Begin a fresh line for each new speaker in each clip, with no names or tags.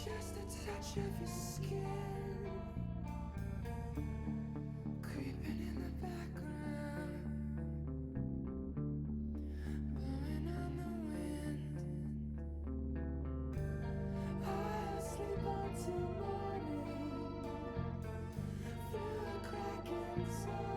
Just a touch of your skin, creeping in the background, blowing on the wind. I'll sleep until morning, through a crack inside.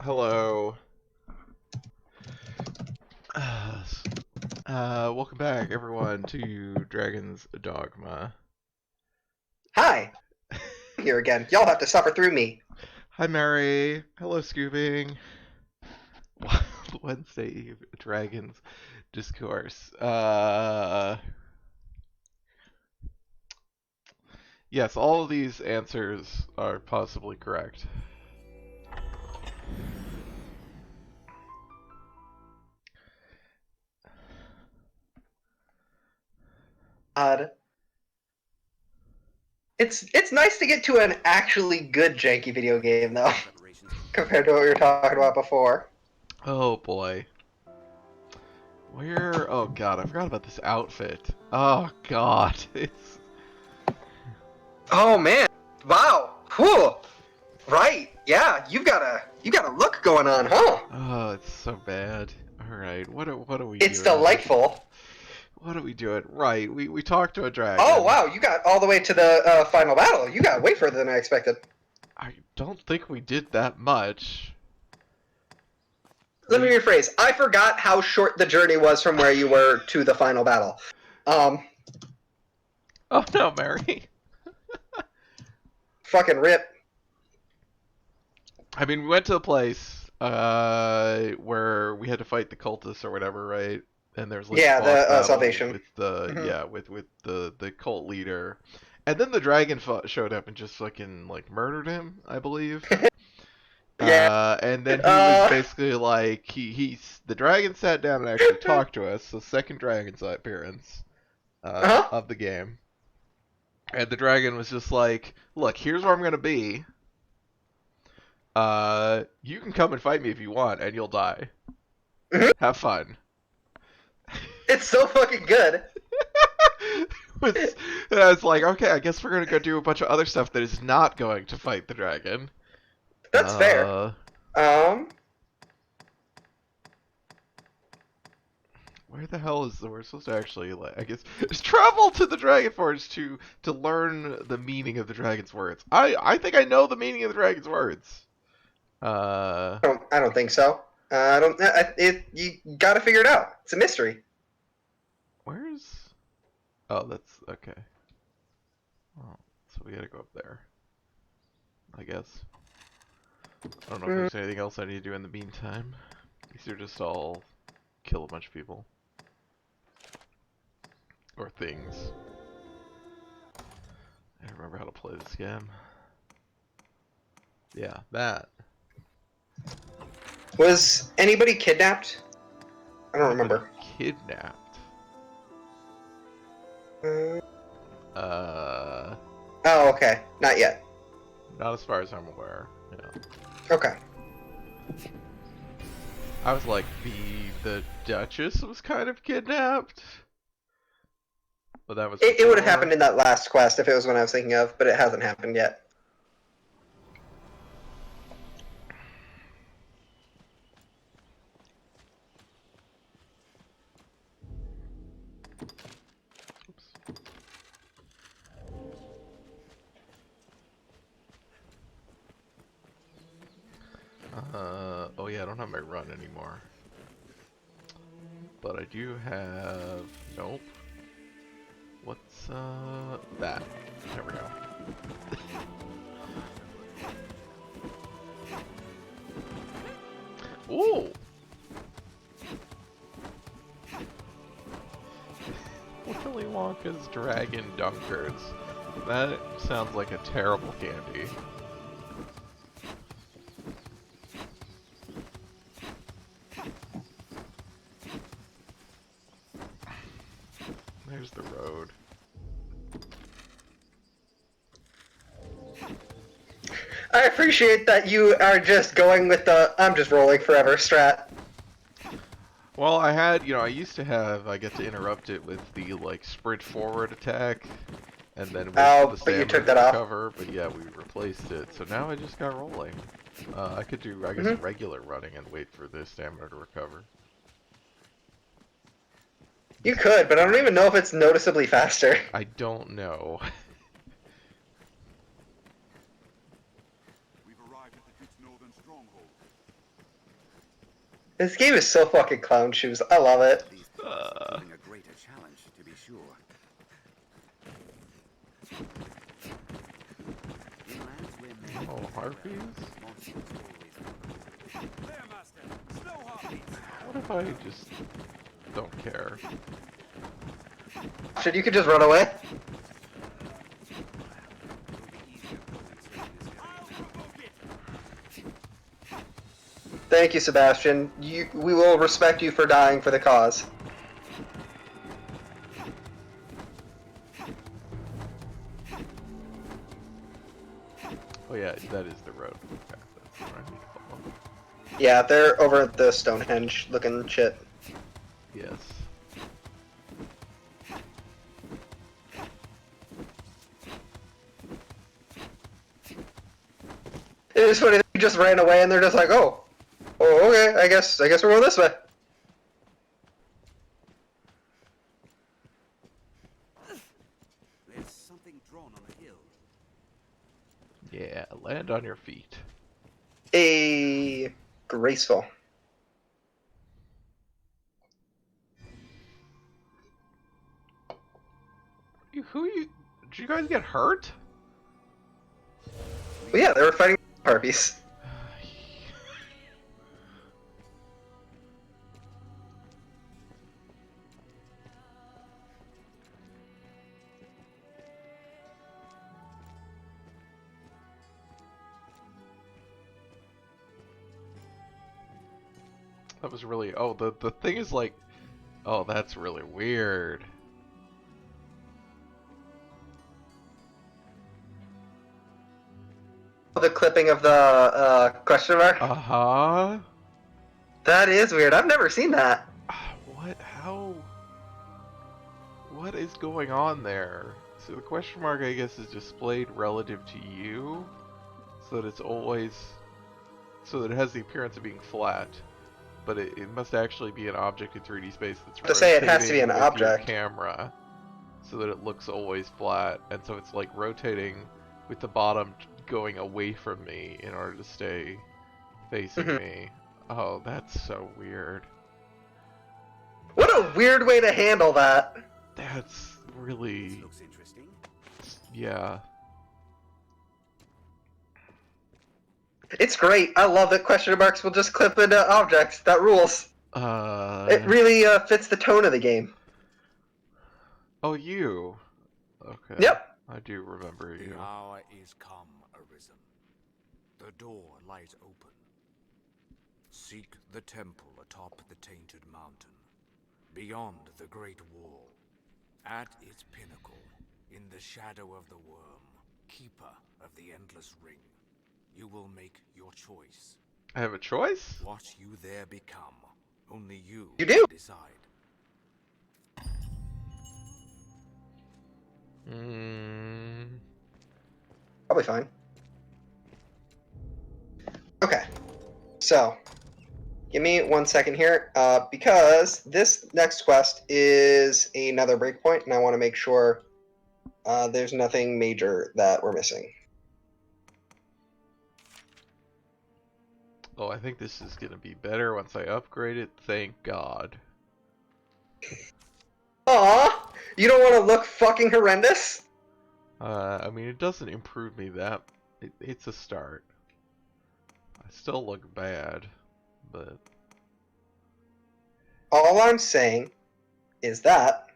Hello. Welcome back, everyone, to Dragon's Dogma.
Hi, here again. Y'all have to suffer through me.
Hi, Mary. Hello, Scooping. Wednesday Eve Dragons Discourse. Yes, all of these answers are possibly correct.
Odd. It's nice to get to an actually good janky video game though, compared to what we were talking about before.
Oh boy. Where? Oh god, I forgot about this outfit. Oh god, it's.
Oh man! Wow! Whew! Right? Yeah, you got a look going on, huh?
Oh, it's so bad. All right, what are we
It's
doing?
delightful.
What are we doing? Right, we talked to a
Oh
dragon.
wow! You got all the way to the final battle. You got way further than I expected.
I don't think we did that much.
Let me rephrase. I forgot how short the journey was from where you were to the final battle.
Oh no, Mary.
Fucking rip.
I mean, we went to a place where we had to fight the cultists or whatever, right? And there's like
Yeah,
a boss
the
battle
Salvation.
with the
Mm-hmm.
with the cult leader, and then the dragon showed up and just fucking like murdered him, I believe.
Yeah.
And then he was
Uh.
basically like the dragon sat down and actually talked to us. So second dragon's appearance
Uh-huh.
of the game, and the dragon was just like, "Look, here's where I'm gonna be. You can come and fight me if you want, and you'll die.
Mhm.
Have fun."
It's so fucking good.
It's like, okay, I guess we're gonna go do a bunch of other stuff that is not going to fight the dragon.
That's fair.
Uh,
Um.
where the hell is we're supposed to actually like? I guess travel to the Dragon Forge to learn the meaning of the dragon's words. I think I know the meaning of the dragon's words. Uh,
I don't think so. I don't. You gotta figure it out. It's a mystery.
where's? Oh, that's okay. Well, so we gotta go up there, I guess. I don't know if
Mm.
there's anything else I need to do in the meantime. These are just all kill a bunch of people. Or things. I don't remember how to play this game. Yeah, that.
Was anybody kidnapped? I don't
Anybody
remember.
kidnapped?
Uh,
Uh,
oh, okay. Not yet.
not as far as I'm aware. Yeah.
Okay.
I was like, the Duchess was kind of kidnapped, but that was
It would have
before.
happened in that last quest if it was one I was thinking of, but it hasn't happened yet.
Oops. Oh yeah, I don't have my run anymore. But I do have, nope. What's, that? There we go. Ooh! Willy Wonka's Dragon Dunkers. That sounds like a terrible candy. There's the road.
I appreciate that you are just going with the I'm just rolling forever strat.
Well, I had, I used to have, I get to interrupt it with the, like, sprint forward attack, and then wait for the
Oh, but you
stamina
took
to
that off.
recover, but yeah, we replaced it, so now I just got rolling. I could do, I guess,
Mm-hmm.
regular running and wait for the stamina to recover.
You could, but I don't even know if it's noticeably faster.
I don't know.
We've arrived
This game is so fucking clown shoes. I love it.
These paths are proving a greater challenge, to be sure. In lands where men
Oh, harpies?
monsters always
There, Master. Slow heartbeats.
What if I just don't care?
Should you could just run away? Thank you, Sebastian. We will respect you for dying for the cause.
Oh yeah, that is the road. Okay, that's where I need to follow.
Yeah, they're over at the Stonehenge looking shit.
Yes.
It is funny, they just ran away and they're just like, oh, okay, I guess we're going this way.
There's something drawn on the hill.
Yeah, land on your feet.
A graceful.
Did you guys get hurt?
But yeah, they were fighting harpies.
That was really. Oh, the thing is like. Oh, that's really weird.
The clipping of the question mark.
Uh-huh.
That is weird. I've never seen that.
What? How? What is going on there? So the question mark, I guess, is displayed relative to you, so that it's always, so that it has the appearance of being flat, but it must actually be an object in 3D space that's
To say it has to be
rotating
an
with your
object.
camera, so that it looks always flat, and so it's like rotating with the bottom going away from me in order to stay facing me. Oh, that's so weird.
What a weird way to handle that.
That's really,
This looks interesting.
yeah.
It's great. I love that question marks will just clip into objects. That rules. It really fits the tone of the game.
Oh, you. Okay.
Yep.
I do remember
The
you.
hour is come, Arisen. The door lies open. Seek the temple atop the tainted mountain, beyond the great wall. At its pinnacle, in the shadow of the worm, keeper of the endless ring, you will make your choice.
I have a choice?
What you there become, only you
You do.
decide.
Probably fine. Okay. So, give me 1 second here, because this next quest is another breakpoint, and I want to make sure there's nothing major that we're missing.
Oh, I think this is gonna be better once I upgrade it. Thank God.
Aw! You don't want to look fucking horrendous?
I mean, it doesn't improve me that. It's a start. I still look bad, but
All I'm saying is that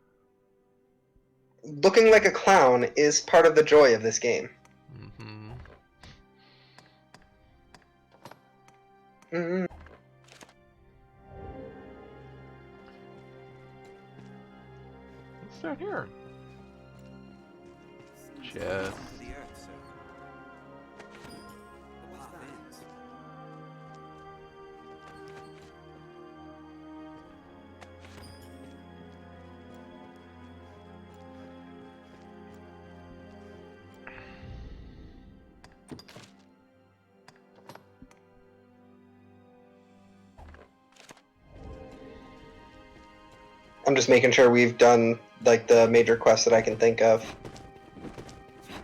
looking like a clown is part of the joy of this game.
mm-hmm.
Mm-hmm.
What's down here?
Seems
Chest.
to the earth, sir. The path ends.
I'm just making sure we've done like the major quests that I can think of.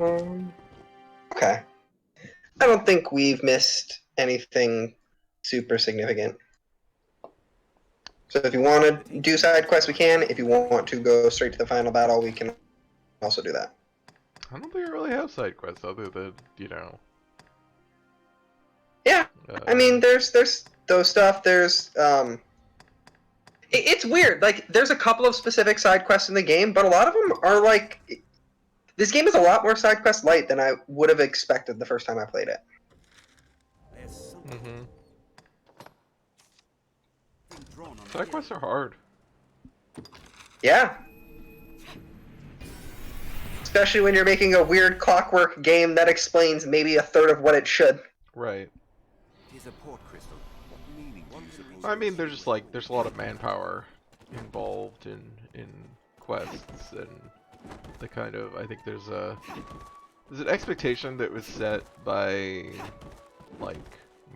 Okay. I don't think we've missed anything super significant. So if you want to do side quests, we can. If you want to go straight to the final battle, we can also do that.
I don't think I really have side quests other than, you know.
Yeah, I mean, there's those stuff. There's it's weird. Like, there's a couple of specific side quests in the game, but a lot of them are like, this game is a lot more side quest light than I would have expected the first time I played it.
There's something
Mm-hmm.
drawn on the
Side
hill.
quests are hard.
Yeah. Especially when you're making a weird clockwork game that explains maybe a third of what it should.
Right.
It is a port crystal. What meaning do you suppose?
I mean, there's just like, there's a lot of manpower involved in quests, and the kind of, I think there's an expectation that was set by, like,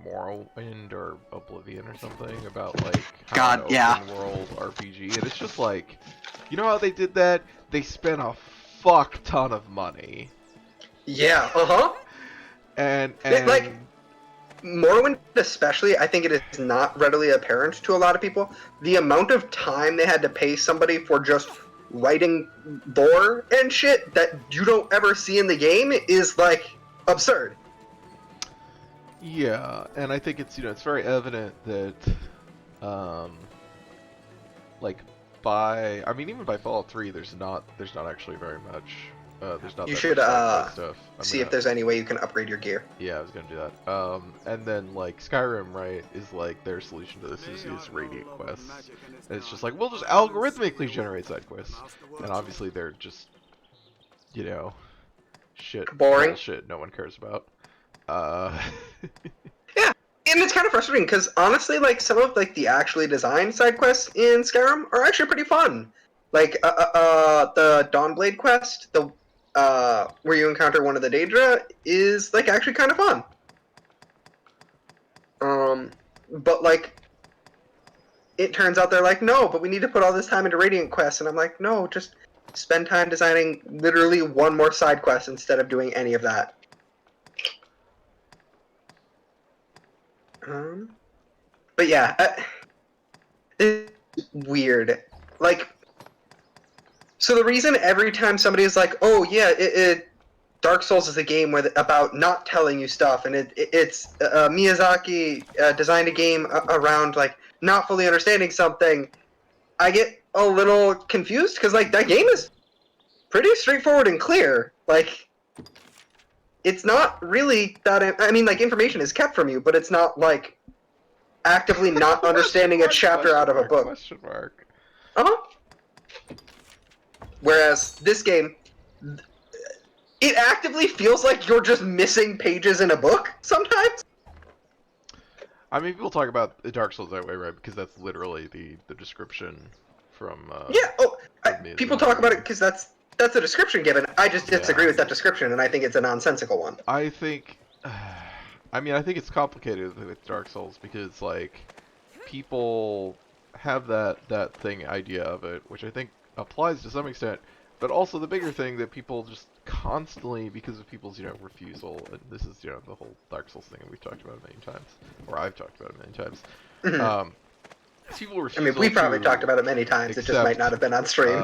Morrowind or Oblivion or something about, like, how
God,
an
yeah.
open world RPG, and it's just like, you know how they did that? They spent a fuck ton of money.
Yeah,
And
like, Morrowind especially, I think it is not readily apparent to a lot of people. The amount of time they had to pay somebody for just writing lore and shit that you don't ever see in the game is, like, absurd.
yeah, and I think it's, you know, it's very evident that, like, I mean, even by Fallout 3, there's not actually very much, there's not
You
that
should,
much side quest stuff.
See if there's any way you can upgrade your gear.
Yeah, I was gonna do that. And then, like, Skyrim, right, is, like, their solution to this is Radiant quests. And it's just like, we'll just algorithmically generate side quests. And obviously they're just, you know,
Boring.
bullshit no one cares about.
Yeah, and it's kind of frustrating because honestly, like, some of, like, the actually designed side quests in Skyrim are actually pretty fun. Like the Dawnblade quest, the where you encounter one of the Daedra, is, like, actually kind of fun. But, like, it turns out they're like, no, but we need to put all this time into Radiant quests, and I'm like, no, just spend time designing literally one more side quest instead of doing any of that. But yeah, it's weird. Like, so the reason every time somebody is like, oh yeah, Dark Souls is a game about not telling you stuff, and it's Miyazaki designed a game around, like, not fully understanding something, I get a little confused because, like, that game is pretty straightforward and clear. Like, it's not really that. I mean, like, information is kept from you, but it's not like actively not understanding a chapter out of a book.
Question mark.
Whereas this game, it actively feels like you're just missing pages in a book sometimes.
I mean, people talk about the Dark Souls that way, right? Because that's literally the description from.
Yeah. People talk about it because that's the description given. I just disagree with that description, and I think it's a nonsensical one.
I think. I mean, I think it's complicated with Dark Souls because, like, people have that idea of it, which I think applies to some extent. But also the bigger thing that people just constantly, because of people's, you know, refusal, and this is, you know, the whole Dark Souls thing that we've talked about a million times, or I've talked about a million times. People refuse.
I mean, we probably talked about it many times. It just might not have been on stream.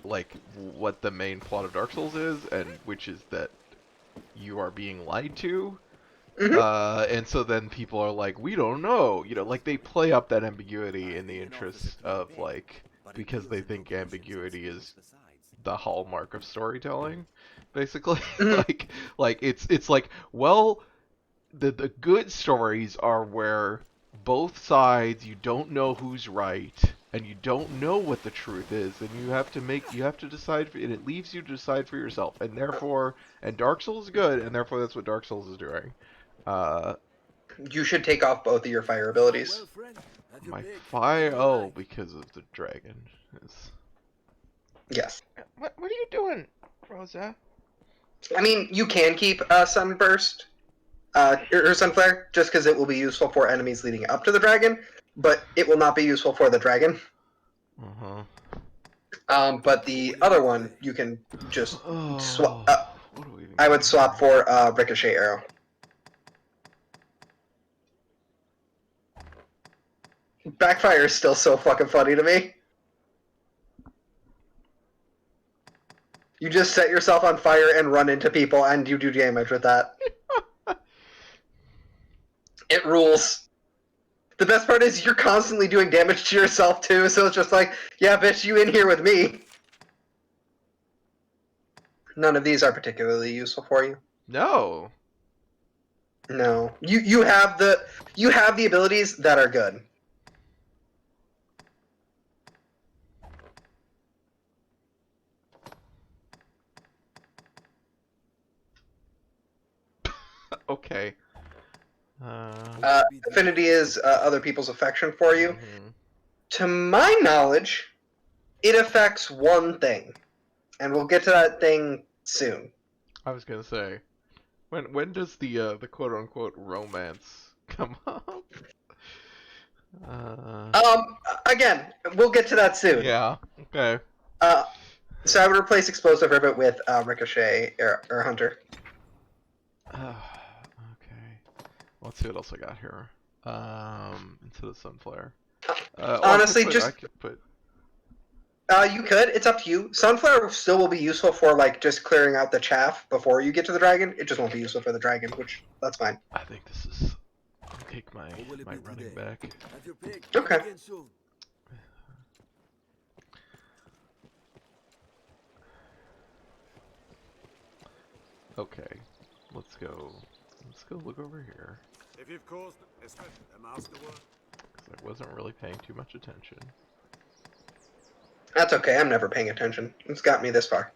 Like, what the main plot of Dark Souls is, and which is that you are being lied to. And so then people are like, we don't know, you know, like, they play up that ambiguity in the interest of, like, because they think ambiguity is the hallmark of storytelling, basically. like it's like, well, the good stories are where both sides, you don't know who's right, and you don't know what the truth is, and you have to decide, and it leaves you to decide for yourself, and therefore, and Dark Souls is good, and therefore that's what Dark Souls is doing.
You should take off both of your fire abilities.
My fire, because of the dragon.
Yes.
What are you doing, Rosa?
I mean, you can keep Sunburst or Sunflare just because it will be useful for enemies leading up to the dragon, but it will not be useful for the dragon. But the other one you can just swap. I would swap for Ricochet Arrow. Backfire is still so fucking funny to me. You just set yourself on fire and run into people, and you do damage with that. It rules. The best part is you're constantly doing damage to yourself too, so it's just like, yeah, bitch, you in here with me. None of these are particularly useful for you.
No.
No. You have the abilities that are good.
Okay.
Affinity is other people's affection for you.
Mhm.
To my knowledge, it affects one thing, and we'll get to that thing soon.
I was gonna say, when does the quote unquote romance come up?
Again, we'll get to that soon.
Yeah. Okay.
So I would replace Explosive Rivet with Ricochet or Hunter.
Okay. Let's see what else I got here. Instead of Sunflare.
Honestly,
I
just
could put.
you could. It's up to you. Sunflower still will be useful for like just clearing out the chaff before you get to the dragon. It just won't be useful for the dragon, which that's fine.
I think this is. I'll take my running back.
Have your pick.
Okay.
Come again soon.
Okay. Let's go. Let's go look over here.
If you've caused a masterwork.
Because I wasn't really paying too much attention.
That's okay. I'm never paying attention. It's got me this far.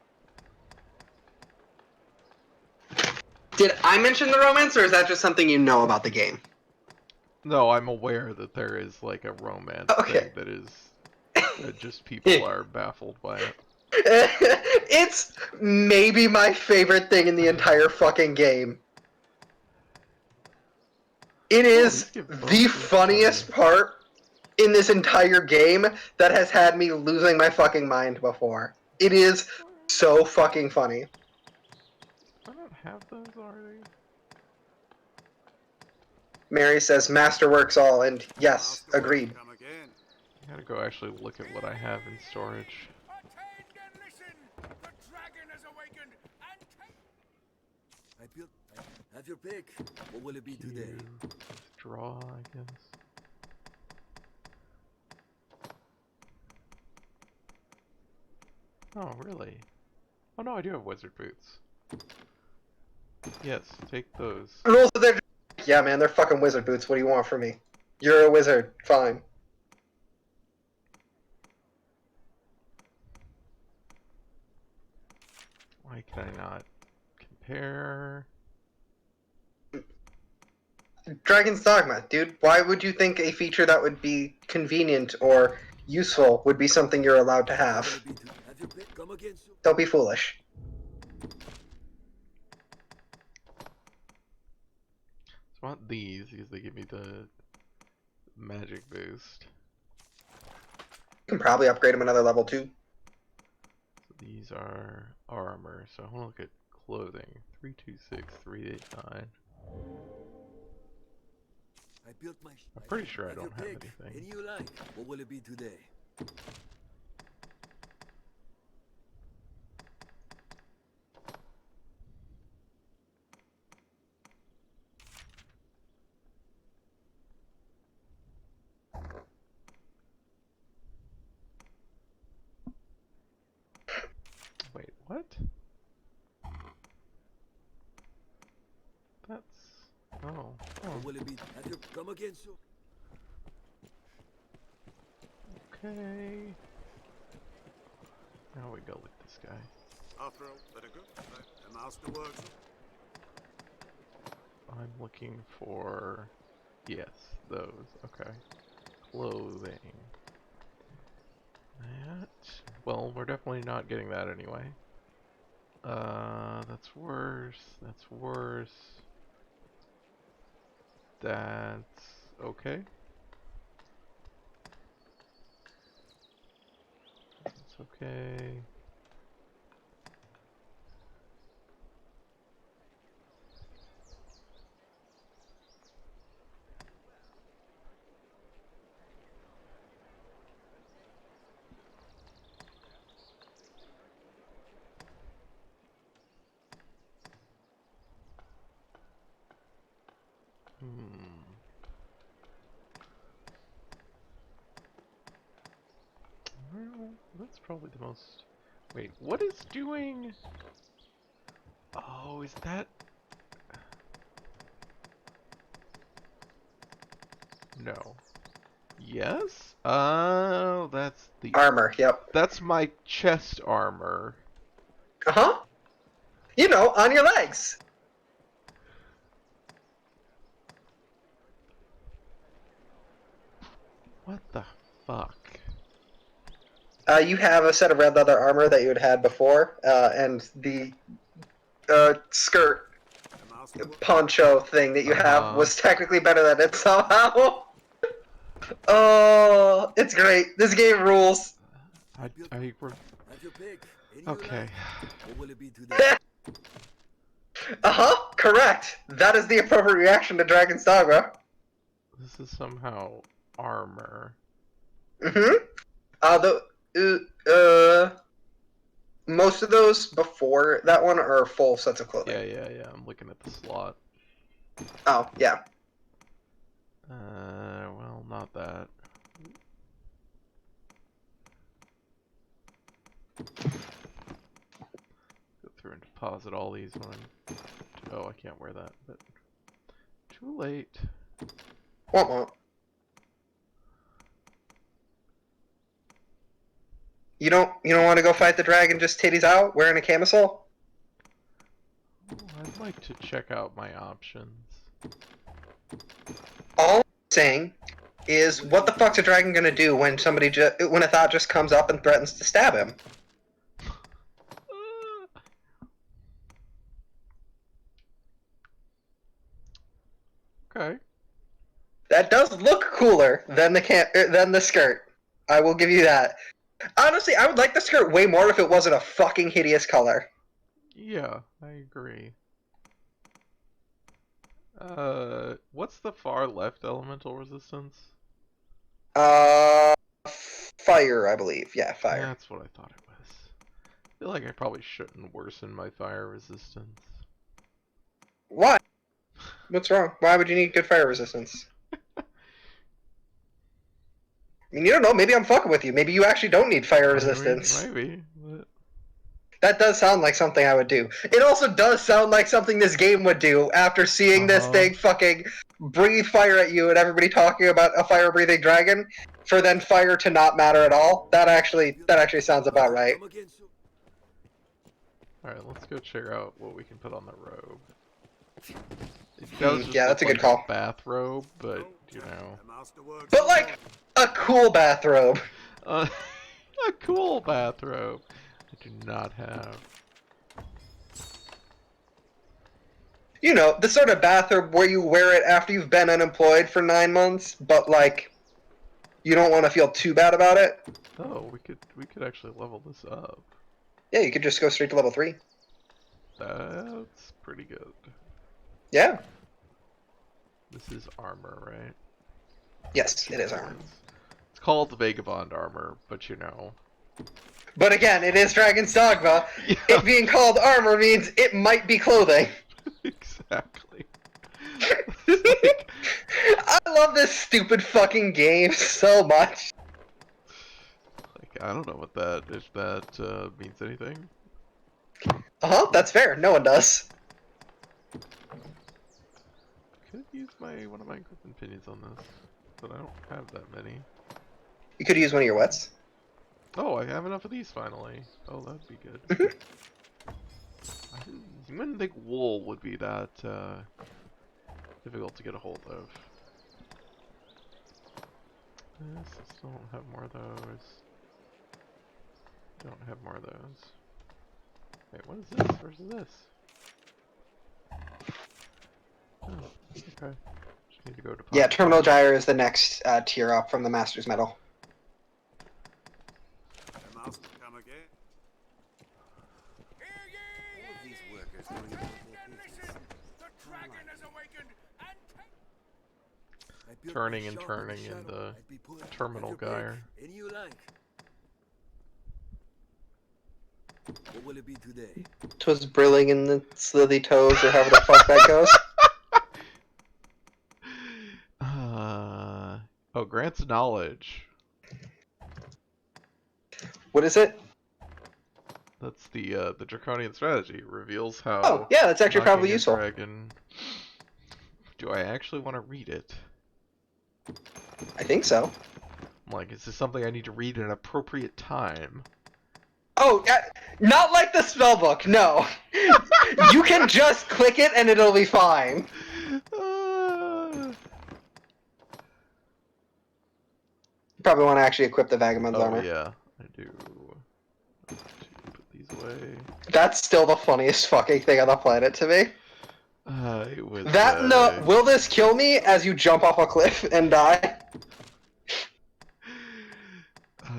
Did I mention the romance, or is that just something you know about the game?
No, I'm aware that there is like a romance
Okay.
thing that is that just people are baffled by it.
It's maybe my favorite thing in the entire fucking game. It is the funniest part in this entire game that has had me losing my fucking mind before. It is so fucking funny.
I don't have those already.
Mary says Masterworks all, and yes, agreed.
Come again.
I gotta go actually look at what I have in storage.
Attention, listen! The dragon has awakened and
Have your pick. What will it be today?
Draw, I guess. Oh, really? Oh no, I do have wizard boots. Yes, take those.
Rules of their yeah, man, they're fucking wizard boots. What do you want from me? You're a wizard. Fine.
Why can I not compare?
Dragon's Dogma, dude. Why would you think a feature that would be convenient or useful would be something you're allowed to have?
Have your pick. Come again soon.
Don't be foolish.
So I want these because they give me the magic boost.
You can probably upgrade them another level too.
So these are armor. So I want to look at clothing. 326, 389.
I built my.
I'm pretty sure I
Have
don't
your
have
pick.
anything.
Any you like. What will it be today?
Wait, what? That's... Oh.
What will it be? Have your come again soon.
Okay. Now we go with this guy.
After all, better go. A masterworks.
I'm looking for... Yes, those. Okay. Clothing. That... Well, we're definitely not getting that anyway. That's worse. That's worse. That's... okay. That's okay. probably the most... Wait, what is doing... Oh, is that... No. Yes? Oh, that's the...
Armor, yep.
That's my chest armor.
Uh-huh. You know, on your legs.
What the fuck?
You have a set of red leather armor that you had had before, and the skirt poncho thing that you have was technically better than it somehow. Oh, it's great. This game rules.
Okay.
What will it be today?
Uh-huh, correct. That is the appropriate reaction to Dragon's Dogma.
This is somehow armor.
Mm-hmm. Most of those before that one are full sets of clothing.
Yeah. I'm looking at the slot.
Oh, yeah.
Well, not that. Go through and deposit all these when I'm... Oh, I can't wear that, but... Too late.
Won't. You don't want to go fight the dragon just titties out, wearing a camisole?
Oh, I'd like to check out my options.
All I'm saying is, what the fuck's a dragon gonna do when when a thought just comes up and threatens to stab him?
Okay.
That does look cooler than the skirt. I will give you that. Honestly, I would like the skirt way more if it wasn't a fucking hideous color.
Yeah, I agree. What's the far left elemental resistance?
Fire, I believe. Yeah, fire.
That's what I thought it was. I feel like I probably shouldn't worsen my fire resistance.
Why? What's wrong? Why would you need good fire resistance? I mean, you don't know. Maybe I'm fucking with you. Maybe you actually don't need fire resistance.
Maybe. But...
That does sound like something I would do. It also does sound like something this game would do after seeing this thing fucking breathe fire at you and everybody talking about a fire-breathing dragon, for then fire to not matter at all. That actually sounds about right.
Alright, let's go check out what we can put on the robe. It does just
yeah,
look
that's a good
like
call.
A bathrobe, but you know.
But like a cool bathrobe.
A cool bathrobe. I do not have.
You know, the sort of bathrobe where you wear it after you've been unemployed for 9 months, but like you don't want to feel too bad about it.
Oh, we could actually level this up.
Yeah, you could just go straight to level 3.
That's pretty good.
Yeah.
This is armor, right?
Yes, it is armor.
It's called the Vagabond armor, but you know.
But again, it is Dragon's Dogma.
Yeah.
It being called armor means it might be clothing.
Exactly.
Like... I love this stupid fucking game so much.
Like, I don't know what that, if that means anything.
Uh-huh, that's fair. No one does.
Could use one of my equipment pinions on this, but I don't have that many.
You could use one of your wets.
Oh, I have enough of these finally. Oh, that'd be good. I wouldn't think wool would be that difficult to get a hold of. Yes, I still don't have more of those. Don't have more of those. Wait, what is this? Where's this? Oh, okay. Just need to go to
Yeah, Terminal Gyre is the next tier up from the Master's Medal.
Turning and turning in the Terminal Gyre.
What will it be today?
Twas brilling in the slithy toes, or however the fuck that goes.
Oh, grants knowledge.
What is it?
That's the draconian strategy. It reveals how.
Oh, yeah, that's actually probably
knocking a
useful.
Dragon. Do I actually want to read it?
I think so.
Like, is this something I need to read at an appropriate time?
Oh, not like the spellbook, no. You can just click it and it'll be fine. You probably want to actually equip the Vagabond's
Oh
armor.
yeah, I do. Let's put these away.
That's still the funniest fucking thing on the planet to me.
It was.
That and the will this kill me as you jump off a cliff and die?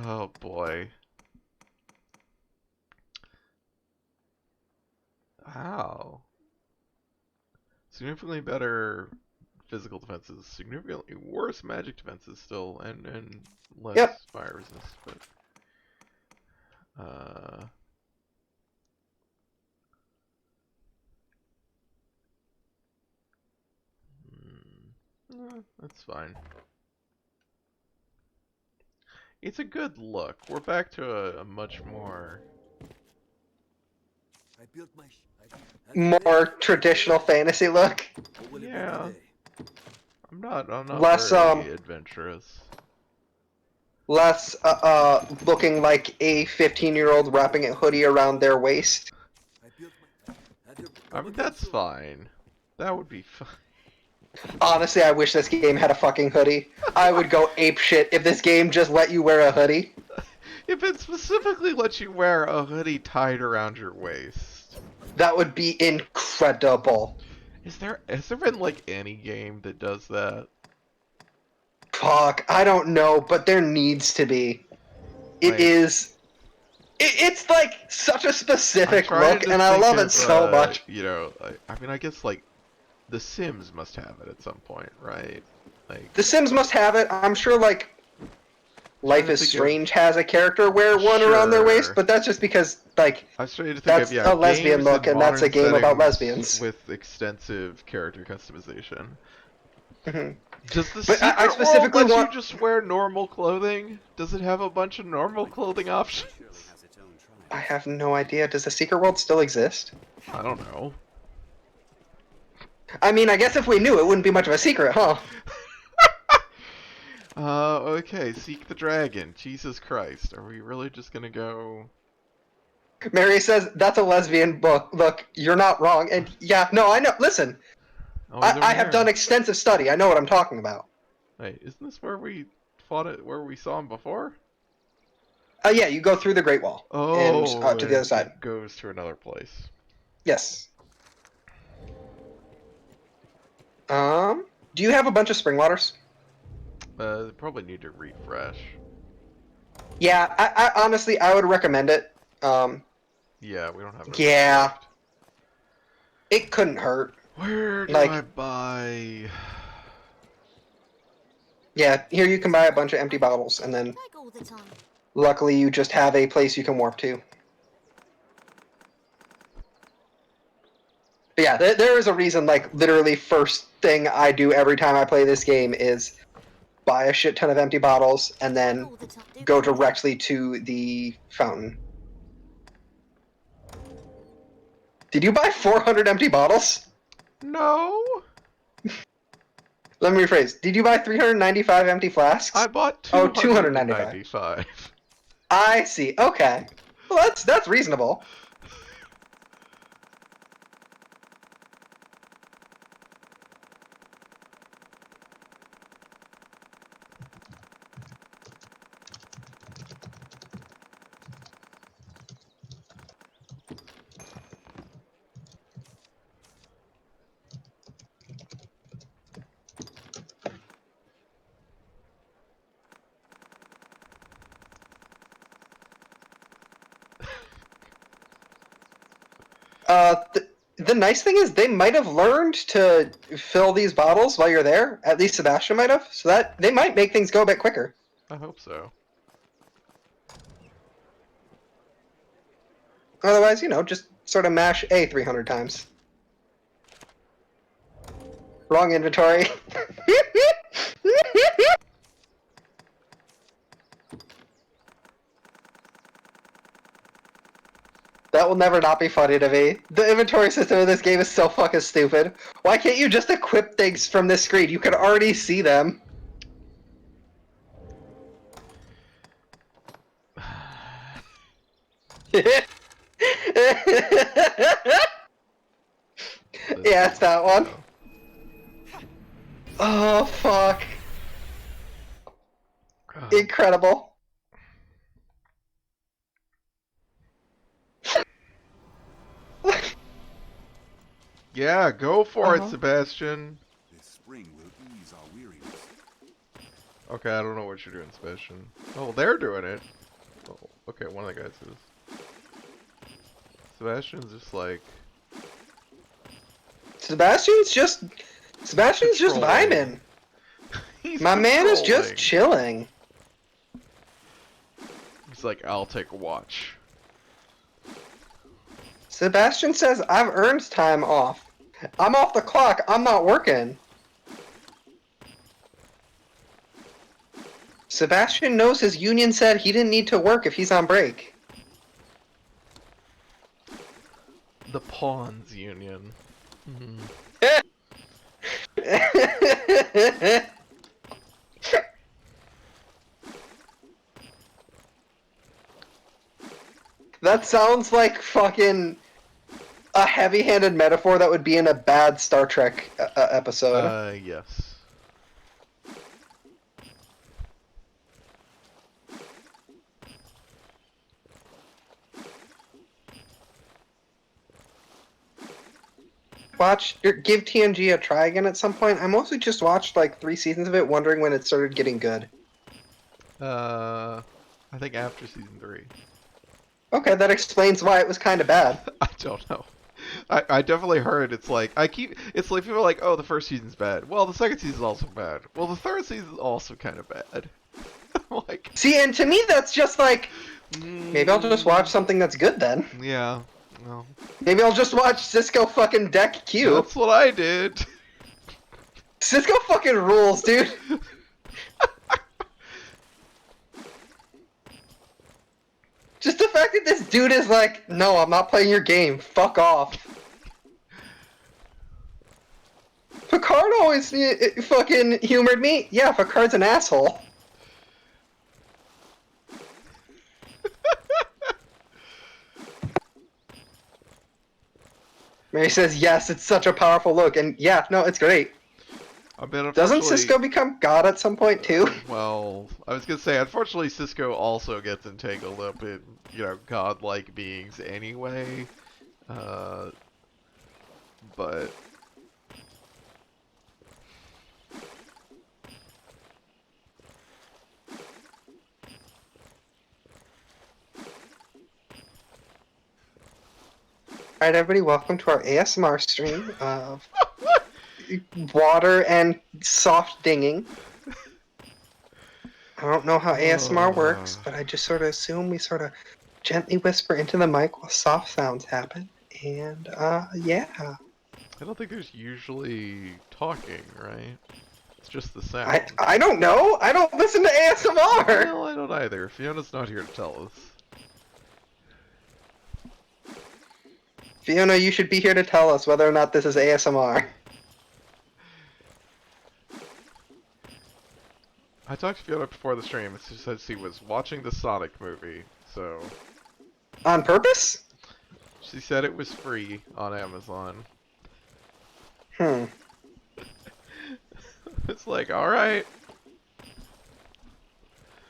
Oh boy. Wow. Significantly better physical defenses, significantly worse magic defenses still, and less fire resist, but that's fine. It's a good look. We're back to a much more
I built my
More traditional fantasy look.
yeah. I'm not
Less
very adventurous.
Less looking like a 15-year-old wrapping a hoodie around their waist.
I mean, that's fine. That would be fine.
Honestly, I wish this game had a fucking hoodie. I would go apeshit if this game just let you wear a hoodie.
If it specifically lets you wear a hoodie tied around your waist.
That would be incredible.
Has there been like any game that does that?
Fuck, I don't know, but there needs to be. It's like such a specific look, and I love it so much.
You know, I mean, I guess like The Sims must have it at some point, right? Like
The Sims must have it. I'm sure, like, Life is Strange has a character wear one around their waist, but that's just because, like,
I was trying to think
that's
of, yeah,
a lesbian look, and that's a game about lesbians.
With extensive character customization.
Mm-hmm.
Does the
But I
Secret
specifically
World let
want...
you just wear normal clothing? Does it have a bunch of normal clothing options?
I have no idea. Does the Secret World still exist?
I don't know.
I mean, I guess if we knew, it wouldn't be much of a secret, huh?
Okay, Seek the Dragon. Jesus Christ. Are we really just gonna go...
Mary says, that's a lesbian book. Look, you're not wrong. And yeah, no, I know. Listen,
Oh,
I have done extensive study. I know what I'm talking about.
Wait, isn't this where we fought it, where we saw him before?
Yeah, you go through the Great Wall.
Oh,
and to the other side.
It goes to another place.
Yes. Do you have a bunch of spring waters?
Probably need to refresh.
Yeah, I honestly, I would recommend it.
Yeah, we don't have it.
Yeah.
left.
It couldn't hurt.
Where do
Like-
I buy...
Yeah, here you can buy a bunch of empty bottles, and then
Like all the time.
luckily you just have a place you can warp to. But yeah, there is a reason, like, literally first thing I do every time I play this game is buy a shit ton of empty bottles, and then
All the time.
go directly to the fountain. Did you buy 400 empty bottles?
No!
Let me rephrase. Did you buy 395 empty flasks?
I bought
Oh,
295.
I see. Okay. Well, that's reasonable. The nice thing is they might have learned to fill these bottles while you're there. At least Sebastian might have. So that they might make things go a bit quicker.
I hope so.
Otherwise, you know, just sort of mash A 300 times. Wrong inventory. That will never not be funny to me. The inventory system in this game is so fucking stupid. Why can't you just equip things from this screen? You can already see them. Yeah, it's that one. Oh, fuck. Incredible.
Yeah, go for it, Sebastian.
This spring will ease our weariness.
Okay, I don't know what you're doing, Sebastian. Oh, they're doing it. Oh, okay, one of the guys is. Sebastian's just like...
Sebastian's just
Patrolling.
vibing.
He's
My man is just
patrolling.
chilling.
He's like, I'll take a watch.
Sebastian says, I've earned time off. I'm off the clock. I'm not working. Sebastian knows his union said he didn't need to work if he's on break.
The Pawns Union.
That sounds like fucking a heavy-handed metaphor that would be in a bad Star Trek episode.
Yes.
Give TNG a try again at some point. I mostly just watched like 3 seasons of it, wondering when it started getting good.
I think after season 3.
Okay, that explains why it was kind of bad.
I don't know. I definitely heard it's like it's like people are like, oh, the first season's bad. Well, the second season's also bad. Well, the third season's also kind of bad. I'm like,
See, and to me that's just like, maybe I'll just watch something that's good then.
yeah, well,
Maybe I'll just watch Cisco fucking Deck Q.
that's what I did.
Cisco fucking rules, dude. Just the fact that this dude is like, no, I'm not playing your game. Fuck off. Picard always fucking humored me. Yeah, Picard's an asshole. Mary says, yes, it's such a powerful look. And yeah, no, it's great.
I mean,
Doesn't Cisco become God at some point too?
Well, I was gonna say, unfortunately, Cisco also gets entangled up in, godlike beings anyway. But
Alright, everybody, welcome to our ASMR stream of water and soft dinging. I don't know how ASMR works, but I just sort of assume we sort of gently whisper into the mic while soft sounds happen. And, yeah.
I don't think there's usually talking, right? It's just the sound.
I don't know! I don't listen to ASMR!
Well, I don't either. Fiona's not here to tell us.
Fiona, you should be here to tell us whether or not this is ASMR.
I talked to Fiona before the stream, and she said she was watching the Sonic movie, so...
On purpose?
She said it was free on Amazon. It's like, alright.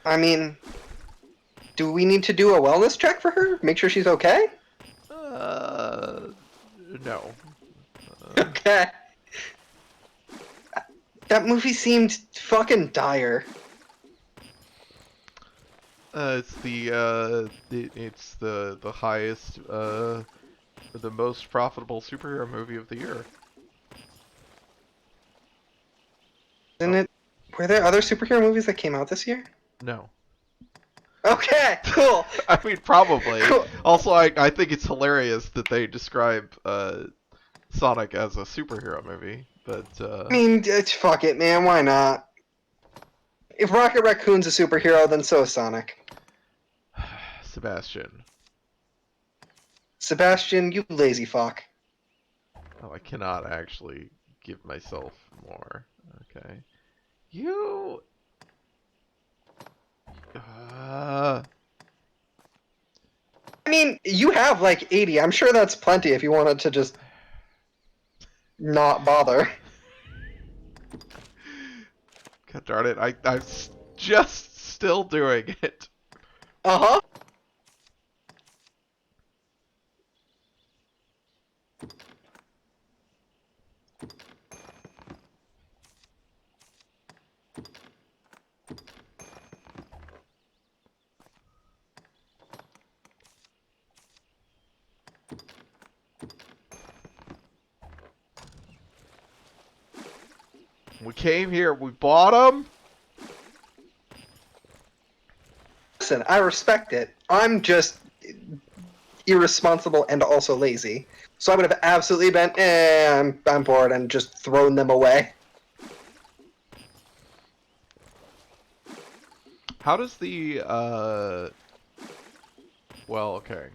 I mean, do we need to do a wellness check for her? Make sure she's okay?
No.
Okay. That movie seemed fucking dire.
It's the highest, the most profitable superhero movie of the year.
Isn't it? Were there other superhero movies that came out this year?
No.
Okay, cool.
I mean, probably.
Cool.
Also, I think it's hilarious that they describe Sonic as a superhero movie, but
I mean, fuck it, man. Why not? If Rocket Raccoon's a superhero, then so is Sonic.
Sebastian.
Sebastian, you lazy fuck.
Oh, I cannot actually give myself more. Okay. You...
I mean, you have like 80. I'm sure that's plenty if you wanted to just not bother.
God darn it, I'm just still doing it.
Uh-huh.
We came here, we bought them.
Listen, I respect it. I'm just irresponsible and also lazy. So I would have absolutely been, I'm bored, and just thrown them away.
How does the, well, okay.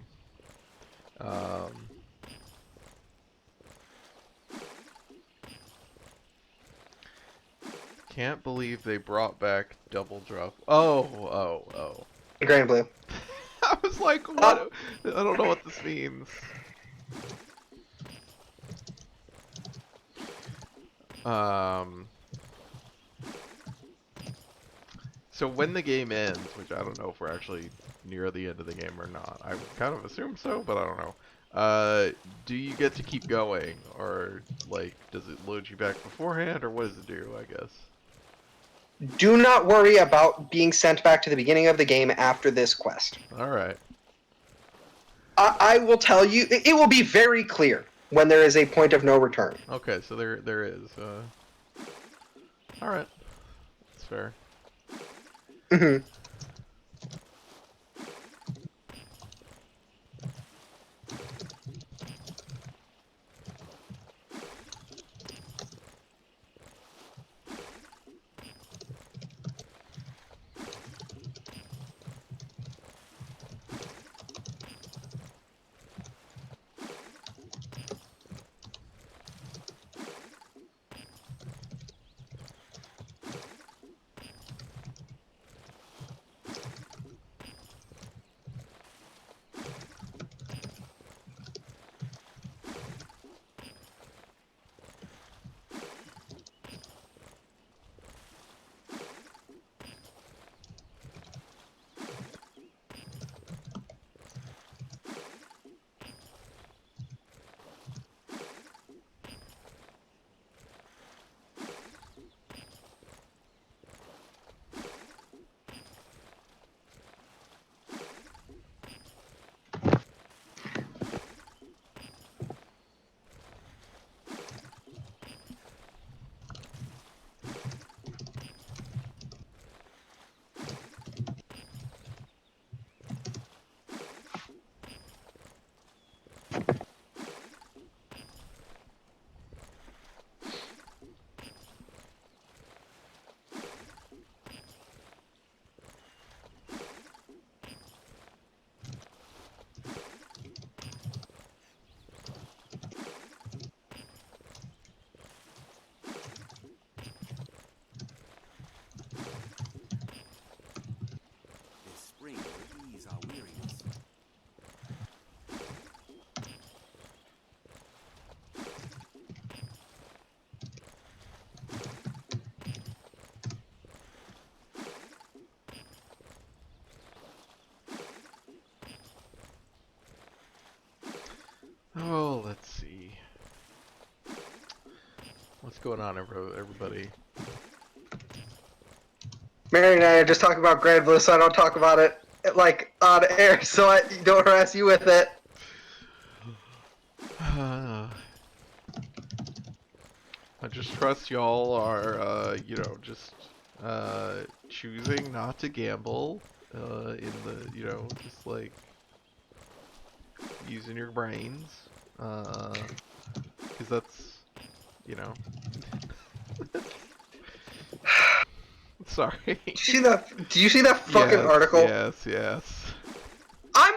Can't believe they brought back double drop. Oh.
Gray and blue.
I was like, what? I don't know what this means. So when the game ends, which I don't know if we're actually near the end of the game or not, I would kind of assume so, but I don't know. Do you get to keep going, or like, does it load you back beforehand, or what does it do? I guess.
Do not worry about being sent back to the beginning of the game after this quest.
All right.
I will tell you, it will be very clear when there is a point of no return.
Okay, so there is. All right. That's fair.
Mhm.
This spring will ease our weariness.
Oh, let's see. What's going on, everybody?
Mary and I are just talking about Grand Blue, so I don't talk about it like on air, so I don't harass you with it.
I just trust y'all are, you know, just choosing not to gamble in the, you know, just like using your brains, because that's, you know. Sorry.
Did you see that fucking
Yes,
article?
Yes.
I'm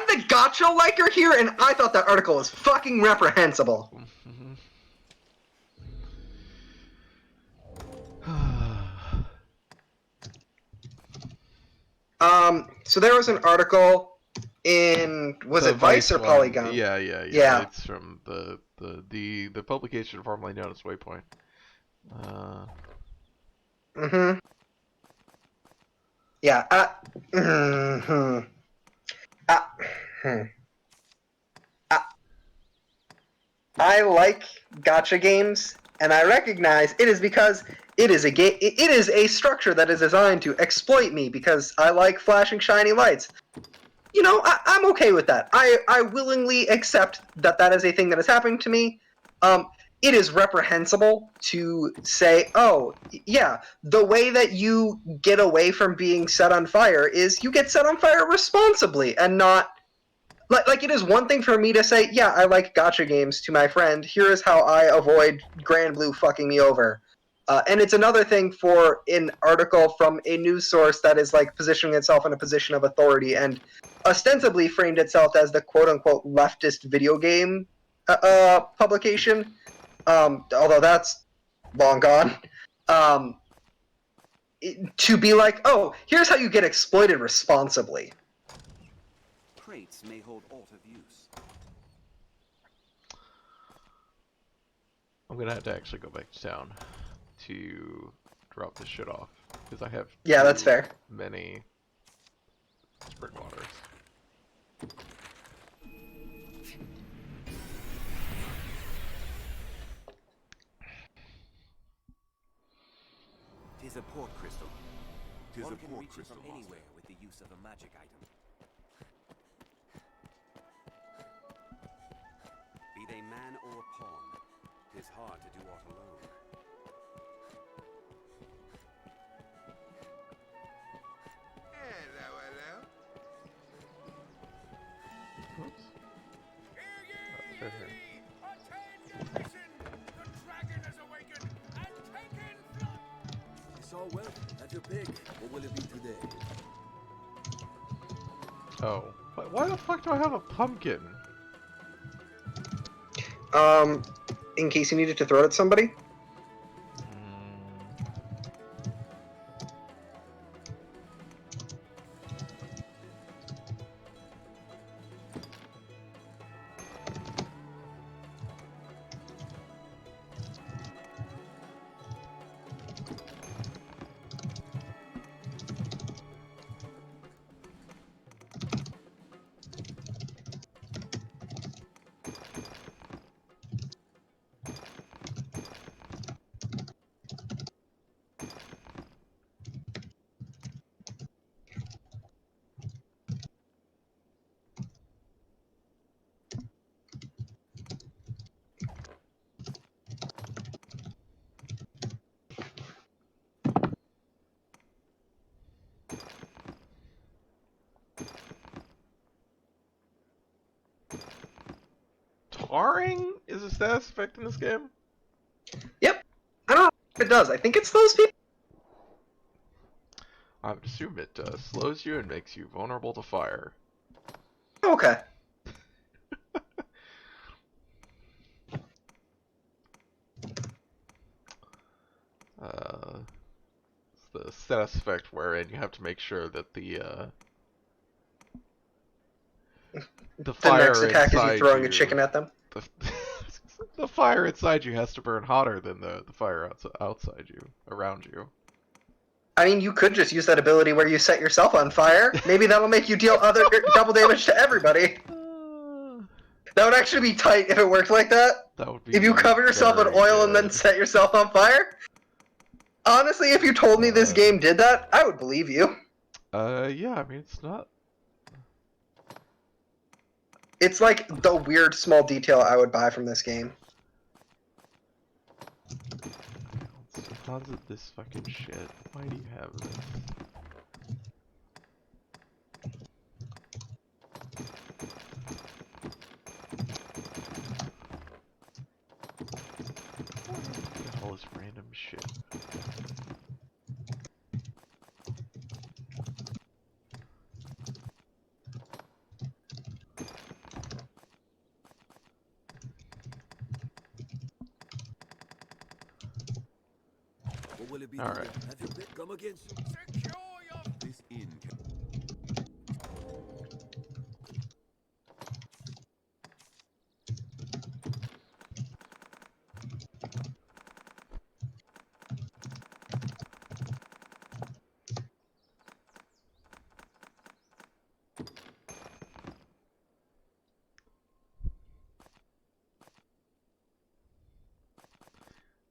the gotcha liker here, and I thought that article was fucking reprehensible. So there was an article in, was
The
it Vice or
one.
Polygon?
Yeah.
Yeah.
It's from the publication formerly known as Waypoint.
Yeah. Hmm. Hmm. I like gotcha games, and I recognize it is because it is a game. It is a structure that is designed to exploit me because I like flashing shiny lights. You know, I'm okay with that. I willingly accept that that is a thing that is happening to me. It is reprehensible to say, oh, yeah, the way that you get away from being set on fire is you get set on fire responsibly and not. Like, it is one thing for me to say, yeah, I like gotcha games to my friend. Here is how I avoid Grand Blue fucking me over. And it's another thing for an article from a news source that is like positioning itself in a position of authority and ostensibly framed itself as the quote-unquote leftist video game publication, although that's long gone, to be like, oh, here's how you get exploited responsibly.
Crates may hold alt of use.
I'm gonna have to actually go back to town to drop this shit off because I have
That's fair.
many spring waters.
Tis a port crystal.
Tis
One
a
can
port
reach it
crystal,
from
master.
anywhere with the use of a magic item. Be they man or pawn, tis hard to do aught alone.
Hello, hello.
Oops.
Hear ye! Attention! The dragon has awakened and taken flight!
It's all well. Have your pick. What will it be today?
Oh, why the fuck do I have a pumpkin?
In case you needed to throw it at somebody.
Tarring is a status effect in this game?
Yep. I don't know if it does. I think it's those people.
I would assume it slows you and makes you vulnerable to fire.
Okay.
It's the status effect wherein you have to make sure that the fire
next attack is you
inside
throwing a chicken at them.
The fire inside you has to burn hotter than the fire outside you, around you.
I mean, you could just use that ability where you set yourself on fire. Maybe that'll make you deal double damage to everybody. That would actually be tight if it worked like that.
That would be
If you cover yourself in
very
oil and then
good.
set yourself on fire. Honestly, if you told me this game did that, I would believe you.
Yeah, I mean, it's not...
It's like the weird small detail I would buy from this game.
Let's deposit this fucking shit. Why do you have this? Look at all this random shit.
What will it be
All
today?
right.
Have your pick. Come again.
Secure your...
This inn can...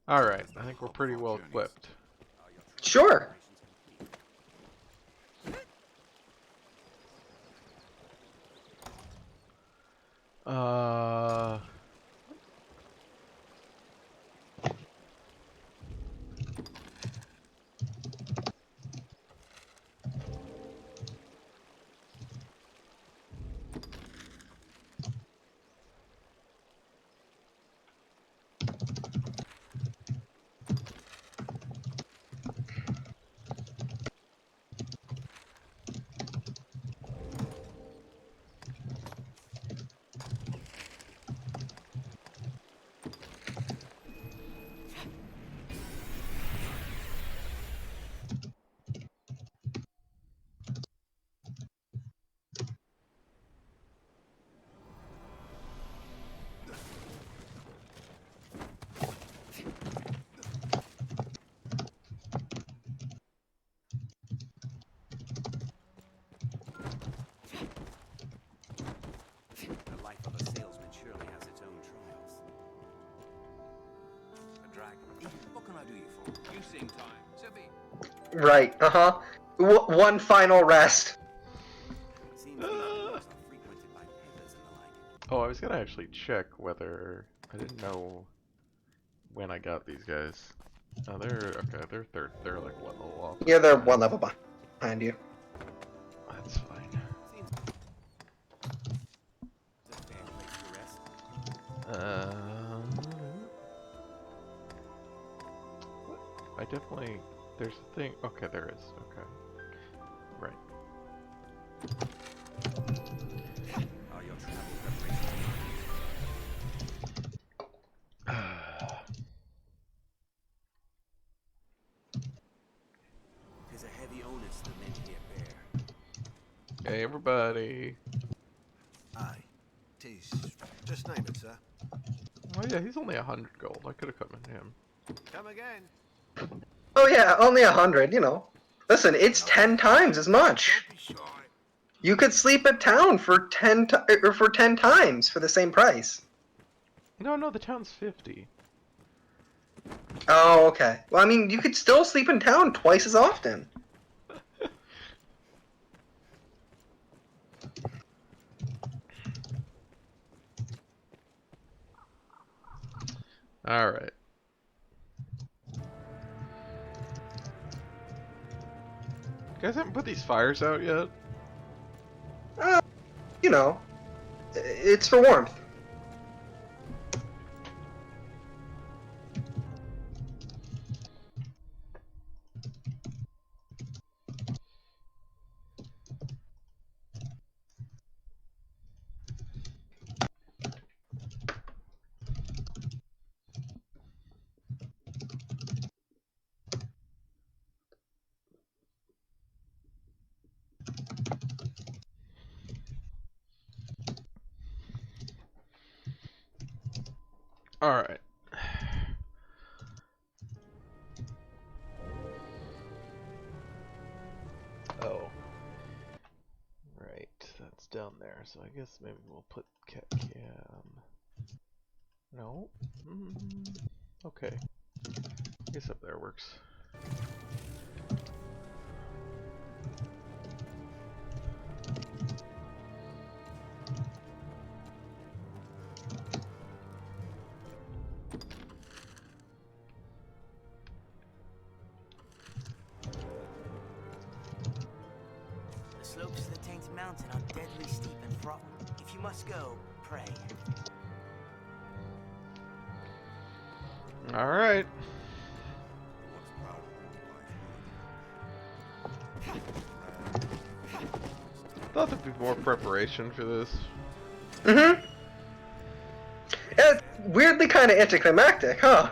All right. I think we're pretty well equipped.
Sure.
Uh.
The life of a salesman surely has its own trials.
A dragon. What can I do you for? You sing time. Zippy.
Right. Uh-huh. One final rest.
Seems these walls are frequented by peddlers and the like.
Oh, I was gonna actually check whether I didn't know when I got these guys. Oh, they're okay. They're third. They're like one level off.
Yeah, they're one level behind you.
That's fine.
Seems it's a fair place to rest.
I definitely. There's a thing. Okay, there is. Okay. Right.
Are your travel preparations? Tis a heavy onus the men here bear.
Hey, everybody.
Aye. Tis. Just name it, sir.
Oh yeah, he's only 100 gold. I could have come in him.
Come again.
Oh yeah, only 100, you know. Listen, it's 10 times as much.
Don't be shy.
You could sleep at town for 10 times for the same price.
No, the town's 50.
Oh, okay. Well, I mean, you could still sleep in town twice as often.
All right. You guys haven't put these fires out yet?
You know, it's for warmth.
All right. Oh. Right, that's down there. So I guess maybe we'll put cat cam. No. Okay. I guess up there works.
The slopes of the Tainted Mountain are deadly steep and fraught. If you must go, pray.
All right. Thought there'd be more preparation for this.
Mm-hmm. It's weirdly kind of anticlimactic, huh?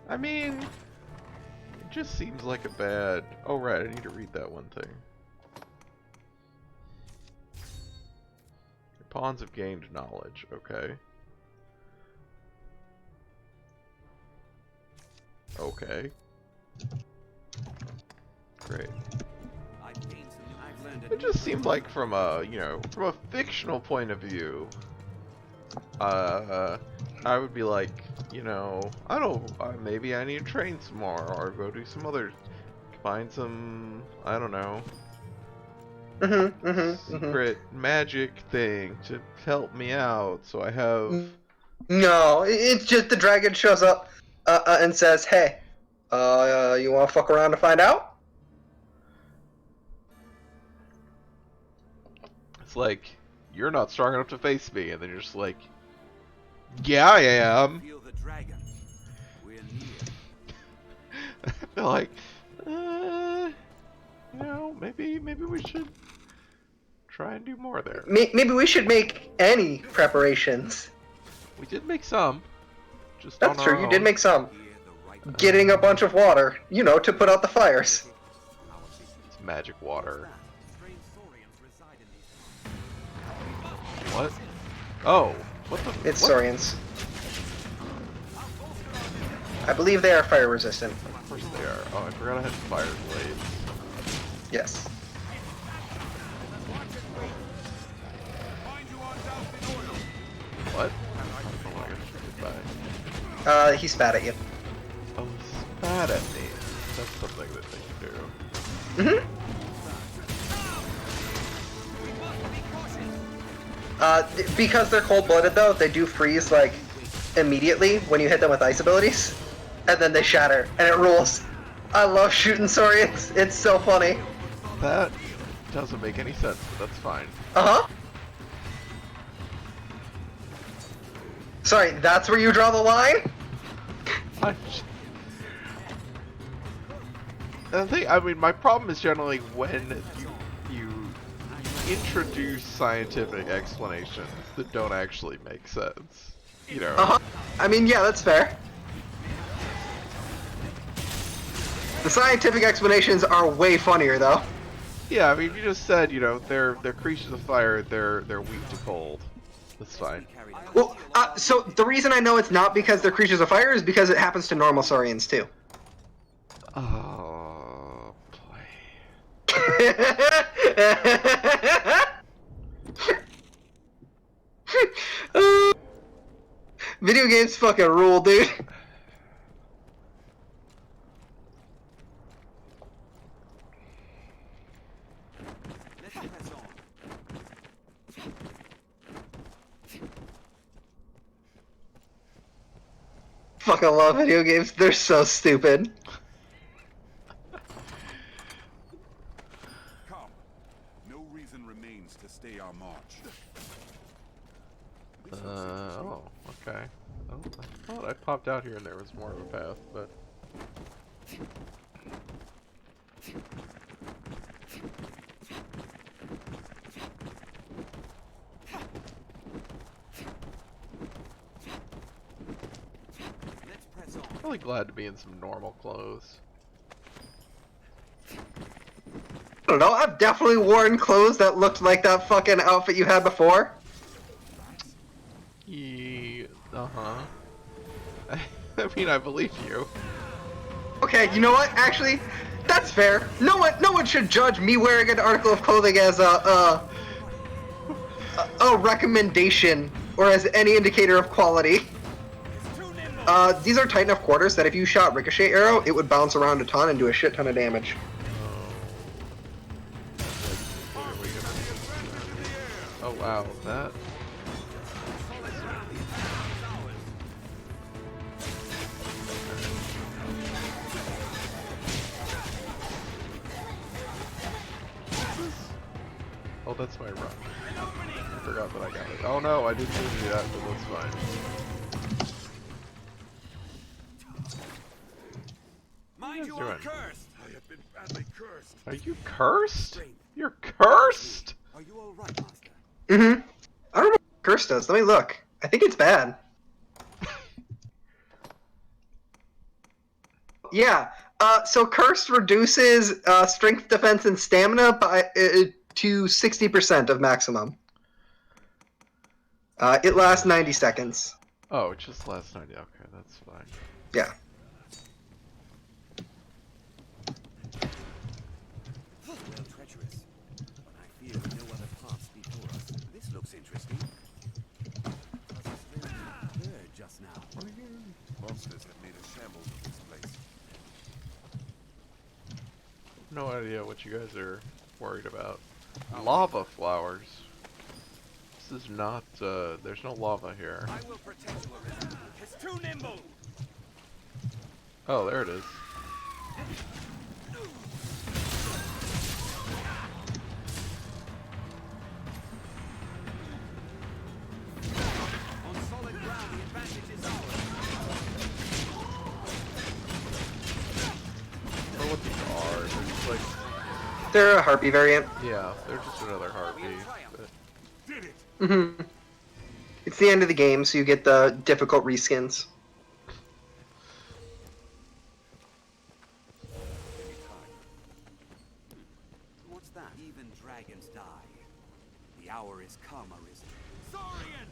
I mean, it just seems like a bad... Oh, right, I need to read that one thing. Your pawns have gained knowledge, okay. Okay. Great. It just seemed like from a, you know, from a fictional point of view, I would be like, you know, I don't, maybe I need to train some more, or go do some other, find some, I don't know, secret magic thing to help me out, so I have...
No, it's just the dragon shows up and says, "Hey, you want to fuck around to find out?"
It's like, you're not strong enough to face me, and then you're just like, yeah, I am.
Feel the dragon. We're near.
They're like, you know, maybe we should try and do more there.
Maybe we should make any preparations.
We did make some, just
That's
on our
true, you did
own.
make some.
Hear the right
Getting a bunch of water, you know, to put out the fires.
It's magic water.
strange saurians reside in these.
What? Oh, what the?
It's
what?
saurians. I believe they are fire resistant.
Of course they are. Oh, I forgot I had fire blades.
Yes.
What? Oh my gosh, goodbye.
He spat at you.
Oh, he spat at me. That's something that they can do.
Because they're cold-blooded though, they do freeze like immediately when you hit them with ice abilities, and then they shatter, and it rules. I love shooting saurians. It's so funny.
That doesn't make any sense, but that's fine.
Uh-huh. Sorry, that's where you draw the line?
I mean, my problem is generally when you introduce scientific explanations that don't actually make sense. You know?
Uh-huh. I mean, yeah, that's fair. The scientific explanations are way funnier, though.
Yeah, I mean, if you just said, you know, they're creatures of fire, they're weak to cold. That's fine.
Well, so the reason I know it's not because they're creatures of fire is because it happens to normal saurians, too.
Oh, boy.
Video games fucking rule, dude.
Let's press on.
Fucking love video games. They're so stupid.
Come. No reason remains to stay our march.
Oh, okay. Oh, I thought I popped out here and there was more of a path, but...
Let's press on.
really glad to be in some normal clothes.
I don't know, I've definitely worn clothes that looked like that fucking outfit you had before.
Uh-huh. I mean, I believe you.
Okay, you know what? Actually, that's fair. No one should judge me wearing an article of clothing as a recommendation or as any indicator of quality. These are tight enough quarters that if you shot ricochet arrow, it would bounce around a ton and do a shit ton of damage.
Oh wow, that... Oh, that's my run. I forgot that I got it. Oh no, I didn't mean to do that, but that's fine.
Mind
you
you,
are
are
doing?
cursed.
I have been badly cursed.
Are you cursed? You're cursed?
Are you all right, Master?
Mm-hmm. I don't know what curse does. Let me look. I think it's bad. yeah. So Cursed reduces strength, defense, and stamina by to 60% of maximum. It lasts 90 seconds.
Oh, it just last night. Okay, that's fine.
Yeah.
Well treacherous. But I fear no other paths before us. This looks interesting. Was a strange bird just now.
Monsters have made a shambles of this place.
No idea what you guys are worried about. Lava flowers. This is not, there's no lava here.
I will protect you, Arisen. It's too nimble!
Oh, there it is.
On solid ground, the advantage is ours.
I don't know what these are. They're just like,
They're a harpy variant.
yeah, they're just another harpy. But
Did it!
Mm-hmm. It's the end of the game, so you get the difficult reskins.
Give me time. What's that? Even dragons die. The hour is come, Arisen. Saurian!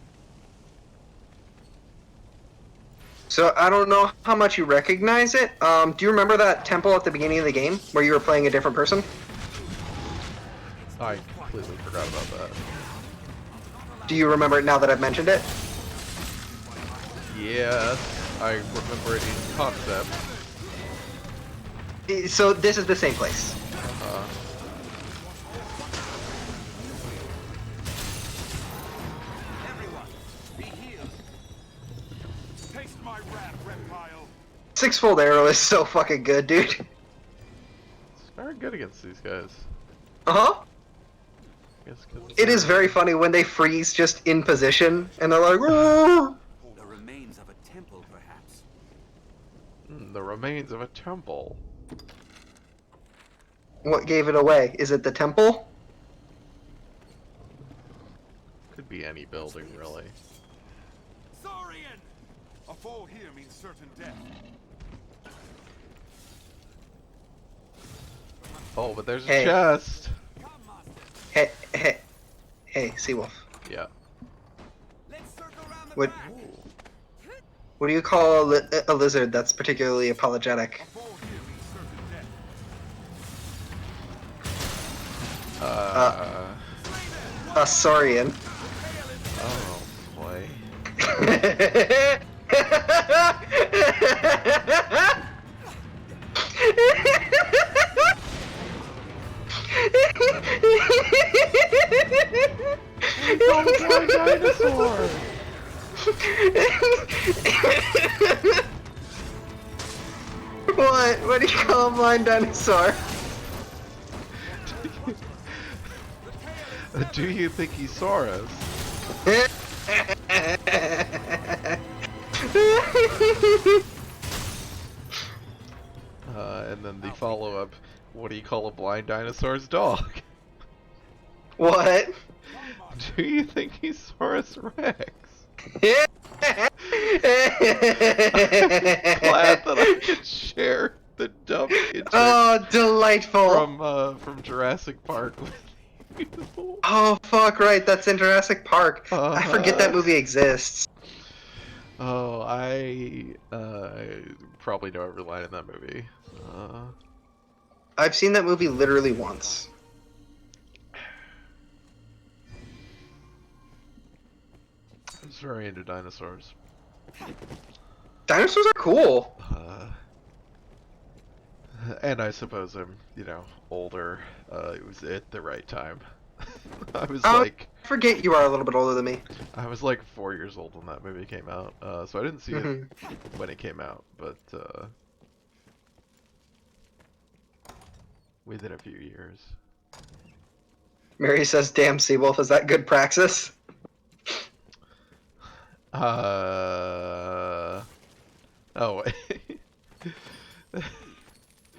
So I don't know how much you recognize it. Do you remember that temple at the beginning of the game where you were playing a different person?
I completely forgot about that.
Do you remember it now that I've mentioned it?
Yes, I remember it in concept.
So this is the same place.
Everyone, be healed.
Taste my wrath, reptile!
Six-fold arrow is so fucking good, dude.
It's very good against these guys.
Uh-huh.
I guess 'cause
It is very funny when they freeze just in position and they're like, "Roar!"
The remains of a temple, perhaps.
The remains of a temple.
What gave it away? Is it the temple?
Could be any building, really.
Saurian!
A fall here means certain death.
Oh, but there's a
Hey.
chest!
Hey, hey, hey, Seawolf.
Yeah.
Let's circle around the
What?
back.
What do you call a lizard that's particularly apologetic?
A fall here means certain death.
A saurian.
Oh, boy. Oh, dinosaur!
What? What do you call a blind dinosaur?
Do you think he saw us? And then the follow-up, what do you call a blind dinosaur's dog?
What?
Do you think he saw us, Rex? Glad that I could share the dumb intro
Oh, delightful.
from Jurassic Park with you.
Oh, fuck, right, that's in Jurassic Park. I forget that movie exists.
Oh, I probably know every line in that movie.
I've seen that movie literally once.
I was very into dinosaurs.
Dinosaurs are cool.
And I suppose I'm, older. It was at the right time. I was
Oh,
like,
I forget you are a little bit older than me.
I was like 4 years old when that movie came out. So I didn't see it when it came out, but within a few years.
Mary says, "Damn, Seawolf, is that good praxis?"
Oh.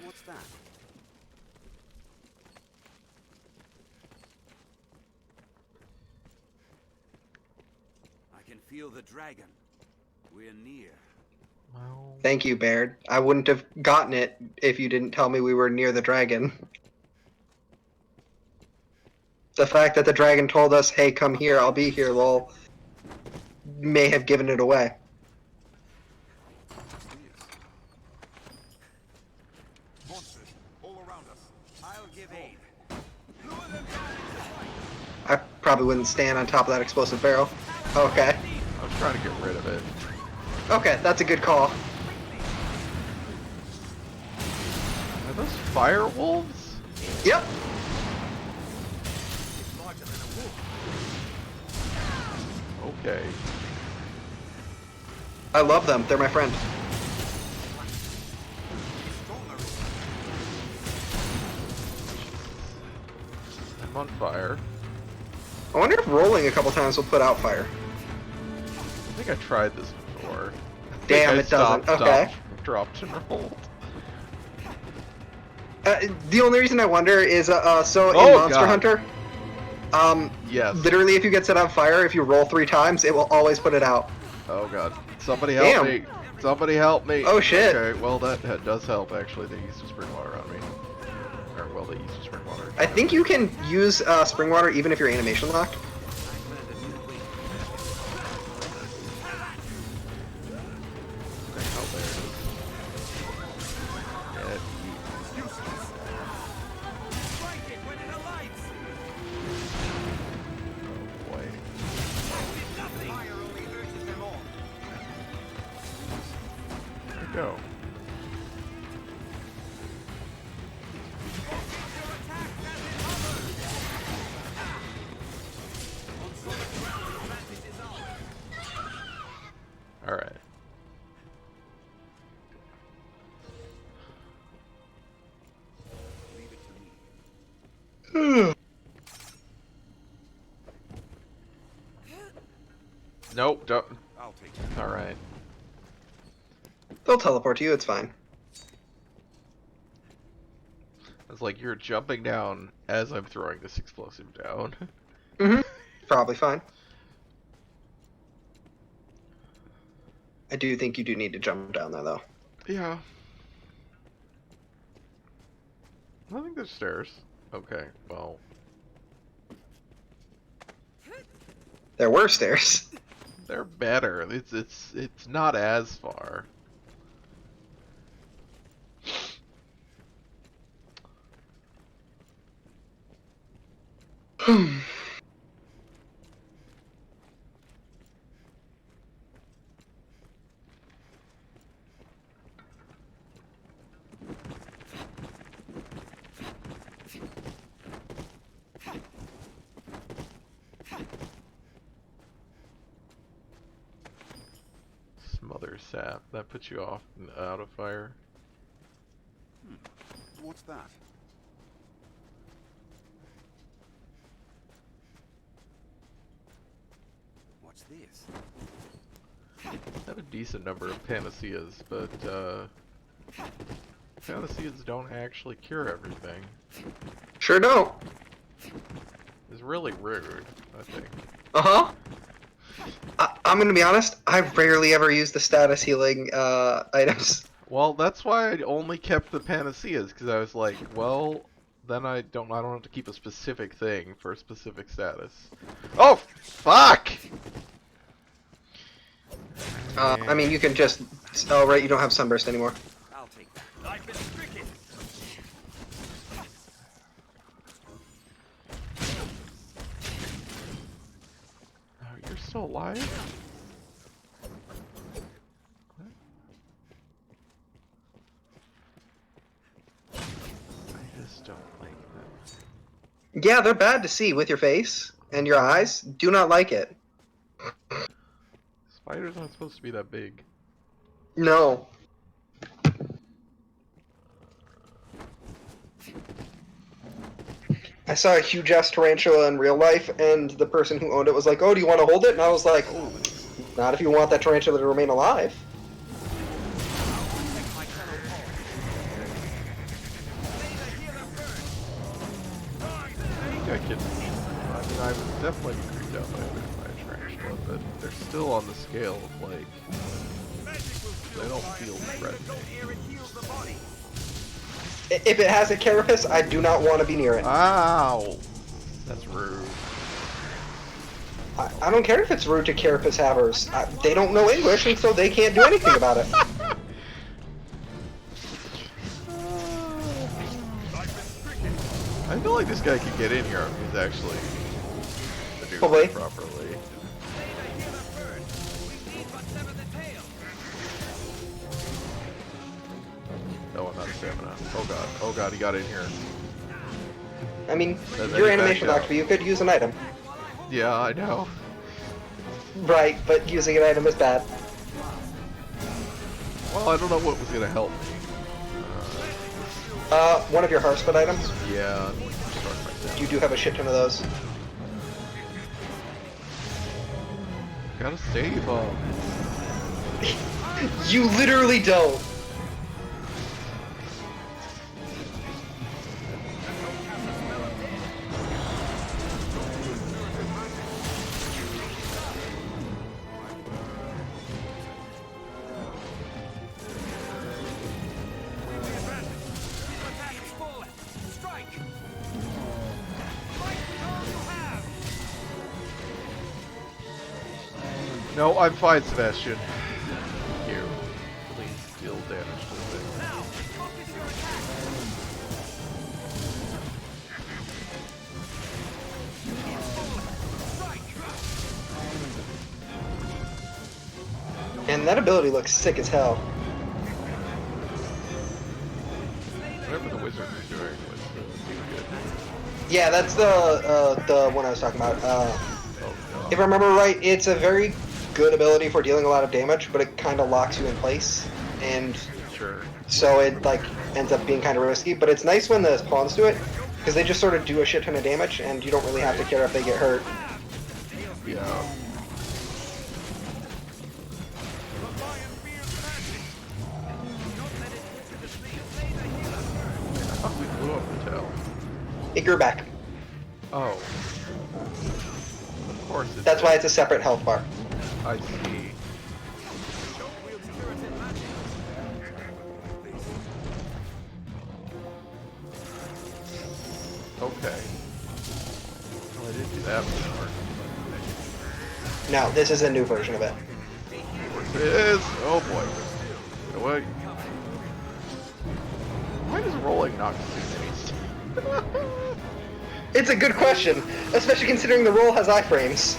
What's that? I can feel the dragon. We're near.
Well,
Thank you, Baird. I wouldn't have gotten it if you didn't tell me we were near the dragon. The fact that the dragon told us, hey, come here, I'll be here, lol, may have given it away.
Monsters all around us.
I'll give aid.
I probably wouldn't stand on top of that explosive barrel. Okay.
I was trying to get rid of it.
Okay, that's a good call.
Are those fire wolves?
Yep.
Okay.
I love them. They're my friend.
I'm on fire.
I wonder if rolling a couple times will put out fire.
I think I tried this before.
Damn, it doesn't. Okay.
Dropped and rolled.
The only reason I wonder is, so in
Oh,
Monster
God.
Hunter,
Yes.
literally if you get set on fire, if you roll 3 times, it will always put it out.
Oh god. Somebody help
Damn.
me. Somebody help me.
Oh, shit.
Okay, well that does help actually. They used to spring water on me. Or well, they used to spring water.
I think you can use spring water even if you're animation locked.
Oh, there it is. Get oh boy. There we go. Alright. Nope, don't.
I'll take it.
Alright.
They'll teleport to you, it's fine.
It's like you're jumping down as I'm throwing this explosive down.
Mm-hmm. Probably fine. I do think you do need to jump down there, though.
Yeah. I think there's stairs. Okay, well.
There were stairs.
They're better. It's not as far. Smother sap. That puts you off and out of fire.
What's that?
What's this?
I have a decent number of panaceas, but panaceas don't actually cure everything.
Sure don't.
It's really rude, I think.
Uh-huh. I'm gonna be honest, I rarely ever use the status healing items.
Well, that's why I only kept the panaceas, because I was like, well, then I don't have to keep a specific thing for a specific status. Oh, fuck!
I mean, you can just... Oh, right, you don't have Sunburst anymore.
I'll take that. I've been stricken.
Oh, you're still alive? I just don't like them.
Yeah, they're bad to see with your face and your eyes. Do not like it.
Spiders aren't supposed to be that big.
No. I saw a huge-ass tarantula in real life, and the person who owned it was like, oh, do you want to hold it? And I was like, not if you want that tarantula to remain alive.
I think I can... I mean, I was definitely creeped out by a tarantula, but they're still on the scale of, like... They don't feel threatening.
If it has a carapace, I do not want to be near it.
Ow! That's rude.
I don't care if it's rude to carapace havers. They don't know English, and so they can't do anything about it.
I feel like this guy could get in here if he's actually
Probably.
maneuvered properly. Oh, I'm out of stamina. Oh god, he got in here.
I mean,
Then
your
he
animation
backed
locked,
out.
but you could use an item.
Yeah, I know.
Right, but using an item is bad.
Well, I don't know what was gonna help me.
One of your Hearthstone items.
Yeah, I'm starting myself.
You do have a shit ton of those.
Gotta save him.
You literally don't.
No, I'm fine, Sebastian. Thank you. Please deal damage to the thing.
And that ability looks sick as hell.
Whatever the wizard was doing was good.
Yeah, that's the one I was talking about.
Oh god.
If I remember right, it's a very good ability for dealing a lot of damage, but it kind of locks you in place, and
Sure.
so it like ends up being kind of risky. But it's nice when the pawns do it, because they just sort of do a shit ton of damage, and you don't really have to care if they get hurt.
Yeah. I thought we blew up the tail.
It grew back.
Oh. Of course it
That's
did.
why it's a separate health bar.
I see. Okay. Well, I didn't do that before.
No, this is a new version of it.
Of course it is. Oh boy. Get away. Why does rolling not do these?
It's a good question, especially considering the roll has iframes.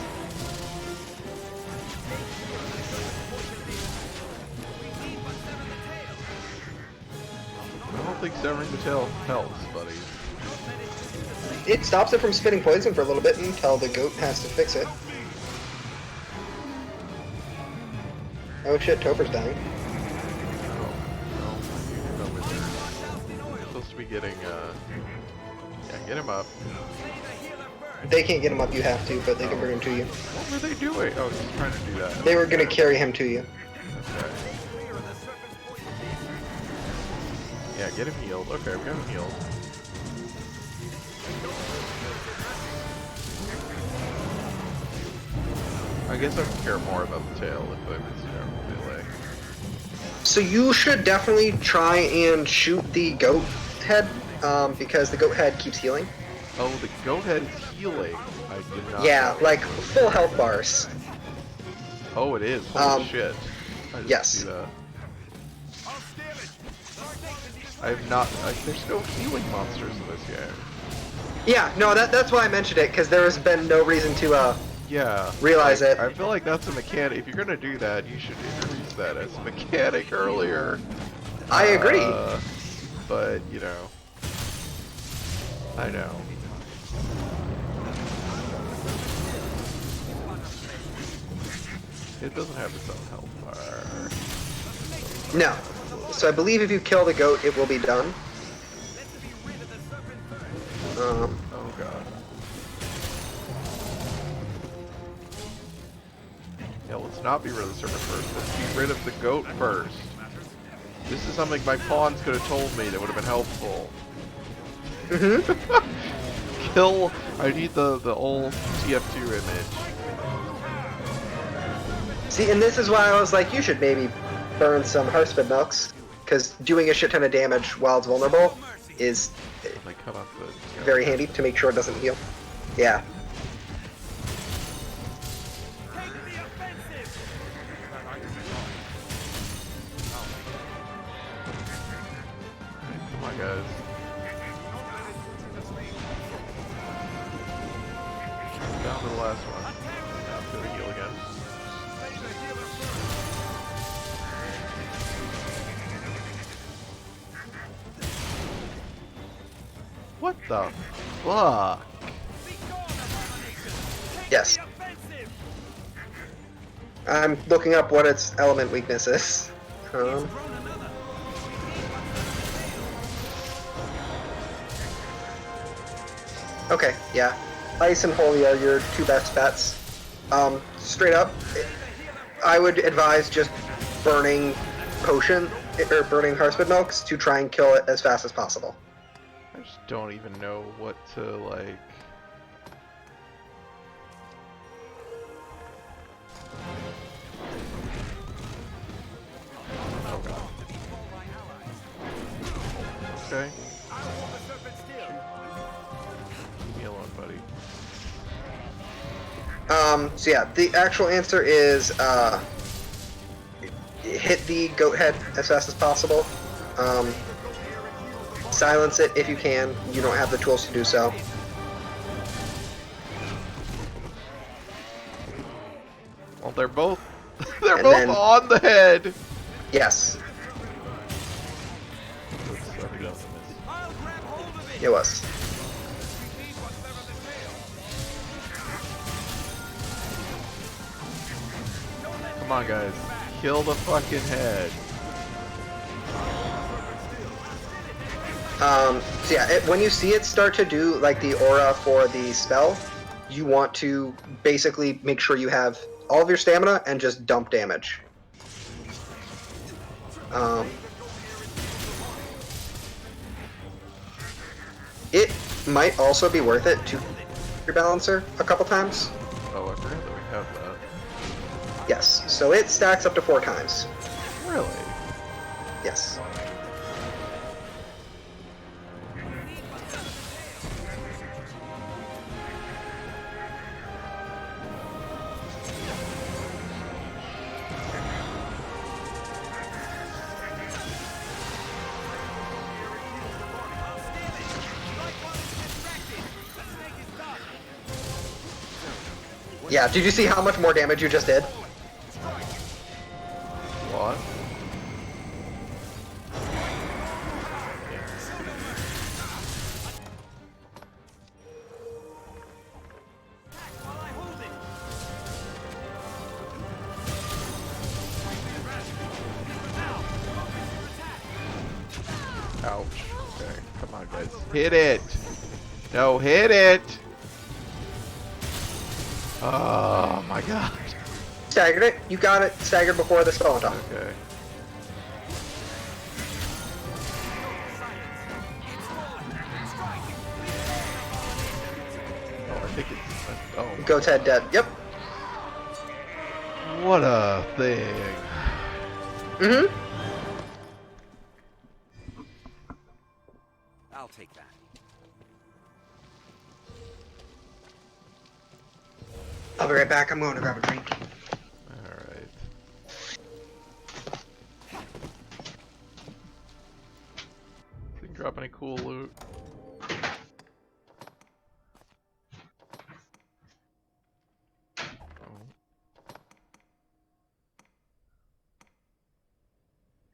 I don't think severing the tail helps, buddy.
It stops it from spitting poison for a little bit until the goat has to fix it. Oh shit, Topher's dying.
No, wizard. Supposed to be getting, yeah, get him up.
They can't get him up, you have to, but they can bring him to you.
What were they doing? Oh, he's trying to do that.
They were gonna carry him to you.
Okay. Yeah, get him healed. Okay, we got him healed. I guess I would care more about the tail if I was, melee.
So you should definitely try and shoot the goat head, because the goat head keeps healing.
Oh, the goat head is healing. I did not
Yeah,
know.
like full health bars.
Oh, it is. Holy shit. I didn't
yes.
see that. I have not. There's no healing monsters in this game.
Yeah, no, that's why I mentioned it, because there has been no reason to,
Yeah.
realize
like,
it.
I feel like that's a mechanic. If you're gonna do that, you should introduce that as a mechanic earlier.
I agree.
But, you know. I know. It doesn't have its own health bar.
No. So I believe if you kill the goat, it will be done.
Oh god. Yeah, let's not be rid of the serpent first. Let's be rid of the goat first. This is something my pawns could have told me that would have been helpful. Kill. I need the old TF2 image.
See, and this is why I was like, you should maybe burn some Hearthspit Milks, because doing a shit ton of damage while it's vulnerable is
They cut off the...
very handy to make sure it doesn't heal. Yeah.
Come on, guys. Down to the last one. Now to the heal again. What the fuck?
Yes. I'm looking up what its element weakness is. Okay, yeah. Ice and Holy are your two best bets. Straight up, I would advise just burning potion, or burning Hearthspit Milks to try and kill it as fast as possible.
I just don't even know what to, like... Oh god. Okay. Leave me alone, buddy.
So yeah, the actual answer is, hit the goat head as fast as possible. Silence it if you can. You don't have the tools to do so.
Well, they're both... they're
And
both
then-
on the head!
Yes,
Oops, I think that was a miss.
it was.
Come on, guys. Kill the fucking head.
So yeah, when you see it start to do like the aura for the spell, you want to basically make sure you have all of your stamina and just dump damage. It might also be worth it to your balancer a couple times.
Oh, I forgot that we have that.
Yes, so it stacks up to 4 times.
Really?
Yes. Yeah, did you see how much more damage you just did?
What? Ouch. Okay, come on, guys. Hit it! No, hit it! Oh my god.
Staggered it. You got it staggered before the spell went off.
Okay. Oh, I think it's... Oh, my
Goat's head dead. Yep.
what a thing.
Mm-hmm.
I'll take that.
I'll be right back. I'm going to grab a drink.
Alright. Didn't drop any cool loot. Oh.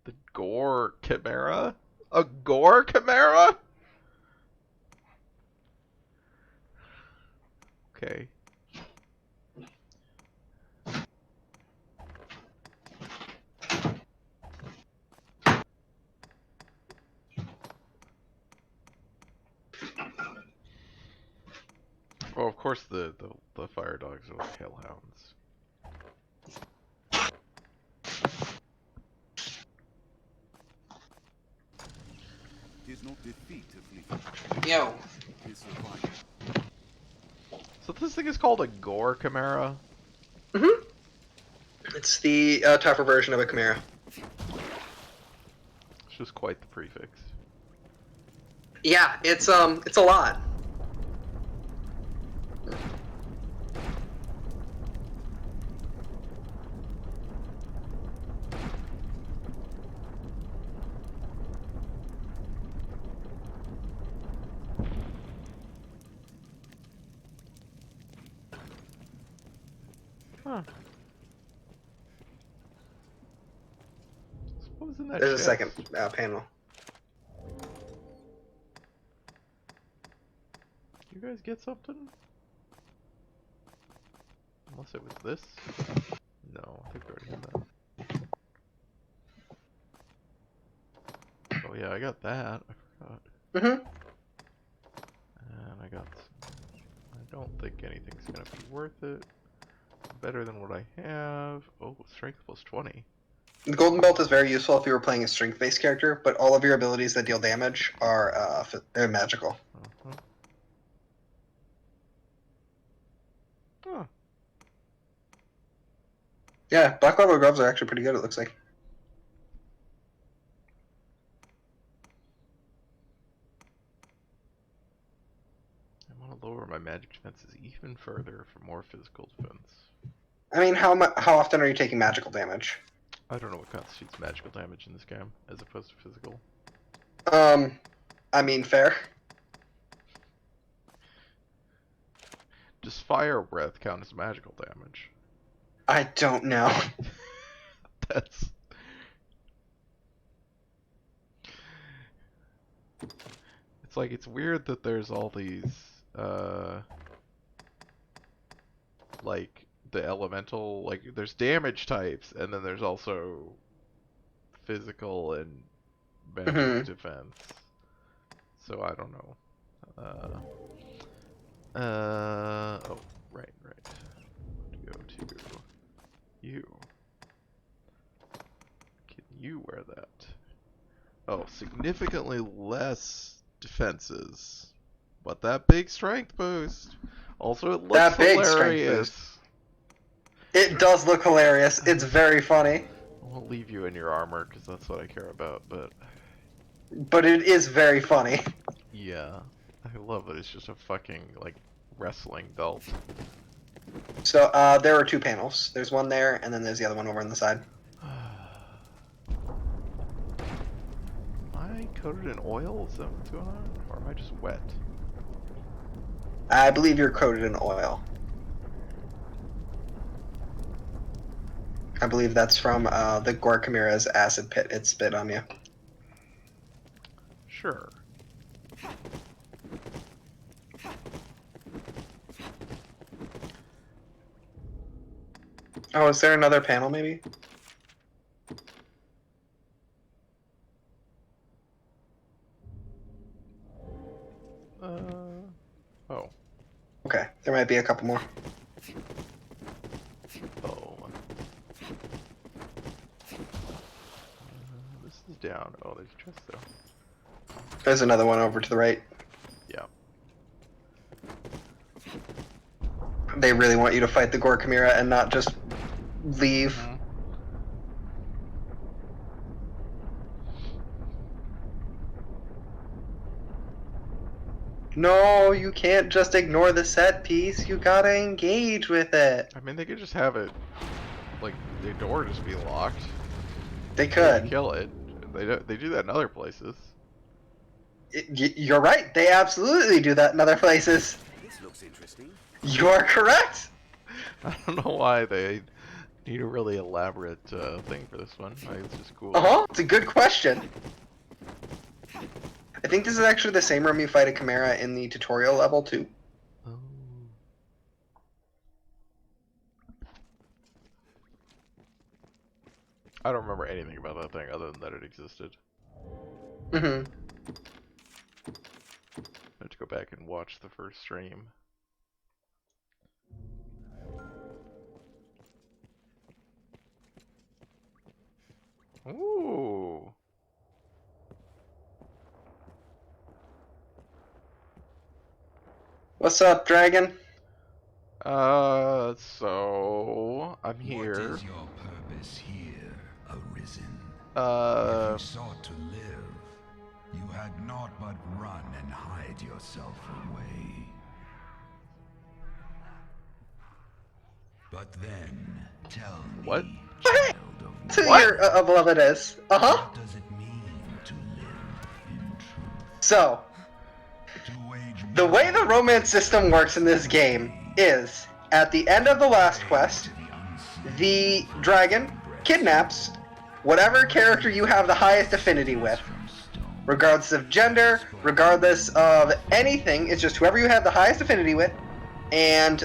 The Gore Chimera? A Gore Chimera? Okay. Well, of course the fire dogs are like hellhounds.
Tis not defeat to flee.
Yo.
Tis survival.
So this thing is called a Gore Chimera?
Mm-hmm. It's the tougher version of a Chimera.
It's just quite the prefix.
Yeah, it's a lot.
Huh. What was in that
There's a
chest?
second panel.
You guys get something? Unless it was this? No, I think we already had that. Oh yeah, I got that. I forgot.
Mm-hmm.
And I got some. I don't think anything's gonna be worth it. Better than what I have. Oh, strength plus 20.
The golden belt is very useful if you were playing a strength-based character, but all of your abilities that deal damage are they're magical.
Uh-huh. Huh.
Yeah, black leather gloves are actually pretty good. It looks like.
I want to lower my magic defenses even further for more physical defense.
I mean, how often are you taking magical damage?
I don't know what constitutes magical damage in this game, as opposed to physical.
I mean, fair.
Does fire breath count as magical damage?
I don't know.
That's... It's like, it's weird that there's all these, like, the elemental, like, there's damage types, and then there's also physical and magic defense. So I don't know. Oh, right. Go to you. Can you wear that? Oh, significantly less defenses, but that big strength boost. Also, it looks
That big strength
hilarious.
boost. It does look hilarious. It's very funny.
I won't leave you in your armor because that's what I care about, but
it is very funny.
yeah, I love that it's just a fucking like wrestling belt.
So there are two panels. There's one there, and then there's the other one over on the side.
Am I coated in oil? Is that what's going on? Or am I just wet?
I believe you're coated in oil. I believe that's from the Gore Chimera's acid pit. It spit on you.
Sure.
Oh, is there another panel maybe?
Oh.
Okay, there might be a couple more.
Oh. This is down. Oh, there's a chest though.
There's another one over to the right.
Yeah.
They really want you to fight the Gore Chimera and not just leave. No, you can't just ignore the set piece. You gotta engage with it.
I mean, they could just have it, like, the door just be locked.
They
You
could.
kill it. They do that in other places.
You're right. They absolutely do that in other places.
This looks interesting.
You're correct.
I don't know why they need a really elaborate thing for this one. Like, it's just cool.
It's a good question. I think this is actually the same room you fight a Chimera in the tutorial level too.
Oh. I don't remember anything about that thing other than that it existed.
Mm-hmm.
I have to go back and watch the first stream. Ooh.
What's up, Dragon?
So I'm here.
What is your purpose here, Arisen?
If you sought to live, you had naught but run and hide yourself away. But then, tell me,
What?
child of
Who
what?
your beloved is. Uh-huh.
What does it mean to live in truth?
So,
To wage
the way the
war
romance system works in this game is, at the end of the last quest, the dragon kidnaps whatever character you have the highest affinity with. Regardless of gender, regardless of anything, it's just whoever you have the highest affinity with, and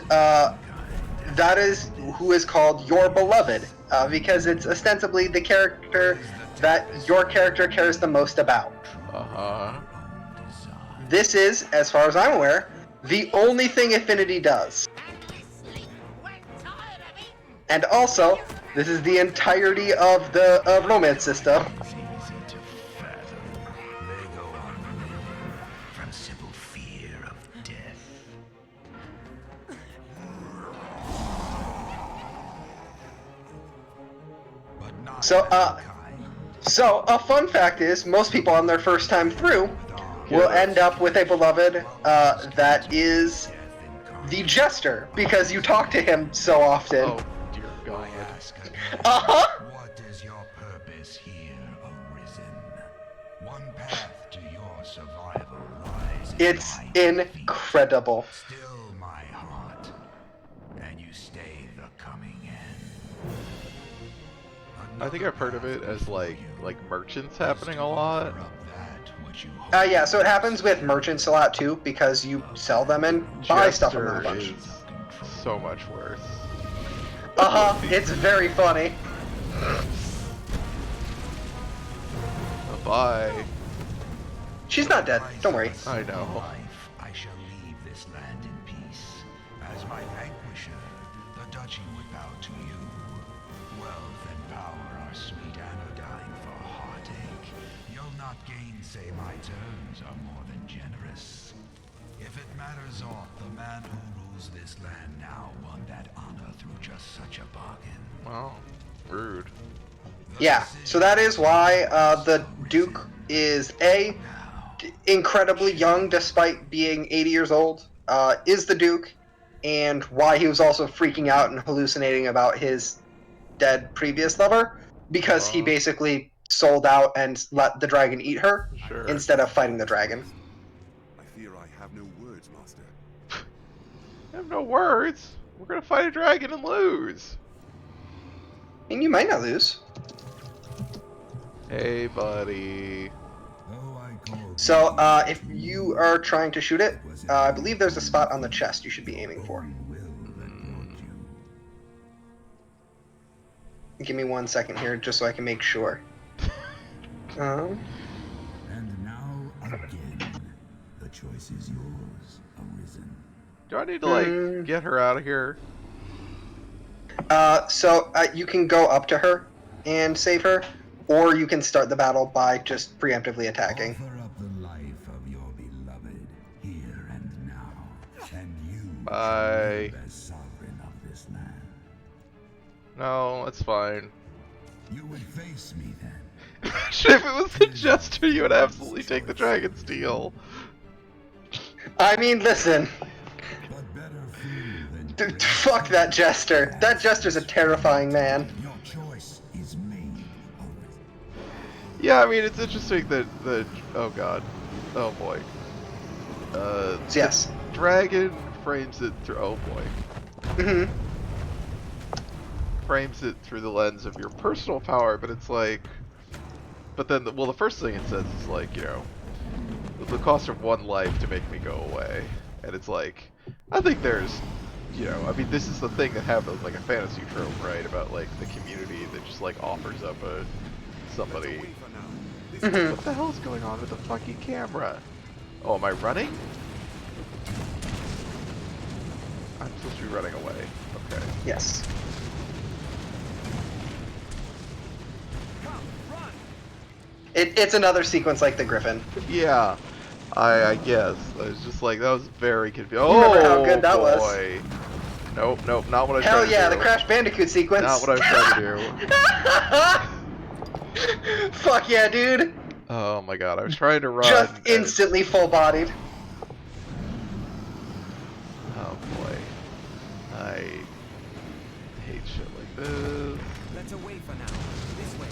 that is who is called your beloved, because it's ostensibly the character that your character cares the most about.
Uh-huh.
This is, as far as I'm aware, the only thing affinity does. And also, this is the entirety of the romance system.
It's easy to fathom. They go on living from simple fear of death. But not
So,
mankind.
So, a fun fact is, most people on their first time through will end up with a beloved that is the Jester, because you talk to him so often.
Oh, dear God.
Ask again.
Uh-huh!
What is your purpose here, Arisen? One path to your survival lies in
It's
my defeat.
incredible.
Still my heart, and you stay the coming end.
I think I've heard of it as like merchants happening a lot.
Yeah, so it happens with merchants a lot too, because you sell them and buy stuff from them a
Jester
bunch.
is so much worse.
Uh-huh, it's very funny.
Bye.
She's not dead, don't worry.
I know.
Life, I shall leave this land in peace. As my vanquisher, the duchy would bow to you. Wealth and power are sweet anodyne for heartache. You'll not gainsay my terms are more than generous. If it matters aught, the man who rules this land now won that honor through just such a bargain.
Well, rude.
Yeah, so that is why the Duke is incredibly young despite being 80 years old, is the Duke, and why he was also freaking out and hallucinating about his dead previous lover, because he basically sold out and let the dragon eat her
Sure.
instead of fighting the dragon.
I fear I have no words, Master.
I have no words. We're gonna fight a dragon and lose.
I mean, you might not lose.
Hey, buddy.
So, if you are trying to shoot it, I believe there's a spot on the chest you should be aiming for. Give me 1 second here, just so I can make sure.
And now again, the choice is yours, Arisen.
Do I need to like get her out of here?
So you can go up to her and save her, or you can start the battle by just preemptively attacking.
Offer up the life of your beloved here and now, and you
Bye.
shall live as sovereign of this land.
No, it's fine.
You would face me then.
If it was the Jester, you would absolutely take the Dragon's deal.
I mean, listen.
But better fool than
Fuck that Jester. That Jester's a terrifying man.
your choice is made, Arisen.
Yeah, I mean, it's interesting that the... Oh, God. Oh, boy.
Yes.
Dragon frames it through... Oh, boy.
Mm-hmm.
Frames it through the lens of your personal power, but it's like... But then, well, the first thing it says is like, you know, the cost of one life to make me go away. And it's like, I think there's, you know, I mean, this is the thing that happens, like a fantasy trope, right? About like the community that just like offers up somebody. What the hell is going on with the fucking camera? Oh, am I running? I'm supposed to be running away. Okay.
Yes. It's another sequence like the Griffin.
Yeah, I guess. I was just like, that was very confusing.
Remember how good that was?
Boy. Nope, nope, not what I was
Hell
trying to
yeah,
do.
the Crash Bandicoot sequence.
Not what I was trying to do.
Fuck yeah, dude!
Oh my god, I was trying to run.
Just
and it-
instantly full-bodied.
Oh boy. I hate shit like this.
Let's away for now. This way.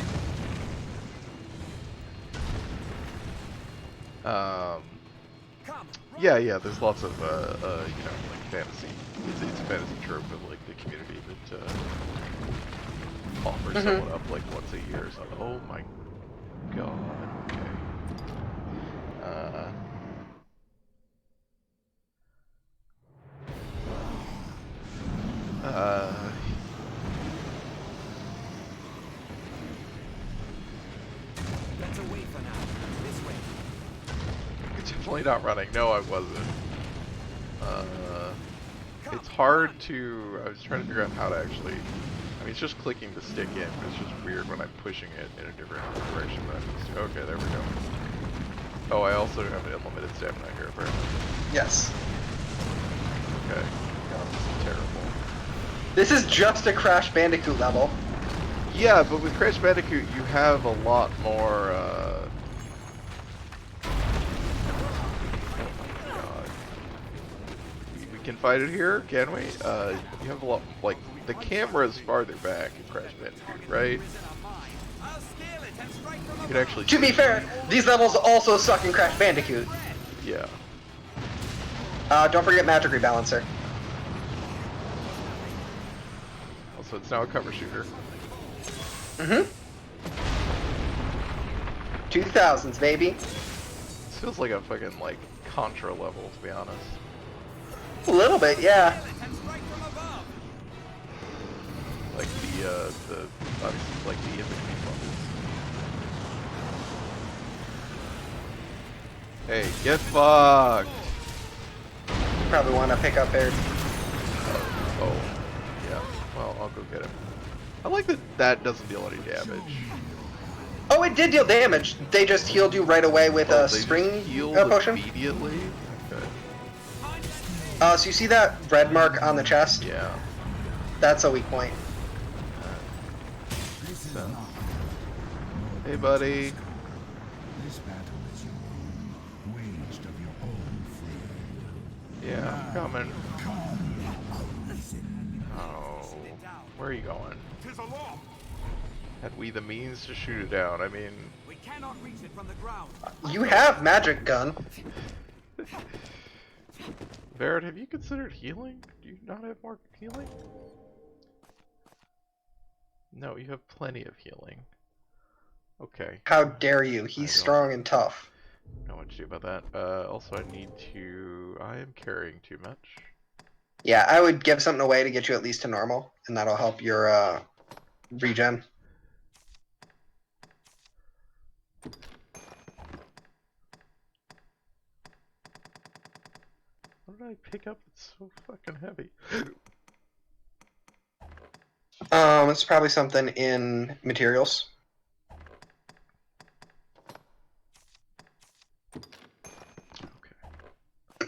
Come.
Yeah, there's lots of, like fantasy. It's a fantasy trope of like the community that offers someone up like once a year or something. Oh my god. Okay.
Let's away for now. This way.
Definitely not running. No, I wasn't. It's hard to. I was trying to figure out how to actually. I mean, it's just clicking the stick in, but it's just weird when I'm pushing it in a different direction than I'm used to. Okay, there we go. Oh, I also have an unlimited stamina here, apparently.
Yes.
Okay. God, this is terrible.
This is just a Crash Bandicoot level.
Yeah, but with Crash Bandicoot, you have a lot more. Oh my god. We can fight it here, can we? You have a lot. Like the camera's farther back in Crash Bandicoot, right? You can actually.
To be fair, these levels also suck in Crash Bandicoot.
Yeah.
Don't forget Magic Rebalancer.
Also, it's now a cover shooter.
2000s, baby.
This feels like a fucking like Contra level, to be honest.
A little bit, yeah.
Like the obviously like the in-between levels. Hey, get fucked!
Probably want to pick up Baird.
Oh, yeah. Well, I'll go get him. I like that that doesn't deal any damage.
Oh, it did deal damage. They just healed you right away with
Oh,
a
they
spring
just healed
potion.
immediately? Okay.
So you see that red mark on the chest?
Yeah.
That's a weak point.
So. Hey, buddy.
This battle is your own, waged of your own free.
Yeah, I'm coming.
Come, listen.
Oh. Where are you going?
'Tis a law.
Had we the means to shoot it down? I mean...
We cannot reach it from the ground.
You have magic gun.
Barrett, have you considered healing? Do you not have more healing? No, you have plenty of healing. Okay.
How dare you? He's strong and tough.
I don't know what to do about that. Also, I need to... I am carrying too much.
Yeah, I would give something away to get you at least to normal, and that'll help your regen.
What did I pick up that's so fucking heavy?
It's probably something in materials.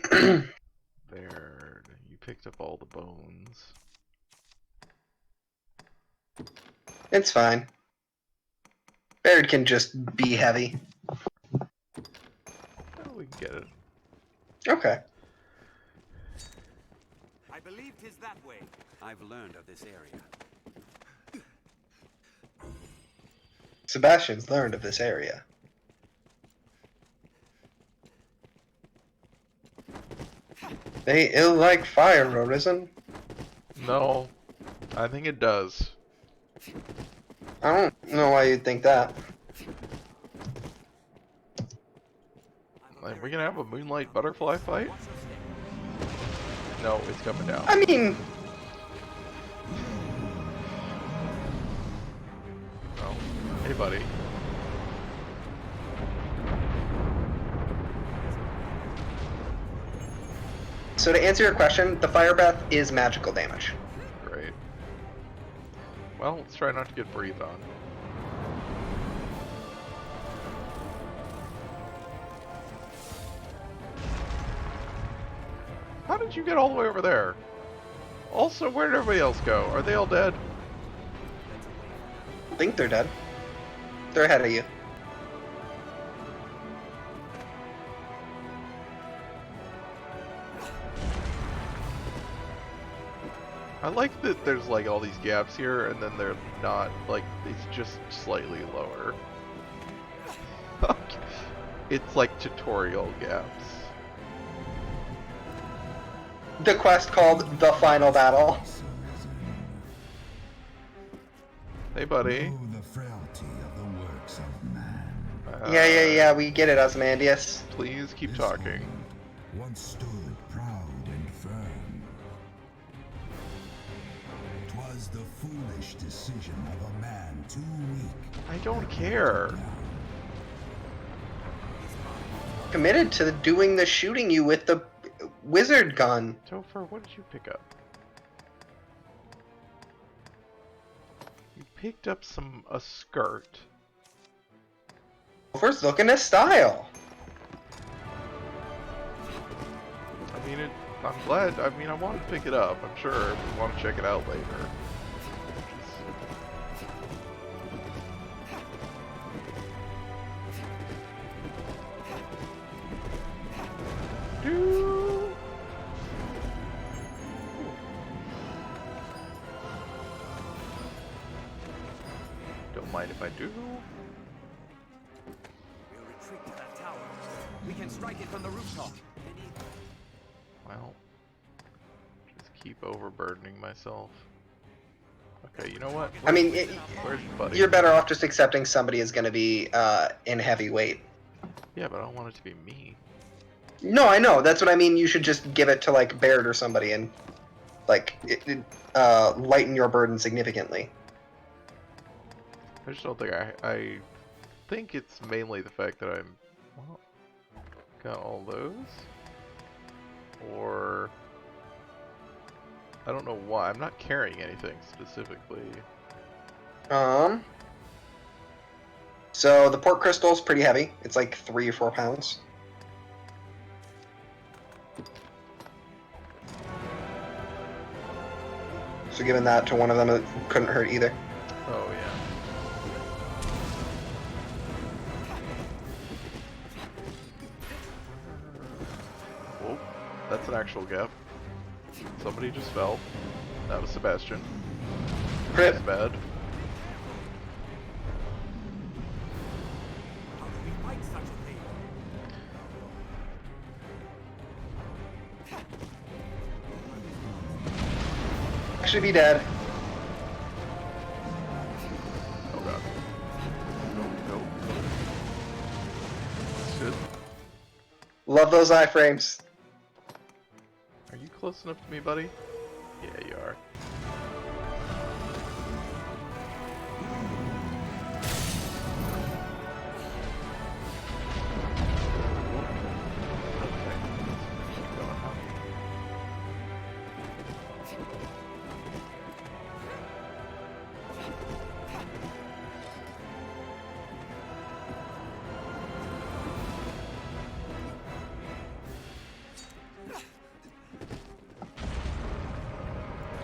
Okay. There. You picked up all the bones.
It's fine. Baird can just be heavy.
Oh, we can get it.
Okay.
I believe 'tis that way. I've learned of this area.
Sebastian's learned of this area. They ill like fire, Rorisen.
No. I think it does.
I don't know why you'd think that.
Like, we're gonna have a moonlight butterfly fight? No, it's coming down.
I mean,
Oh. Hey, buddy.
so to answer your question, the fire breath is magical damage.
Great. Well, let's try not to get breathed on. How did you get all the way over there? Also, where did everybody else go? Are they all dead?
I think they're dead. They're ahead of you.
I like that there's like all these gaps here, and then they're not like it's just slightly lower. It's like tutorial gaps.
The quest called The Final Battle.
Hey, buddy.
Know the frailty of the works of man.
Yeah, we get it, Ozymandias.
Please keep
This
talking.
world once stood proud and firm. 'Twas the foolish decision of a man too weak.
I don't care.
Committed to doing the shooting you with the wizard gun.
Topher, what did you pick up? You picked up a skirt.
First, look in his style.
I mean, I'm glad. I mean, I wanted to pick it up. I'm sure we want to check it out later. Do. Don't mind if I do.
We'll retreat to that tower. We can strike it from the rooftop.
Well, just keep overburdening myself. Okay, you know what?
I mean,
Where's Buddy?
you're better off just accepting somebody is going to be in heavy weight.
Yeah, but I don't want it to be me.
No, I know. That's what I mean. You should just give it to, like, Baird or somebody and, like, lighten your burden significantly.
I just don't think I think it's mainly the fact that I'm, well, got all those. Or, I don't know why. I'm not carrying anything specifically.
So the port crystal's pretty heavy. It's like 3 or 4 pounds. So giving that to one of them, it couldn't hurt either.
Oh, yeah. Oh, that's an actual gap. Somebody just fell. That was Sebastian.
Crit.
That's bad.
How do we fight such a thing?
Actually be dead.
Oh god. No. Shit.
Love those iframes.
Are you close enough to me, buddy? Yeah, you are.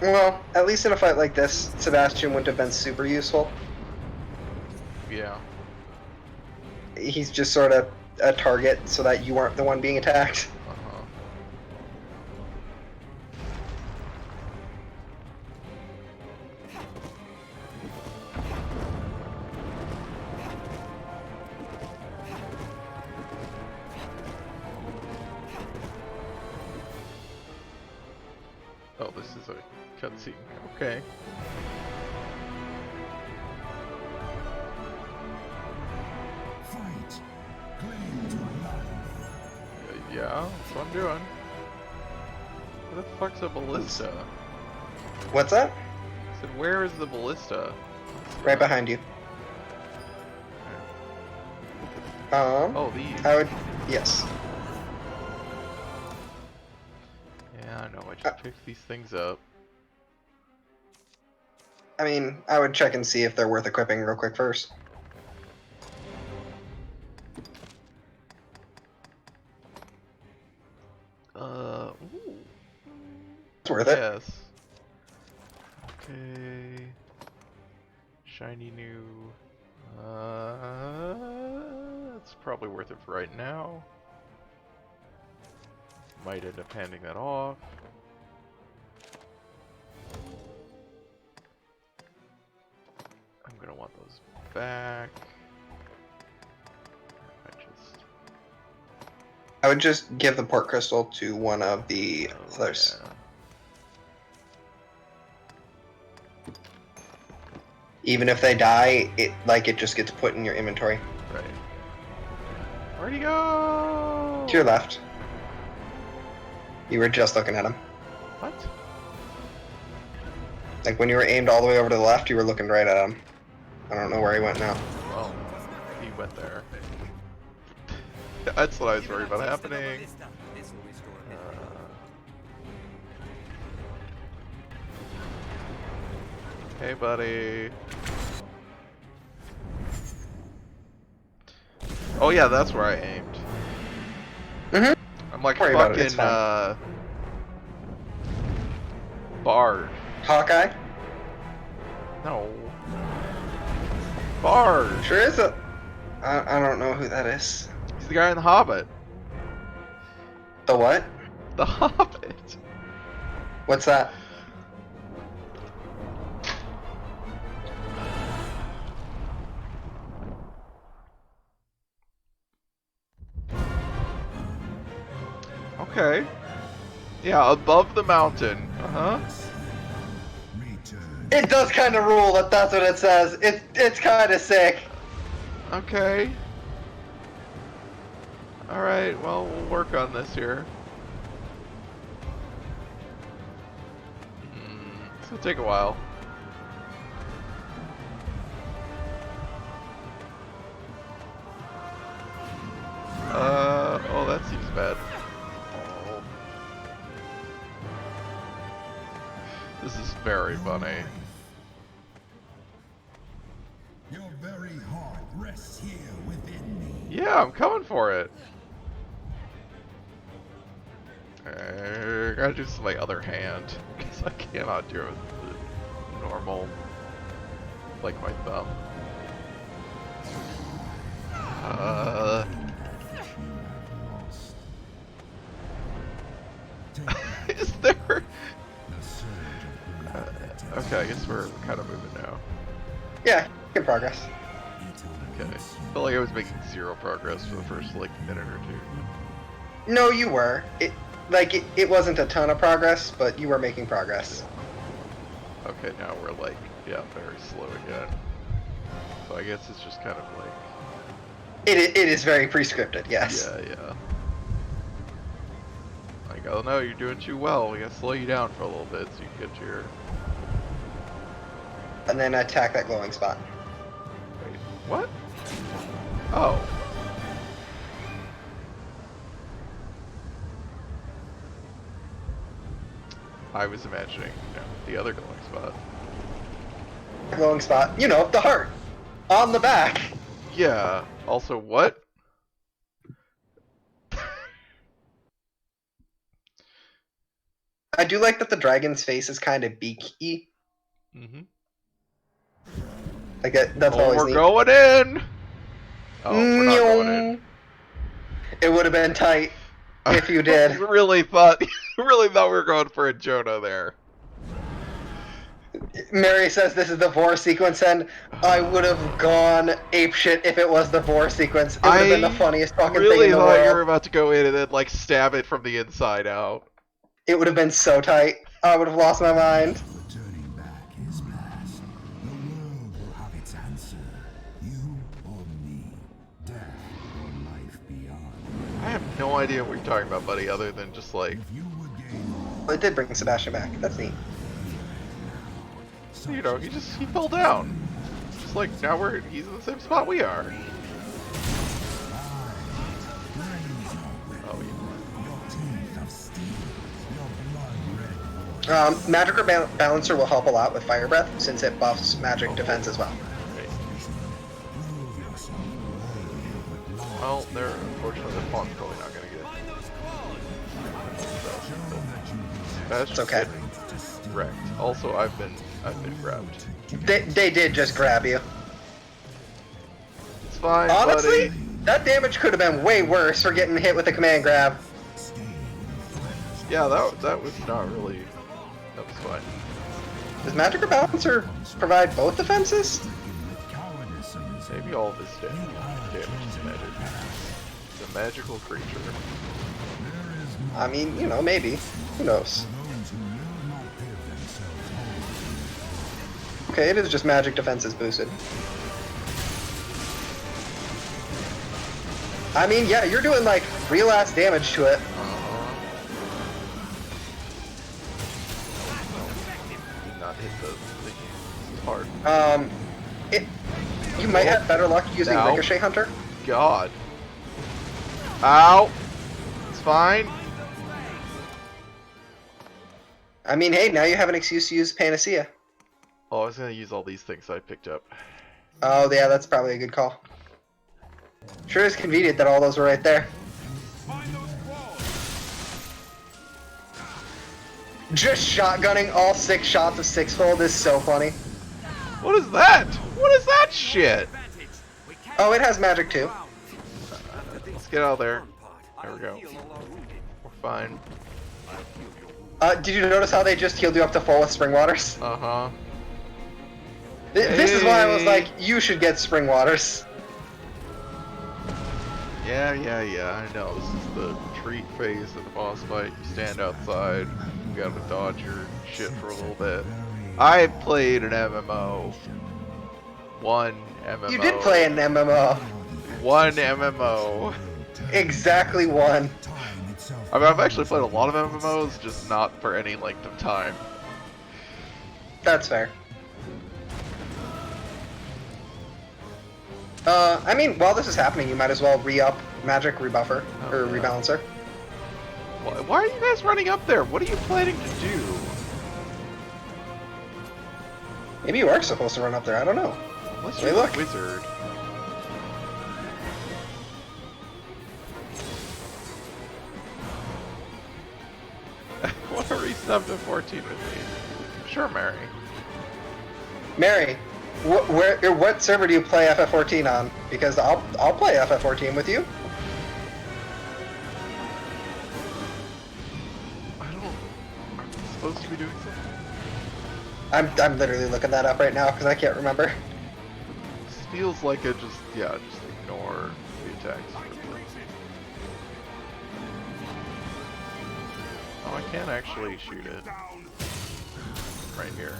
Well, at least in a fight like this, Sebastian wouldn't have been super useful.
Yeah.
He's just sort of a target so that you aren't the one being attacked.
Uh-huh. Oh, this is a cutscene. Okay.
Fight. Cling to life.
Yeah, that's what I'm doing. Where the fuck's a ballista?
What's that?
I said, where is the ballista?
Right behind you.
Oh, these.
I would, yes.
Yeah, I know. I just picked these things up.
I mean, I would check and see if they're worth equipping real quick first.
Ooh.
It's worth it.
Yes. Okay. Shiny new It's probably worth it for right now. Might end up handing that off. I'm gonna want those back.
I would just give the port crystal to one of the others.
Yeah.
Even if they die, it just gets put in your inventory.
Right. Where'd he go?
To your left. You were just looking at him.
What?
Like when you were aimed all the way over to the left, you were looking right at him. I don't know where he went now.
Well, he went there. That's what I was worried about happening. Hey, buddy. Oh yeah, that's where I aimed. I'm like fucking Bard.
Hawkeye?
No. Bard.
Sure is a... I don't know who that is.
He's the guy in The Hobbit.
The what?
The Hobbit.
What's that?
Okay. Yeah, above the mountain. Uh-huh.
It does kind of rule that that's what it says. It's kind of sick.
Okay. Alright, well, we'll work on this here. It's gonna take a while. Oh, that seems bad. Oh. This is very funny.
Your very heart rests here within me.
Yeah, I'm coming for it. I gotta do this with my other hand, because I cannot do it with the normal, like my thumb. Is there... okay, I guess we're kind of moving now.
Yeah, good progress.
Okay. I felt like I was making zero progress for the first, like, minute or two.
No, you were. It wasn't a ton of progress, but you were making progress.
Okay, now we're, like, yeah, very slow again. So I guess it's just kind of like...
It is very pre-scripted, yes.
Yeah, yeah. Like, oh no, you're doing too well. We gotta slow you down for a little bit so you can get your...
And then attack that glowing spot.
Wait, what? Oh. I was imagining, the other glowing spot.
Glowing spot, you know, the heart. On the back.
Yeah, also what?
I do like that the dragon's face is kind of beaky.
Mm-hmm.
Like that's always
we're
neat.
going in! Oh, we're not going in.
It would have been tight if you did.
I really thought we were going for a Jonah there.
Mary says this is the Vor sequence, and I would have gone apeshit if it was the Vor sequence. It would have been the funniest fucking thing in the world.
I really thought you were about to go in and then, like, stab it from the inside out.
It would have been so tight. I would have lost my mind.
Turning back is past. The world will have its answer. You or me. Death or life beyond.
I have no idea what you're talking about, buddy, other than just, like...
If you would gain
Well, it did bring Sebastian back. That's neat.
You know, he fell down. Just like, now he's in the same spot we are. Oh,
yeah. Magic Balancer will help a lot with Fire Breath, since it buffs magic defense as well.
Well, unfortunately, the pawn's probably not gonna get it. That's
okay.
Wrecked. Also, I've been grabbed.
They did just grab you.
fine,
Honestly,
buddy.
that damage could have been way worse for getting hit with a command grab.
Yeah, that was not really... That was fine.
Does Magic Rebalancer provide both defenses?
Maybe all of his damage is magic. It's a magical creature.
I mean, you know, maybe. Who knows? Okay, it is just magic defenses boosted. I mean, yeah, you're doing like real ass damage to it.
Did not hit the thing. Hard.
You might have better luck using
Ow.
Ricochet Hunter.
God. Ow! It's fine.
I mean, hey, now you have an excuse to use Panacea.
Oh, I was gonna use all these things I picked up.
Oh, yeah, that's probably a good call. Sure is convenient that all those were right there. Just shotgunning all 6 shots of sixfold is so funny.
What is that? What is that shit?
Oh, it has magic too.
Let's get out of there. There we go. We're fine.
Did you notice how they just healed you up to full with Spring Waters?
Uh-huh.
This is why I was like, you should get Spring Waters.
Yeah, I know. This is the treat phase of the boss fight. You stand outside, you gotta dodge your shit for a little bit. I played an MMO. One MMO.
You did play an MMO.
One MMO.
Exactly one.
I mean, I've actually played a lot of MMOs, just not for any length of time.
That's fair. I mean, while this is happening, you might as well re-up Magic Rebuffer, or
yeah.
Rebalancer.
Why are you guys running up there? What are you planning to do?
Maybe you are supposed to run up there, I don't know.
Unless
Hey,
you're
look.
a wizard. What a reason up to 14 with me. Sure, Mary.
Mary, what server do you play FF14 on? Because I'll play FF14 with you.
I don't... Aren't we supposed to be doing something?
I'm literally looking that up right now because I can't remember.
This feels like just ignore the attacks. Oh, I can actually shoot it. Right here.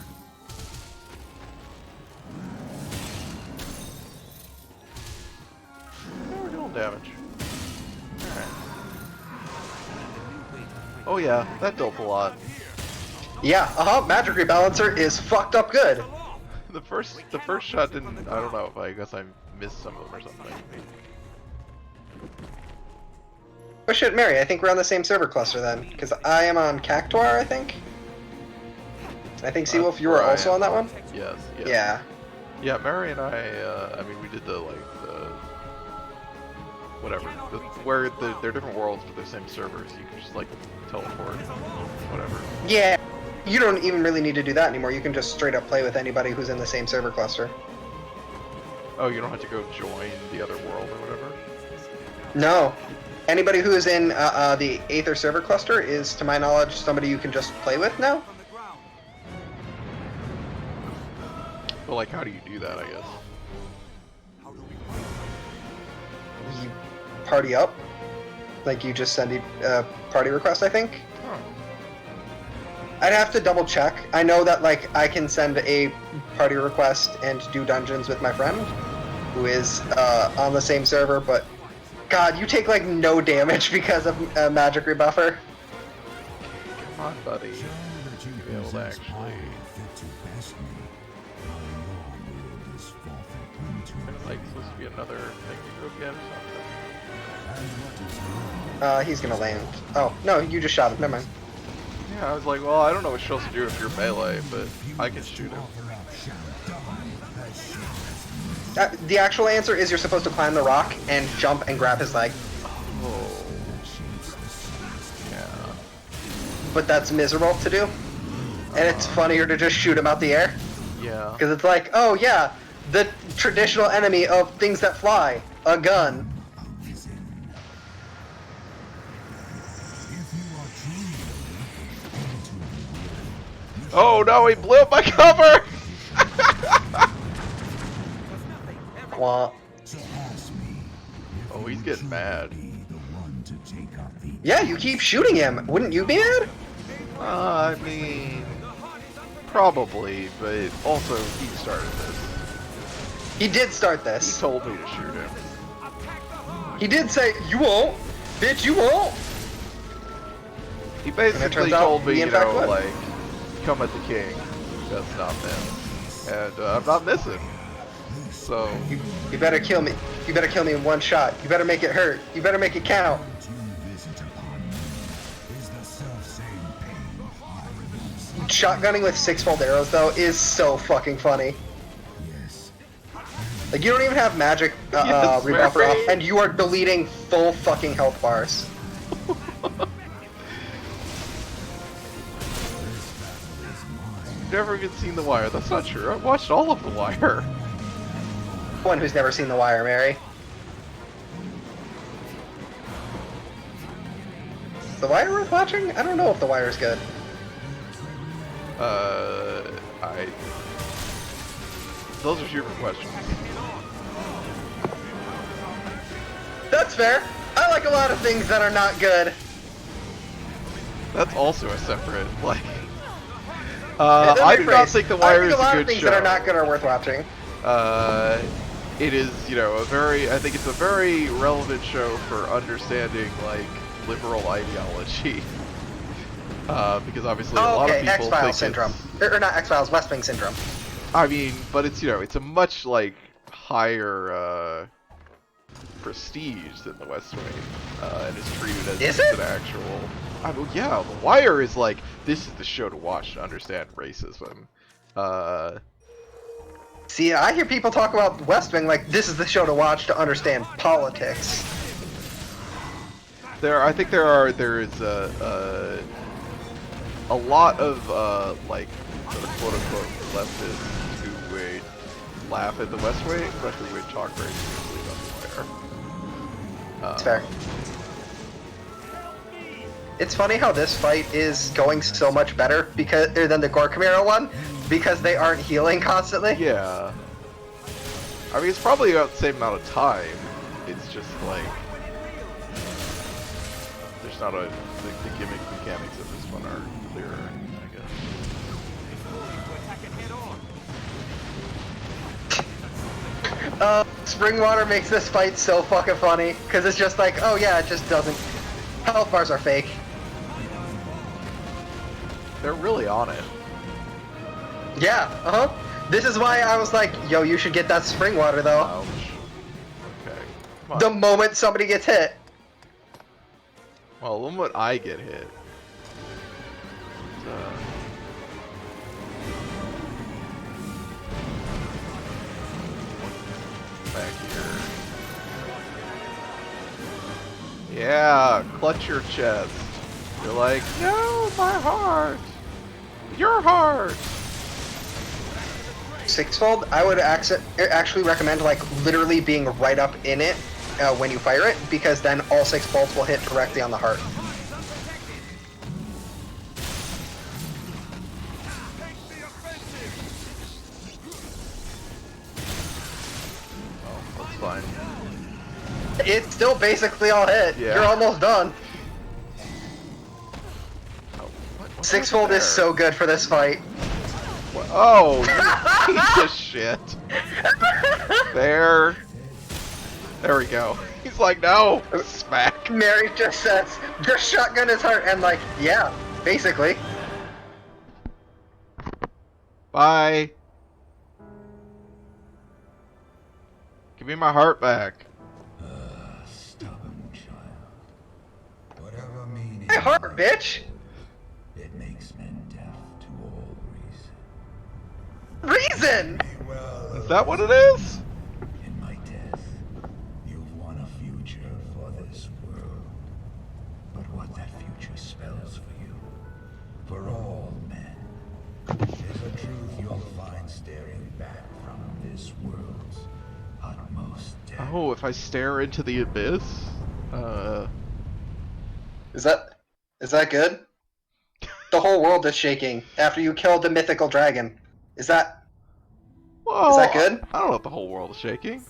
Yeah, we're doing damage. Alright. Oh yeah, that dealt a lot.
Yeah, Magic Rebalancer is fucked up good.
The first shot didn't... I don't know, I guess I missed some of them or something.
Oh shit, Mary, I think we're on the same server cluster then. Because I am on Cactuar, I think? I think Seawolf, you were also on that one?
Yes, yes.
Yeah.
Yeah, Mary and I mean, we did the, whatever. They're different worlds, but they're same servers. You can just, teleport, whatever.
Yeah, you don't even really need to do that anymore. You can just straight up play with anybody who's in the same server cluster.
Oh, you don't have to go join the other world or whatever?
No. Anybody who is in the Aether server cluster is, to my knowledge, somebody you can just play with now.
Well, how do you do that, I guess?
You party up. You just send a party request, I think.
Oh.
I'd have to double check. I know that, I can send a party request and do dungeons with my friend, who is on the same server, but God, you take, no damage because of Magic Rebuffer.
Come on, buddy. You'll be able to actually... supposed to be another thing to go get or something.
He's gonna land. Oh, no, you just shot him. Never mind.
Yeah, I was like, well, I don't know what you're supposed to do if you're melee, but I can shoot him.
The actual answer is you're supposed to climb the rock and jump and grab his leg.
Oh. Yeah.
But that's miserable to do. And it's funnier to just shoot him out the air.
Yeah.
Because it's like, oh yeah, the traditional enemy of things that fly, a gun.
Oh no, he blew up my cover!
Wah.
Oh, he's getting mad.
Yeah, you keep shooting him. Wouldn't you be mad?
I mean, probably, but also he started this.
He did start
He
this.
told me to shoot him.
He did say, you won't. Bitch, you won't.
He basically
turns out
told me,
he
you
in fact
know,
would.
like, come at the king. That's not miss. And I'm not missing. So,
You better kill me. You better kill me in one shot. You better make it hurt. You better make it count. Shotgunning with 6-fold arrows, though, is so fucking funny. Like, you don't even have magic
Yes,
rebuffer
Mary.
up, and you are deleting full fucking health bars.
you've never even seen The Wire. That's not true. I've watched all of The Wire.
One who's never seen The Wire, Mary. Is The Wire worth watching? I don't know if The Wire is good.
Those are stupid questions.
That's fair. I like a lot of things that are not good.
That's also a separate, like...
Let me
I do not
rephrase.
think The Wire
I
is
think a lot
a
of
good
things
show.
that are not good are worth watching.
It is, you know, I think it's a very relevant show for understanding, like, liberal ideology. Because obviously a lot of
Okay,
people think
X-Files syndrome. Or not X-Files, West Wing syndrome.
I mean, but it's, you know, it's a much, like, higher, prestige than the West Wing, and it's treated as
Is
just
it?
an actual... I mean, yeah, The Wire is like, this is the show to watch to understand racism.
See, I hear people talk about West Wing like this is the show to watch to understand politics.
I think there is a lot of like sort of quote unquote leftists who would laugh at the West Wing, but who would talk very seriously about The Wire.
It's fair. It's funny how this fight is going so much better than the Gore Camaro one because they aren't healing constantly.
Yeah. I mean, it's probably about the same amount of time. It's just like there's not the gimmick mechanics of this one are clearer, I guess.
Springwater makes this fight so fucking funny because it's just like, oh yeah, it just doesn't. Health bars are fake.
They're really on it.
Yeah, This is why I was like, yo, you should get that Springwater though.
Ouch. Okay. Come on.
The moment somebody gets hit.
Well, the moment I get hit. Back here. Yeah, clutch your chest. You're like, no, my heart. Your heart.
6-fold, I would actually recommend like literally being right up in it when you fire it, because then all 6 bolts will hit directly on the heart.
Oh, that's fine.
It's still basically all hit.
Yeah.
You're almost done.
Oh, what
6-fold
happened
is so good for this fight.
there? Oh, you piece of shit. There we go. He's like, no, smack.
Mary just says, just shotgun his heart, and like, yeah, basically.
Bye. Give me my heart back.
Stubborn child. Whatever meaning
My heart, bitch!
it makes men deaf to all
Reason!
reason.
Is that what it is?
In my death, you've won a future for this world. But what that future spells for you, for all men, is a truth you'll find staring back from this world.
Oh, if I stare into the abyss?
Is that good? The whole world is shaking after you killed the mythical dragon. Is that
Well,
good?
I don't know if the whole world is shaking.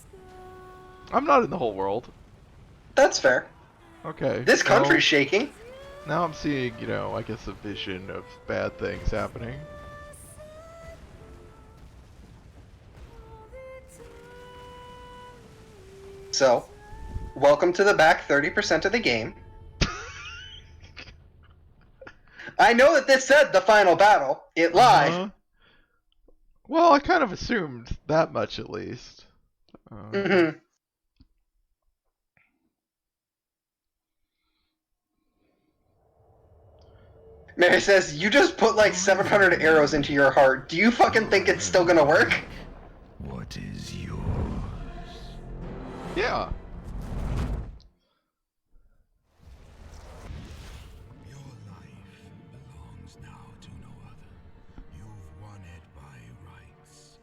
I'm not in the whole world.
That's fair.
Okay.
This country's shaking.
Now I'm seeing, I guess a vision of bad things happening.
So, welcome to the back 30% of the game. I know that this said the final battle. It lied.
Well, I kind of assumed that much at least.
Mm-hmm. Mary says, you just put like 700 arrows into your heart. Do you fucking think it's still gonna work?
What is yours?
Yeah.
Your life belongs now to no other. You've won it by rights.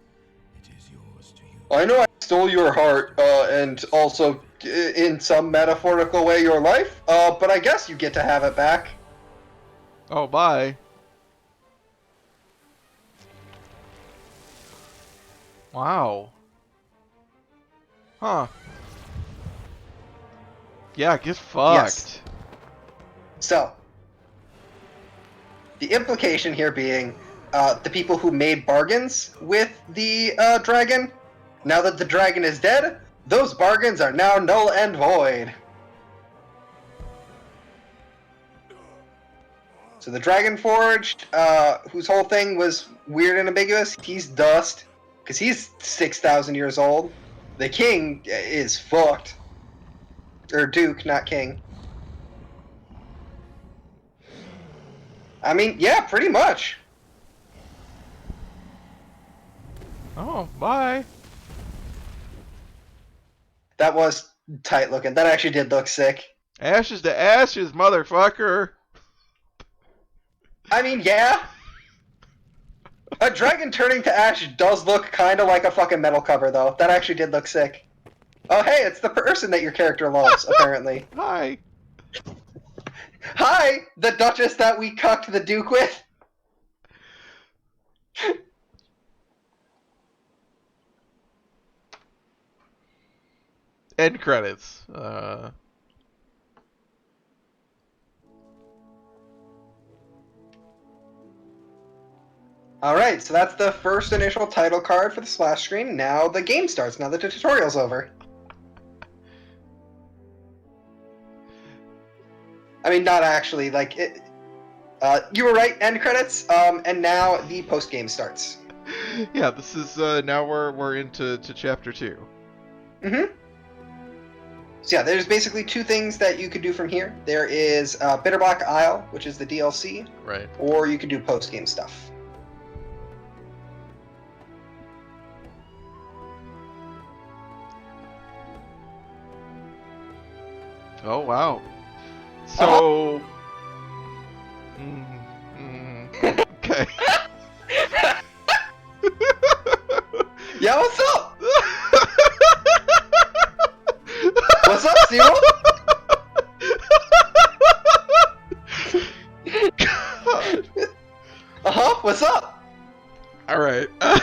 It is yours to use.
I know I stole your heart, and also, in some metaphorical way, your life, but I guess you get to have it back.
Oh, bye. Wow. Huh. Yeah, get fucked.
Yes. So, the implication here being, the people who made bargains with the dragon, now that the dragon is dead, those bargains are now null and void. So the Dragon Forged, whose whole thing was weird and ambiguous, he's dust, because he's 6,000 years old. The king is fucked. Or Duke, not king. I mean, yeah, pretty much.
Oh, bye.
That was tight looking. That actually did look sick.
Ashes to ashes, motherfucker.
I mean, yeah. A dragon turning to ash does look kind of like a fucking metal cover, though. That actually did look sick. Oh, hey, it's the person that your character loves, apparently.
Hi.
Hi, the Duchess that we cucked the Duke with.
End credits.
Alright, so that's the first initial title card for the splash screen. Now the game starts, now that the tutorial's over. I mean, not actually, like, you were right, end credits, and now the post-game starts.
Yeah, this is, now we're into chapter 2.
Mm-hmm. So yeah, there's basically two things that you could do from here. There is Bitterblack Isle, which is the DLC,
Right.
or you could do post-game stuff.
Oh, wow. So... Okay.
Yeah, what's up? What's up, Zero?
God.
Uh-huh, what's up?
Alright.
Uh-huh.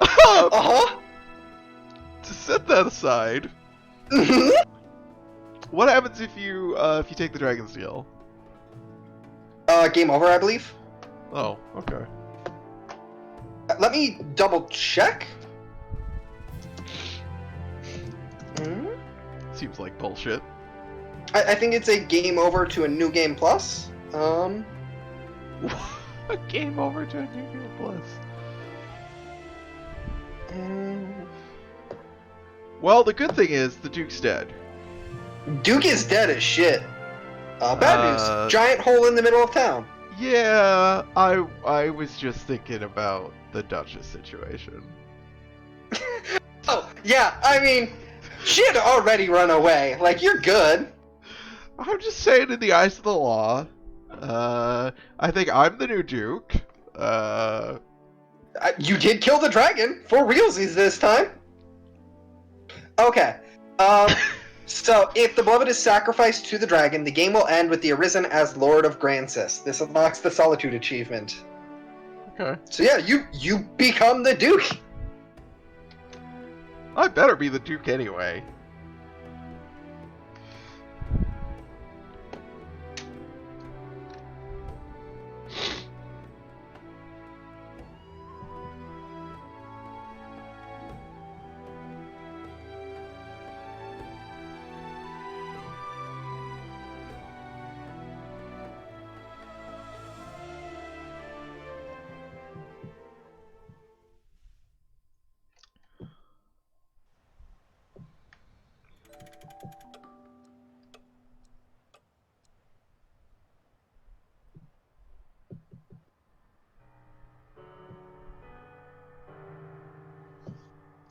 Uh-huh.
To set that aside, what happens if you take the Dragon Steel?
Game over, I believe.
Oh, okay.
Let me double check.
Seems like bullshit.
I think it's a game over to a new game plus.
A game over to a new game plus. Well, the good thing is the Duke's dead.
Duke is dead as shit. Bad news. Giant hole in the middle of town.
Yeah, I was just thinking about the Duchess situation.
Oh, yeah, I mean, she had already run away. Like, you're good.
I'm just saying, in the eyes of the law, I think I'm the new Duke.
You did kill the dragon for realsies this time. Okay. So if the beloved is sacrificed to the dragon, the game will end with the Arisen as Lord of Grancis. This unlocks the Solitude achievement.
Okay.
So yeah, you become the Duke.
I better be the Duke anyway.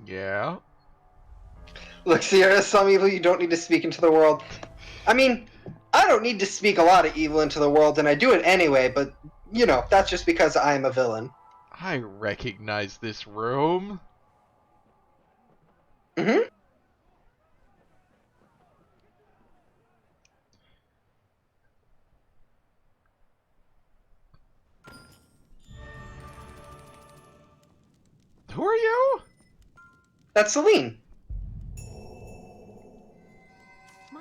Yeah.
Look, Sierra, some evil you don't need to speak into the world. I mean, I don't need to speak a lot of evil into the world, and I do it anyway, but, you know, that's just because I'm a villain.
I recognize this room.
Mm-hmm.
Who are you?
That's Celine.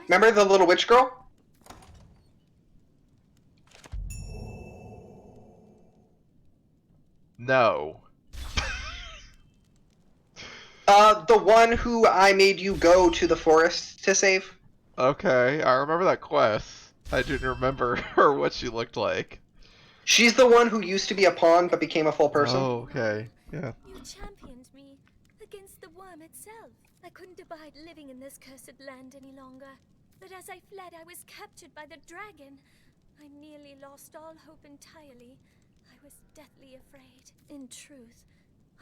Remember the little witch girl?
No.
The one who I made you go to the forest to save?
Okay, I remember that quest. I didn't remember her what she looked like.
She's the one who used to be a pawn but became a full person.
Oh, okay. Yeah.
You championed me against the worm itself. I couldn't abide living in this cursed land any longer. But as I fled, I was captured by the dragon. I nearly lost all hope entirely. I was deathly afraid. In truth,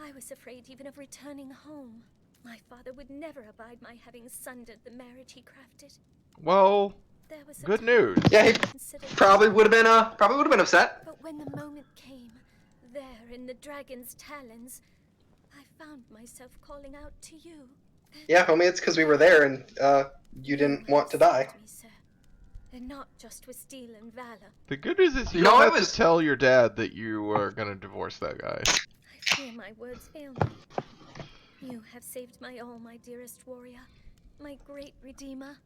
I was afraid even of returning home. My father would never abide my having sundered the marriage he crafted.
Well,
There was a
good
time
news.
Yeah, he
I considered
probably would have been upset.
But when the moment came, there in the dragon's talons, I found myself calling out to you.
Yeah, homie, it's because we were there and you didn't want to die.
Me, sir. And not just with steel and valor.
The good news is you
No,
don't
I
have
was-
to tell your dad that you were gonna divorce that guy.
I fear my words fail me. You have saved my all, my dearest warrior, my great redeemer.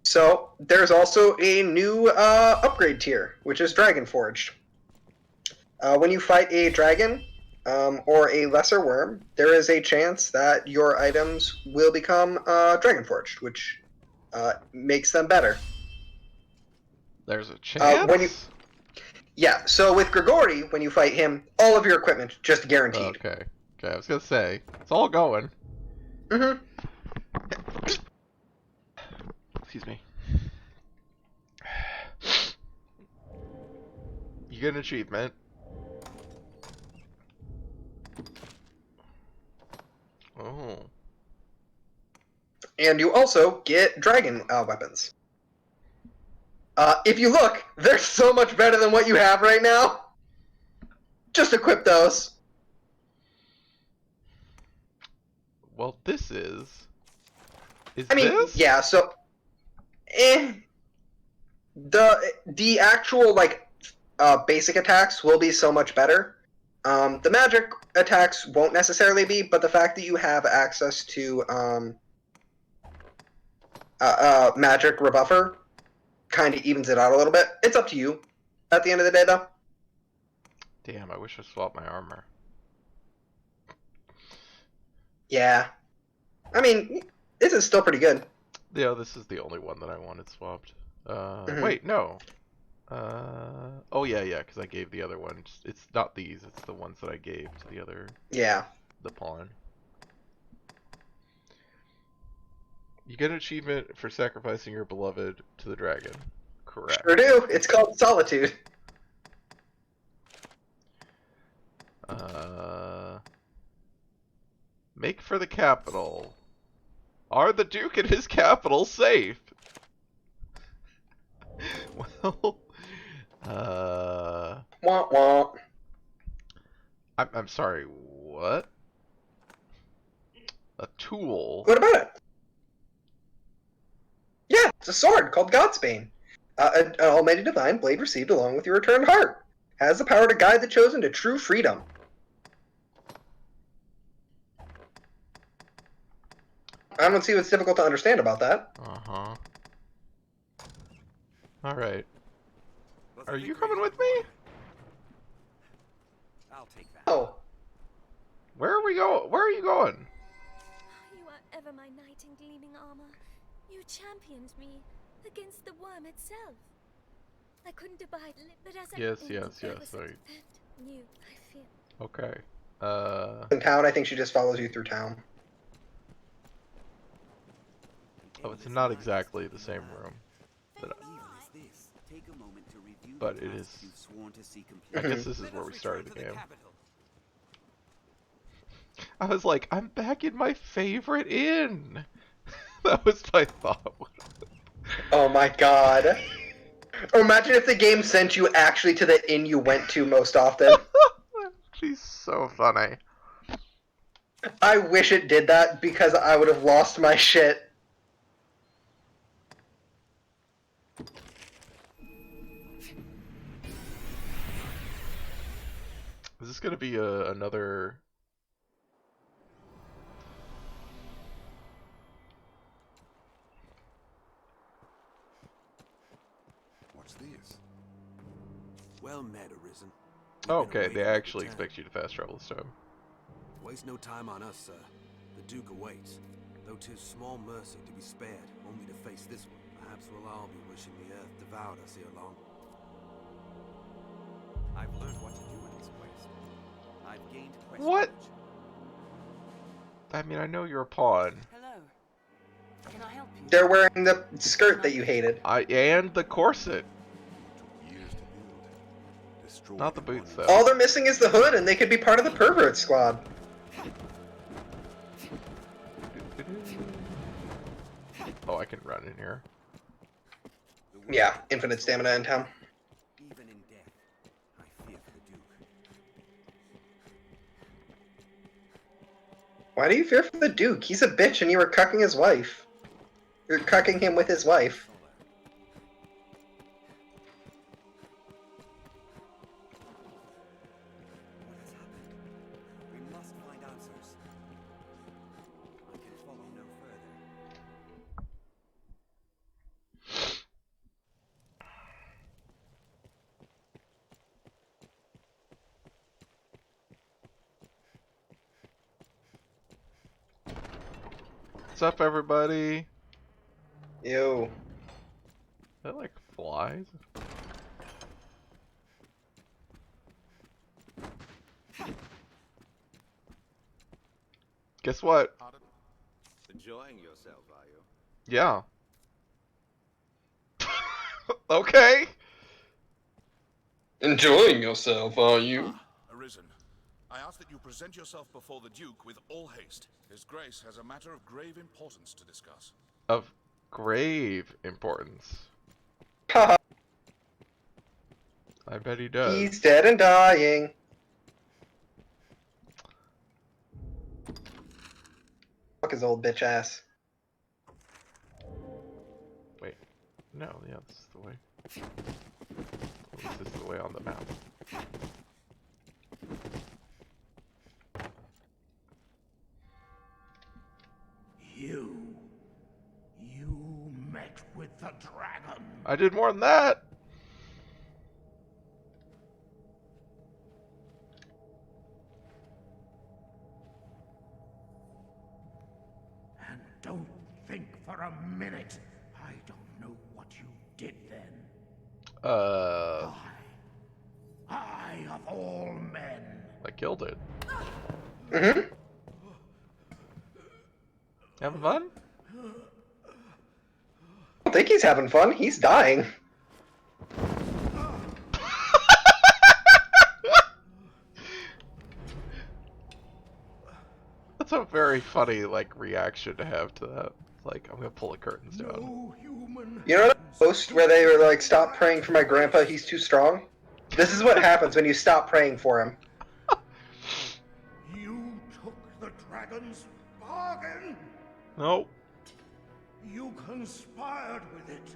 So there's also a new upgrade tier, which is Dragon Forged. When you fight a dragon or a lesser worm, there is a chance that your items will become Dragon Forged, which makes them better.
There's a chance?
Yeah, so with Grigori, when you fight him, all of your equipment just guaranteed.
Okay. Okay, I was gonna say, it's all going.
Mm-hmm.
Excuse me. You get an achievement. Oh.
And you also get dragon weapons. If you look, they're so much better than what you have right now. Just equip those.
Well, this is...
I mean,
this?
yeah, so... The actual, like, basic attacks will be so much better. The magic attacks won't necessarily be, but the fact that you have access to magic rebuffer kind of evens it out a little bit. It's up to you at the end of the day, though.
Damn, I wish I swapped my armor.
Yeah. I mean, this is still pretty good.
Yeah, this is the only one that I wanted swapped.
Mhm.
Wait, no. Oh yeah, because I gave the other one. It's not these, it's the ones that I gave to the other,
Yeah.
the pawn. You get an achievement for sacrificing your beloved to the dragon. Correct.
Sure do. It's called Solitude.
Make for the capital. Are the Duke and his capital safe? Well,
Wah wah.
I'm sorry, what? A tool?
What about it? Yeah, it's a sword called Godsbane. An almighty divine blade received along with your returned heart. Has the power to guide the chosen to true freedom. I don't see what's difficult to understand about that.
Uh-huh. Alright.
Was
Are
a
you
victory
coming with
hard
me?
won? I'll take that.
Oh,
Where are we going? Where are you going?
You are ever my knight in gleaming armor. You championed me against the worm itself. I couldn't abide but as I
Yes,
entered,
yes,
there
yes,
was
sorry.
and new, I feel.
Okay.
in town, I think she just follows you through town.
Oh, it's not exactly the same room.
Even as this, take a moment to review
But
the
it
tasks
is-
you've sworn to see
I
completed.
guess this is
Let
where
us
we started
return
the
to
game.
capital.
I was like, I'm back in my favorite inn! That was my thought.
Oh my god. Or imagine if the game sent you actually to the inn you went to most often.
She's so funny.
I wish it did that because I would have lost my shit.
Is this gonna be another...
What's this?
Well met, Arisen. We've
Oh,
been
okay,
awaiting
they
your
actually
return.
expect you to fast travel this time.
Waste no time on us, sir. The Duke awaits. Though 'tis small mercy to be spared, only to face this one. Perhaps we'll all be wishing the earth devoured us ere long. I've learned what to do in this quest. I've gained quest
What?
knowledge.
I mean, I know you're a pawn.
Hello. Can I help you?
They're wearing the skirt that you hated.
And the corset.
Took years to build. Destroyed
Not the
in
boots,
one
though.
All they're missing is the hood, and they could be part of the pervert squad.
Oh, I can run in here.
Yeah, infinite stamina in town.
Even in death, I fear for the Duke.
Why do you fear for the Duke? He's a bitch and you were cucking his wife. You're cucking him with his wife.
What has happened? We must find answers. I can follow no further.
What's up, everybody?
Ew.
That like flies? Guess what?
Enjoying yourself, are you?
Yeah. Okay.
Enjoying yourself, are you?
Arisen, I ask that you present yourself before the Duke with all haste. His Grace has a matter of grave importance to discuss.
Of grave importance.
Haha,
I bet he does.
he's dead and dying. Fuck his old bitch ass.
Wait. No, yeah, this is the way. At least this is the way on the map.
You met with the dragon.
I did more than that!
And don't think for a minute I don't know what you did then. I of all men.
I killed it.
Mm-hmm.
Having fun?
I don't think he's having fun. He's dying.
That's a very funny, like, reaction to have to that. Like, I'm gonna pull the curtains down.
No human.
You know that post where they were like, "Stop praying for my grandpa, he's too strong"? This is what happens when you stop praying for him.
dragon's bargain?
Nope.
You conspired with it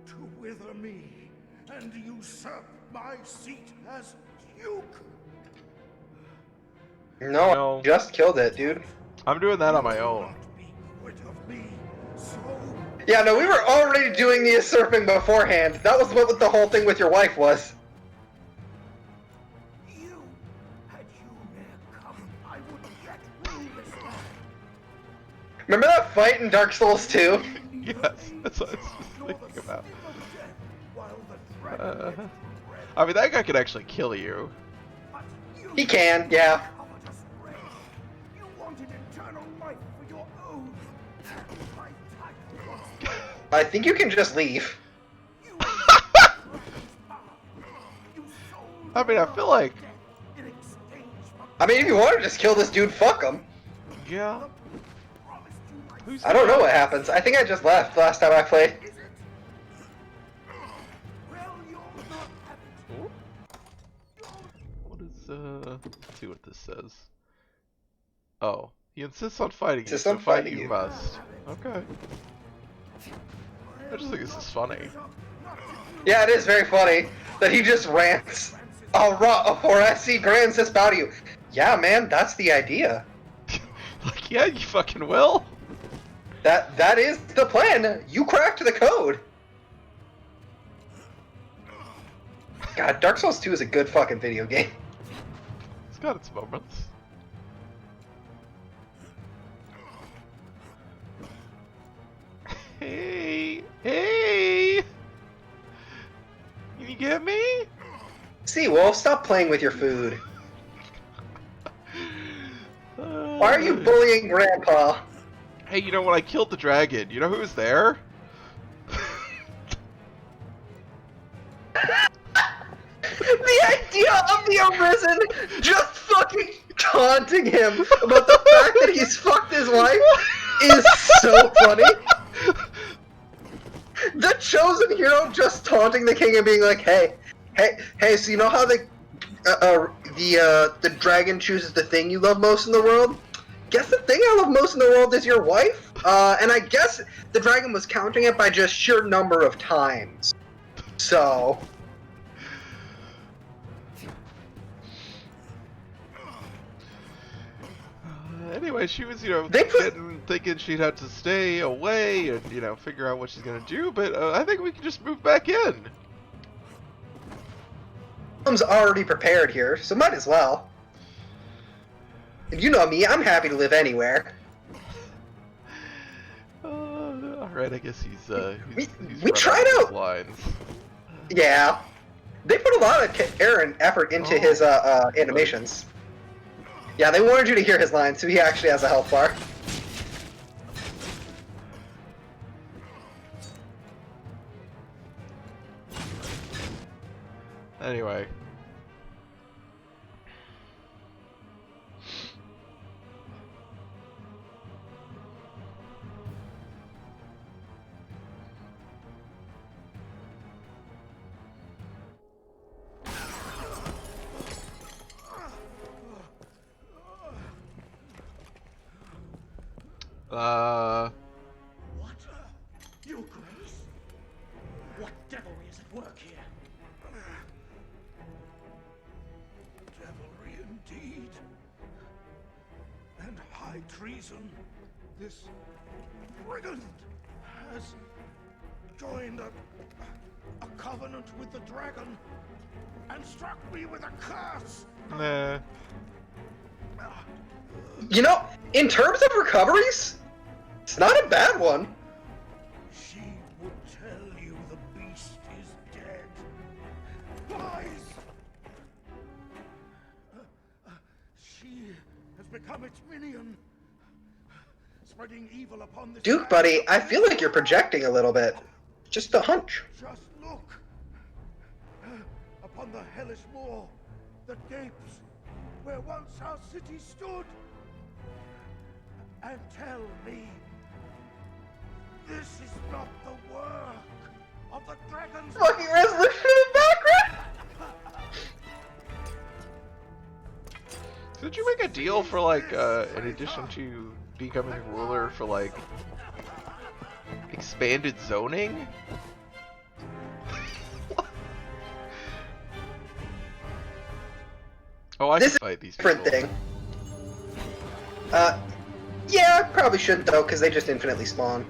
to wither me and usurp my seat as Duke.
No, just killed it, dude.
I'm doing that on my own.
Yeah, no, we were already doing the usurping beforehand. That was what the whole thing with your wife was. Remember that fight in Dark Souls 2?
Yes, that's what I was just thinking about. I mean, that guy could actually kill you.
He can, yeah. I think you can just leave.
I mean, I feel like...
I mean, if you want to just kill this dude, fuck him.
Yeah.
I don't know what happens. I think I just left last time I played.
What is, let's see what this says. Oh, he insists on fighting you, so fight you must. Okay. I just think this is funny.
Yeah, it is very funny that he just rants. Or I see Grand says bow to you. Yeah, man, that's the idea.
Like, yeah, you fucking will.
That is the plan. You cracked the code. God, Dark Souls 2 is a good fucking video game.
It's got its moments. Hey, hey! Can you get me?
See, Wolf, stop playing with your food. Why are you bullying Grandpa?
Hey, you know, when I killed the dragon, you know who was there?
The idea of the Arisen just fucking taunting him about the fact that he's fucked his wife is so funny. The chosen hero just taunting the king and being like, hey, so you know how the dragon chooses the thing you love most in the world? Guess the thing I love most in the world is your wife? And I guess the dragon was counting it by just sheer number of times. So...
Anyway, she was, you know, thinking she'd have to stay away and, you know, figure out what she's gonna do, but I think we can just move back in.
I'm already prepared here, so might as well. And you know me, I'm happy to live anywhere.
Alright, I guess he's
we tried out
lines.
Yeah. They put a lot of care and effort into his animations. Yeah, they wanted you to hear his lines, so he actually has a health bar.
Anyway.
What? Your Grace? What devilry is at work here? Devilry indeed. And high treason. This brigand has joined a covenant with the dragon and struck me with a curse.
Nah.
You know, in terms of recoveries, it's not a bad one.
She would tell you the beast is dead. Lies! She has become its minion, spreading evil upon this
Duke, buddy, I feel like you're projecting a little bit. Just a hunch.
Just look upon the hellish moor that gapes where once our city stood, and tell me this is not the work of the dragon's
fucking resolution in the background.
Did you make a deal for like, in addition to becoming ruler, for like expanded zoning? Oh, I
This
can fight these
is a different
people.
thing. Yeah, probably shouldn't though, because they just infinitely spawn.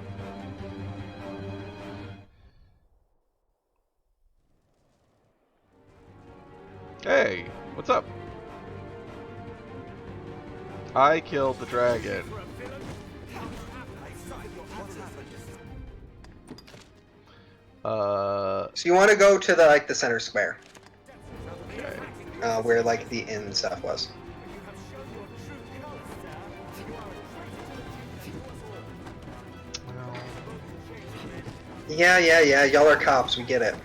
Hey, what's up? I killed the dragon.
So you want to go to the the center square,
Okay.
where like the inn stuff was.
Well,
Yeah. Y'all are cops. We get it.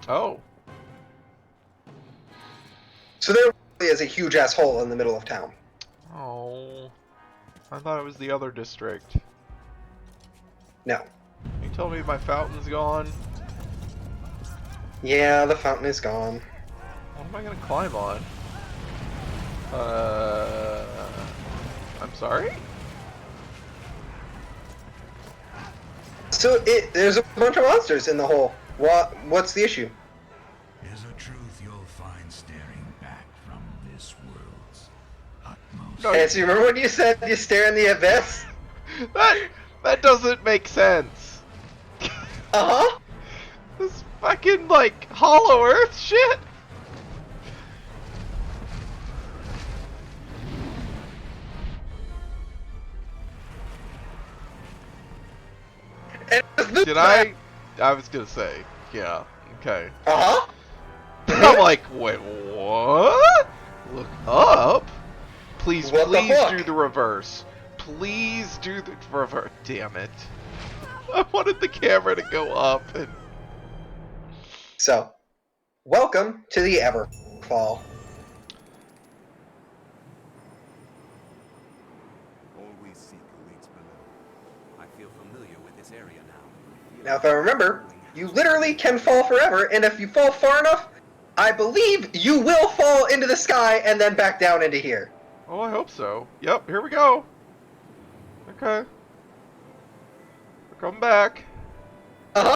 oh,
So there really is a huge ass hole in the middle of town.
oh, I thought it was the other district.
No.
You told me my fountain's gone.
Yeah, the fountain is gone.
What am I gonna climb on? I'm sorry?
So there's a bunch of monsters in the hole. What's the issue?
Is a truth you'll find staring back from this world's utmost.
No,
Hey, so you remember when you said you stare in the abyss?
that doesn't make sense.
Uh-huh.
This fucking, like, Hollow Earth shit?
And
Did I was gonna say, yeah, okay.
Uh-huh.
I'm like, wait, what? Look up? Please,
What the
please
fuck?
do the reverse. Please do the reverse. Damn it. I wanted the camera to go up and...
So, welcome to the Everfall.
All we seek awaits below. I feel familiar with this area now.
Now, if I remember, you literally can fall forever, and if you fall far enough, I believe you will fall into the sky and then back down into here.
Oh, I hope so. Yep, here we go. Okay. We're coming back.
Uh-huh.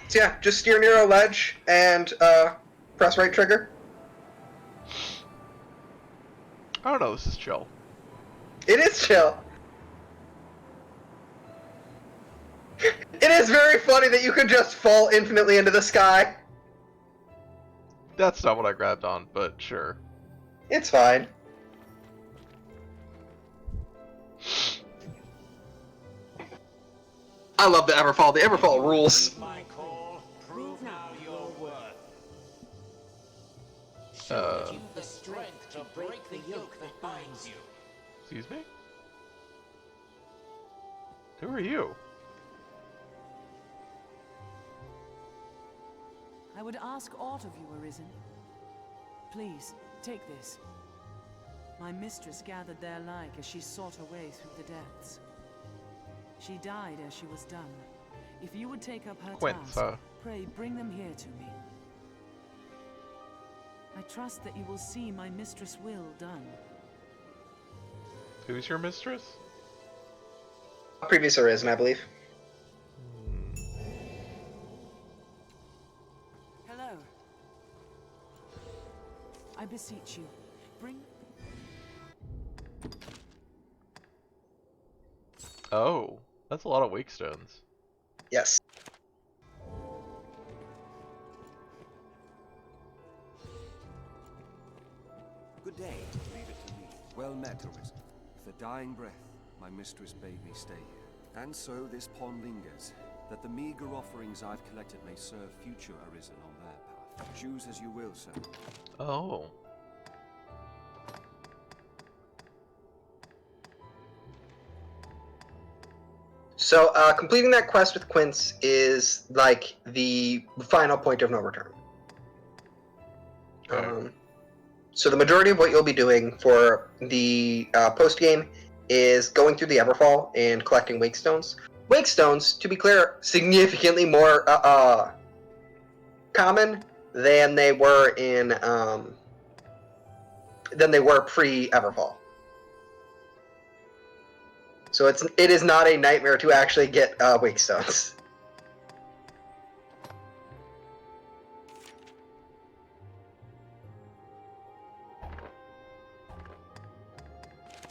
So yeah, just steer near a ledge and press right trigger.
I don't know, this is chill.
It is chill. It is very funny that you can just fall infinitely into the sky.
That's not what I grabbed on, but sure.
It's fine. I love the Everfall. The Everfall rules.
My call, prove now your worth.
The strength to break the yoke that binds you.
Excuse me? Who are you?
I would ask aught of you, Arisen. Please, take this. My mistress gathered their like as she sought her way through the depths. She died as she was done. If you would take up her task, pray bring them here to me. I trust that you will see my mistress' will done.
Who's your mistress?
Previous Arisen, I believe.
Hello. I beseech you, bring...
Oh, that's a lot of wake stones.
Yes.
Good day. Leave it to me. Well met, Arisen. With a dying breath, my mistress bade me stay here. And so this pond lingers, that the meager offerings I've collected may serve future Arisen on their path. Choose as you will, sir.
Oh.
So completing that quest with Quince is like the final point of no return.
Okay.
So the majority of what you'll be doing for the post game is going through the Everfall and collecting Wake Stones. Wake Stones, to be clear, significantly more common than they were pre Everfall. So it is not a nightmare to actually get Wake Stones.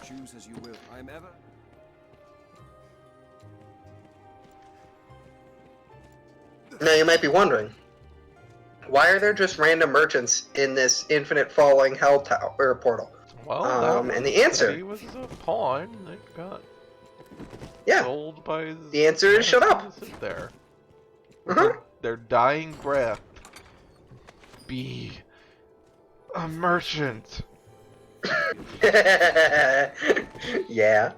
Choose as you will. I am ever...
Now you might be wondering, why are there just random merchants in this infinite falling hell tower portal?
Well,
and the answer,
he was a pawn that got sold by his
the answer is shut up.
to sit there.
Uh-huh.
Their dying breath. Be a merchant.
Yeah.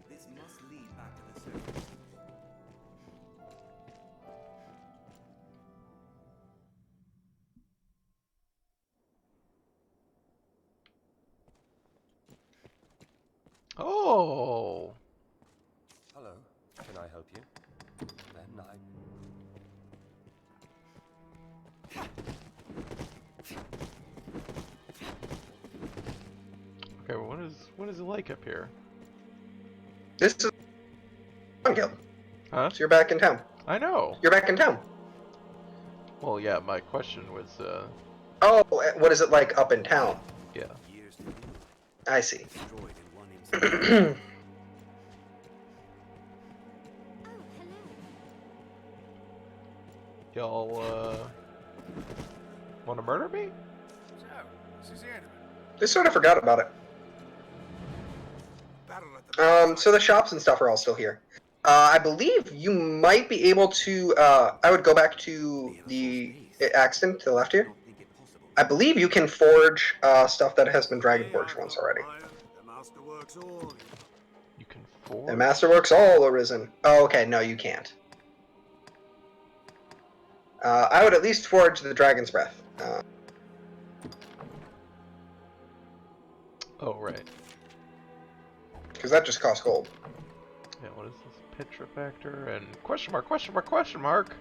This must lead back to the surface.
Oh.
Hello. Can I help you? Then I...
Okay, what is it like up here?
This is Guild.
Huh?
So you're back in town.
I know.
You're back in town.
Well, yeah, my question was,
Oh, what is it like up in town?
Yeah.
I see.
Y'all, want to murder me?
So, this is the end of it.
They sort of forgot about it. So the shops and stuff are all still here. I believe you might be able to, I would go back to the accident to the left here. I believe you can forge stuff that has been dragon forged once already.
The masterworks all.
You can forge?
The masterworks all arisen. Oh, okay, no, you can't. I would at least forge the dragon's breath.
Oh, right.
Because that just costs gold.
Yeah, what is this? Petrifactor and question mark, question mark, question mark.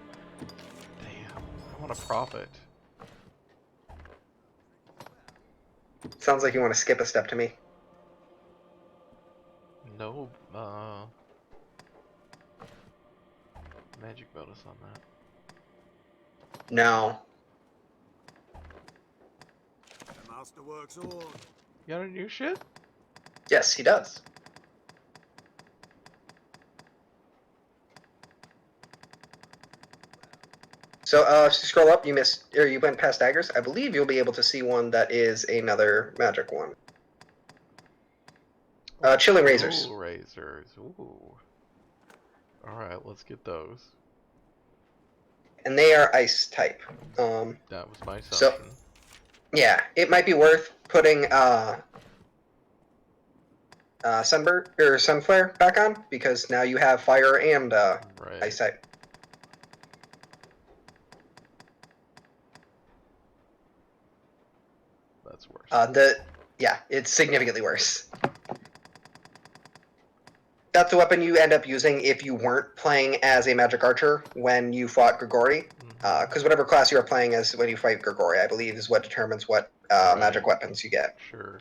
Damn, I want to profit.
Sounds like you want to skip a step to me.
No, magic bonus on that.
No.
The masterworks all.
You got any new shit?
Yes, he does. So, if you scroll up, you went past daggers. I believe you'll be able to see one that is another magic one. Chilling razors.
Oh, razors. Ooh. Alright, let's get those.
And they are ice type.
That was my assumption.
So, yeah, it might be worth putting sunburn or sunflare back on because now you have fire and ice type.
That's worse.
Yeah, it's significantly worse. That's the weapon you end up using if you weren't playing as a magic archer when you fought Grigori. Because whatever class you are playing as when you fight Grigori, I believe, is what determines what magic weapons you get.
Sure.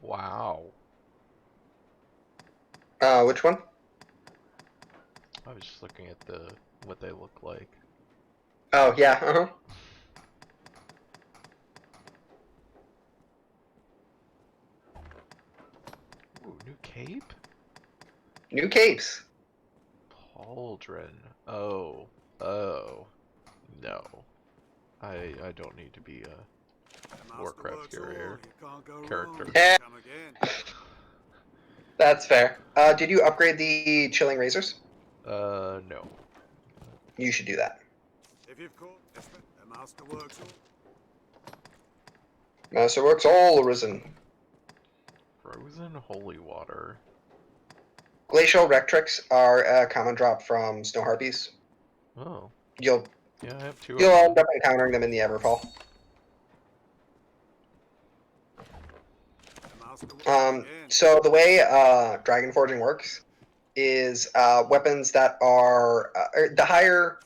Wow.
Which one?
I was just looking at what they look like.
Oh, yeah, uh-huh.
Ooh, new cape?
New capes.
Pauldron. Oh. Oh. No. I don't need to be a Warcraft character.
Eh, that's fair. Did you upgrade the chilling razors?
No.
You should do that.
If you've caught the masterworks all.
Masterworks all arisen.
Frozen holy water.
Glacial Rectrix are a common drop from Snow Harpies.
Oh.
You'll
Yeah, I have two
you'll
of
end
them.
up encountering them in the Everfall. So the way Dragon Forging works is weapons that are the higher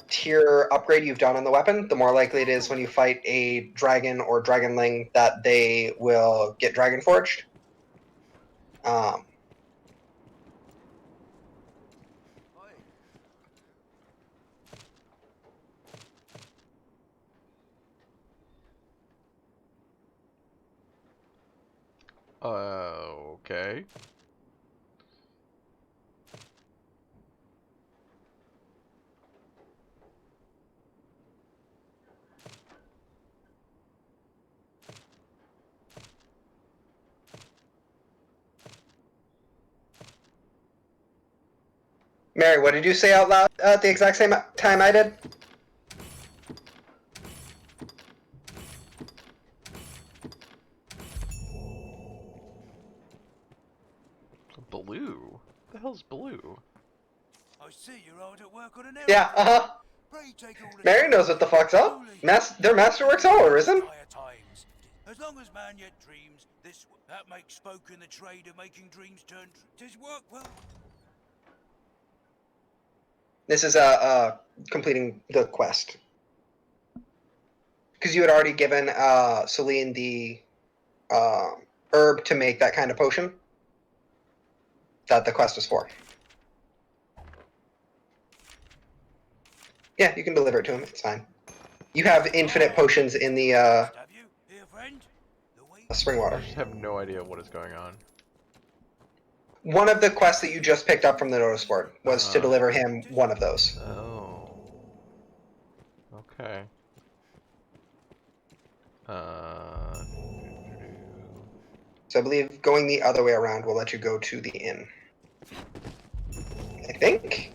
tier upgrade you've done on the weapon, the more likely it is when you fight a dragon or dragonling that they will get Dragon Forged.
Okay.
Mary, what did you say out loud at the exact same time I did?
Blue? What the hell's blue?
I see you're hard at work on an errand.
Yeah, uh-huh. Mary knows what the fuck's up. Their masterworks all arisen.
As long as man yet dreams, that makes spoken the trade of making dreams turn. Tis work well.
This is completing the quest. Because you had already given Celine the herb to make that kind of potion that the quest was for. Yeah, you can deliver it to him. It's fine. You have infinite potions in the spring water.
I just have no idea what is going on.
One of the quests that you just picked up from the notice board was to deliver him one of those.
Oh. Okay.
So I believe going the other way around will let you go to the inn. I think.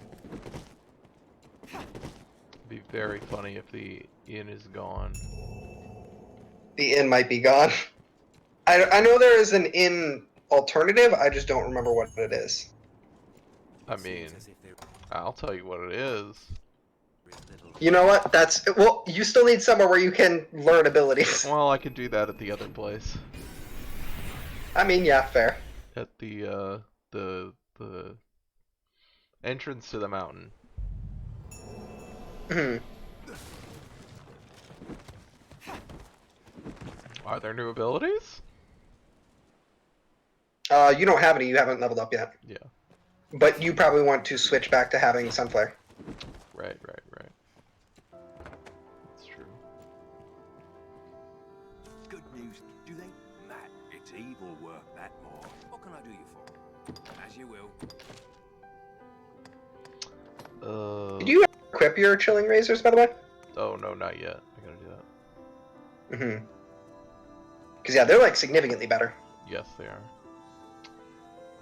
It'd be very funny if the inn is gone.
The inn might be gone. I know there is an inn alternative, I just don't remember what it is.
I mean, I'll tell you what it is.
You know what? Well, you still need somewhere where you can learn abilities.
Well, I could do that at the other place.
I mean, yeah, fair.
At the entrance to the mountain.
Hmm.
Are there new abilities?
You don't have any. You haven't leveled up yet.
Yeah.
But you probably want to switch back to having Sunflare.
Right. That's true.
Good news. Do they? Matt, it's evil work, that more. What can I do you for? As you will.
Did you equip your chilling razors, by the way?
Oh no, not yet. I gotta do that.
Mm-hmm. Because yeah, they're like significantly better.
Yes, they are.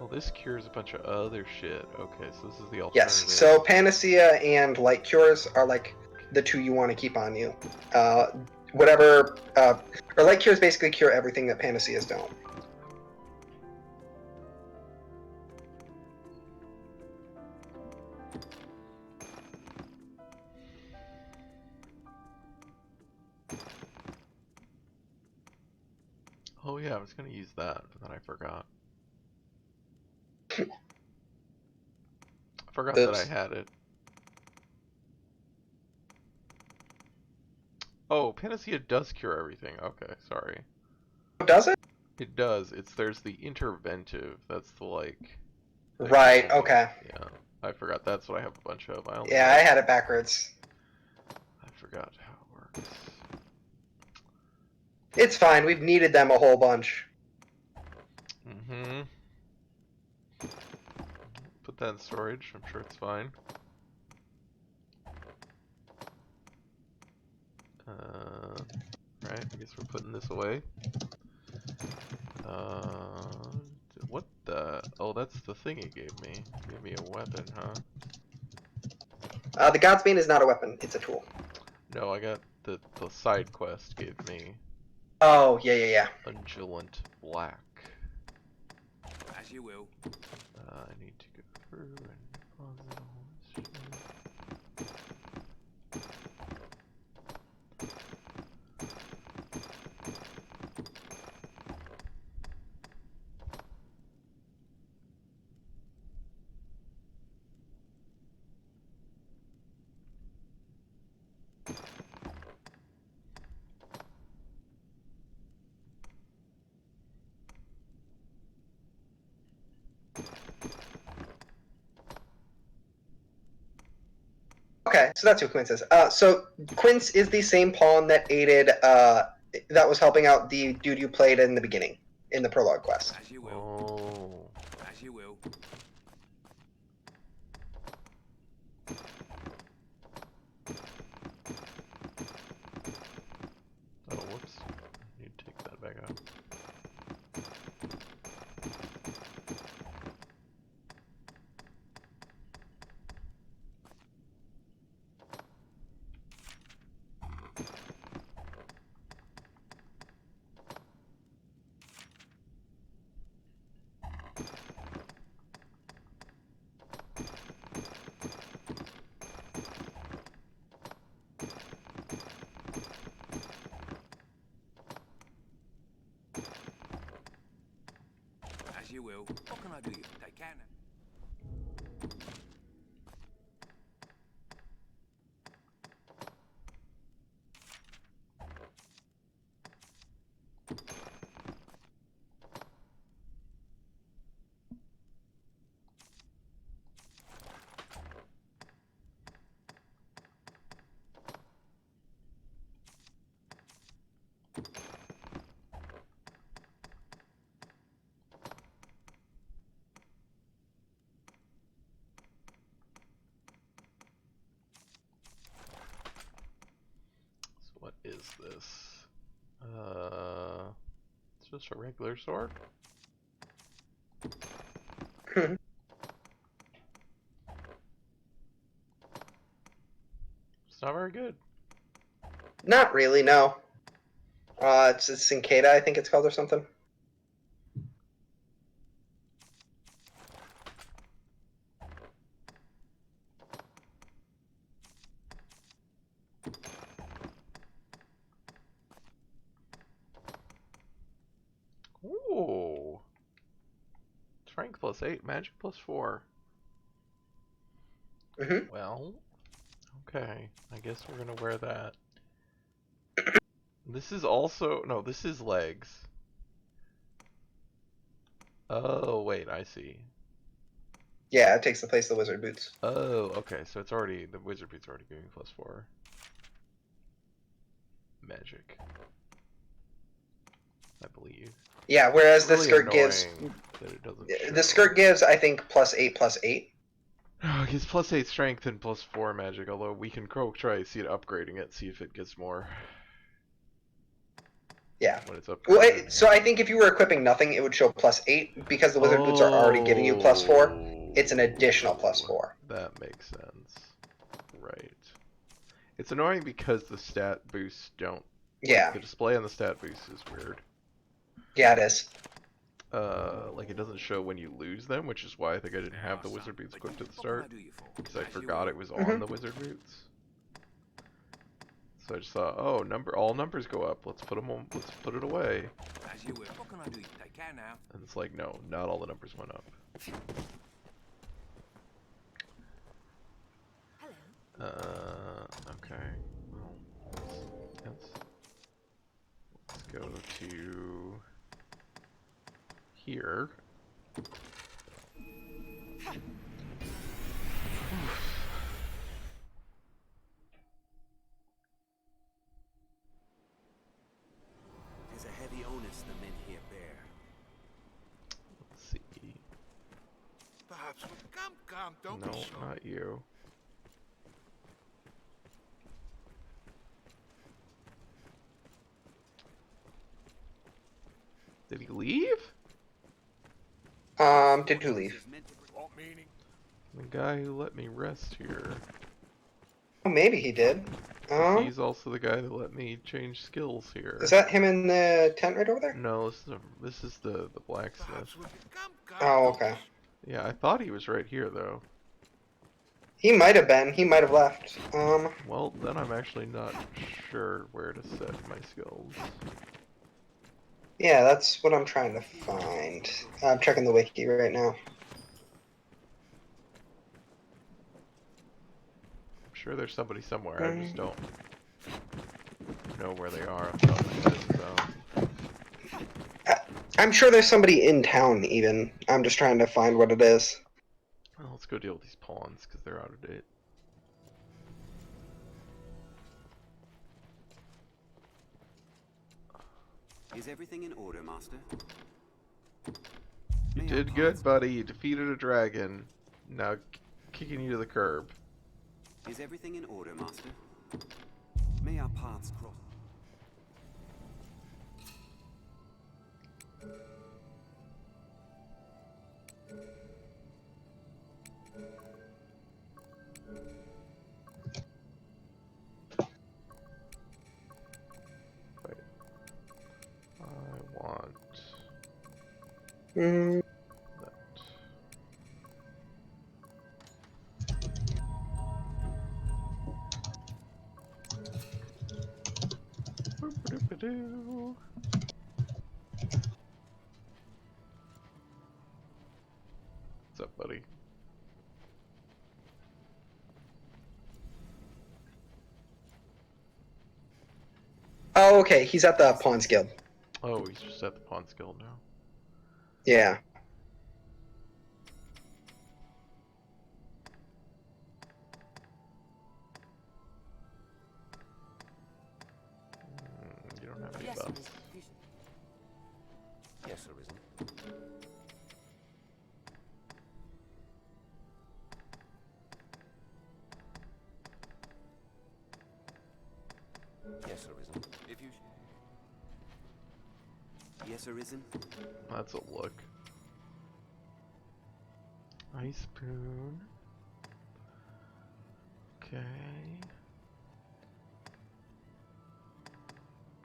Oh, this cures a bunch of other shit. Okay, so this is the alternative.
Yes, so Panacea and Light Cures are like the two you want to keep on you. Or Light Cures basically cure everything that Panaceas don't.
Oh yeah, I was gonna use that, but then I forgot. I forgot that I had it. Oh, Panacea does cure everything. Okay, sorry.
Does it?
It does. There's the interventive. That's the like.
Right. Okay.
Yeah, I forgot. That's what I have a bunch of. I only
Yeah,
have,
I had it backwards.
I forgot how it works.
It's fine. We've needed them a whole bunch.
Mm-hmm. Put that in storage. I'm sure it's fine. Right. I guess we're putting this away. What the? Oh, that's the thing it gave me. It gave me a weapon, huh?
The Godsbane is not a weapon. It's a tool.
No, I got the side quest gave me.
Oh, yeah.
Undulant Black.
As you will.
I need to go through and deposit all this shit.
Okay, so that's who Quince is. So Quince is the same pawn that aided, that was helping out the dude you played in the beginning, in the prologue quest.
As you will.
Oh.
As you will.
Oh, whoops. I need to take that back out.
As you will. What can I do you? They can.
So what is this? It's just a regular sword? It's not very good.
Not really, no. It's a Cincada, I think it's called, or something.
Ooh. Strength +8, magic +4.
Mm-hmm.
Well, okay. I guess we're gonna wear that. This is also... No, this is legs. Oh, wait, I see.
Yeah, it takes the place of the wizard boots.
Oh, okay, so it's already... The wizard boot's already giving +4. Magic. I believe.
Yeah, whereas the
Really
skirt gives...
that it doesn't
The
show.
skirt gives, I think, +8/+8.
Oh, it gives +8 strength and +4 magic, although we can try see it upgrading it, see if it gets more.
Yeah.
When it's upgraded.
Well, so I think if you were equipping nothing, it would show +8. Because the wizard boots are already giving you +4, it's an additional +4.
That makes sense. Right. It's annoying because the stat boosts don't...
Yeah.
Like, the display on the stat boost is weird.
Yeah, it is.
Like it doesn't show when you lose them, which is why I think I didn't have the wizard boots equipped at the start. Because I forgot it was on the wizard boots. So I just thought, oh, all numbers go up. Let's put them on. Let's put it away.
As you will. What can I do? They can now.
And it's like, no, not all the numbers went up.
Hello.
Okay. Well, yes. go to here.
Tis a heavy onus the men here bear.
Let's see.
Perhaps we come, don't
No,
be shy.
not you. Did he leave?
Did who leave?
What meaning?
The guy who let me rest here.
Oh, maybe he did.
He's also the guy that let me change skills here.
Is that him in the tent right over there?
No, this is the blacksmith.
Oh, okay.
Yeah, I thought he was right here though.
He might have been. He might have left.
Well, then I'm actually not sure where to set my skills.
Yeah, that's what I'm trying to find. I'm checking the wiki right now.
I'm sure there's somebody somewhere. I just don't know where they are off the top of my head, so.
I'm sure there's somebody in town, even. I'm just trying to find what it is.
Well, let's go deal with these pawns, because they're out of date.
Is everything in order, Master?
You did good, buddy. You defeated a dragon. Now kicking you to the curb.
Is everything in order, Master? May our paths cross.
Wait. I want
Mm.
that. Boop-a-doop-a-doo. What's up, buddy?
Oh, okay. He's at the Pawns Guild.
Oh, he's just at the Pawns Guild now.
Yeah.
You don't have any
Yes,
buffs.
Yes, Arisen. Yes, Arisen. If you... Yes, Arisen.
That's a look. Ice spoon. Okay.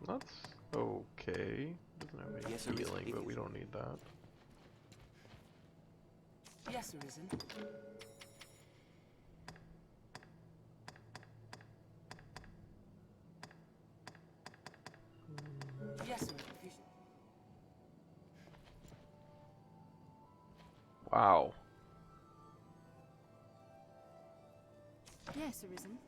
That's okay. Doesn't have any
Yes, sir,
healing,
if
but
you-
we don't need that.
Yes, Arisen. Yes, Arisen.
Wow.
Yes, Arisen.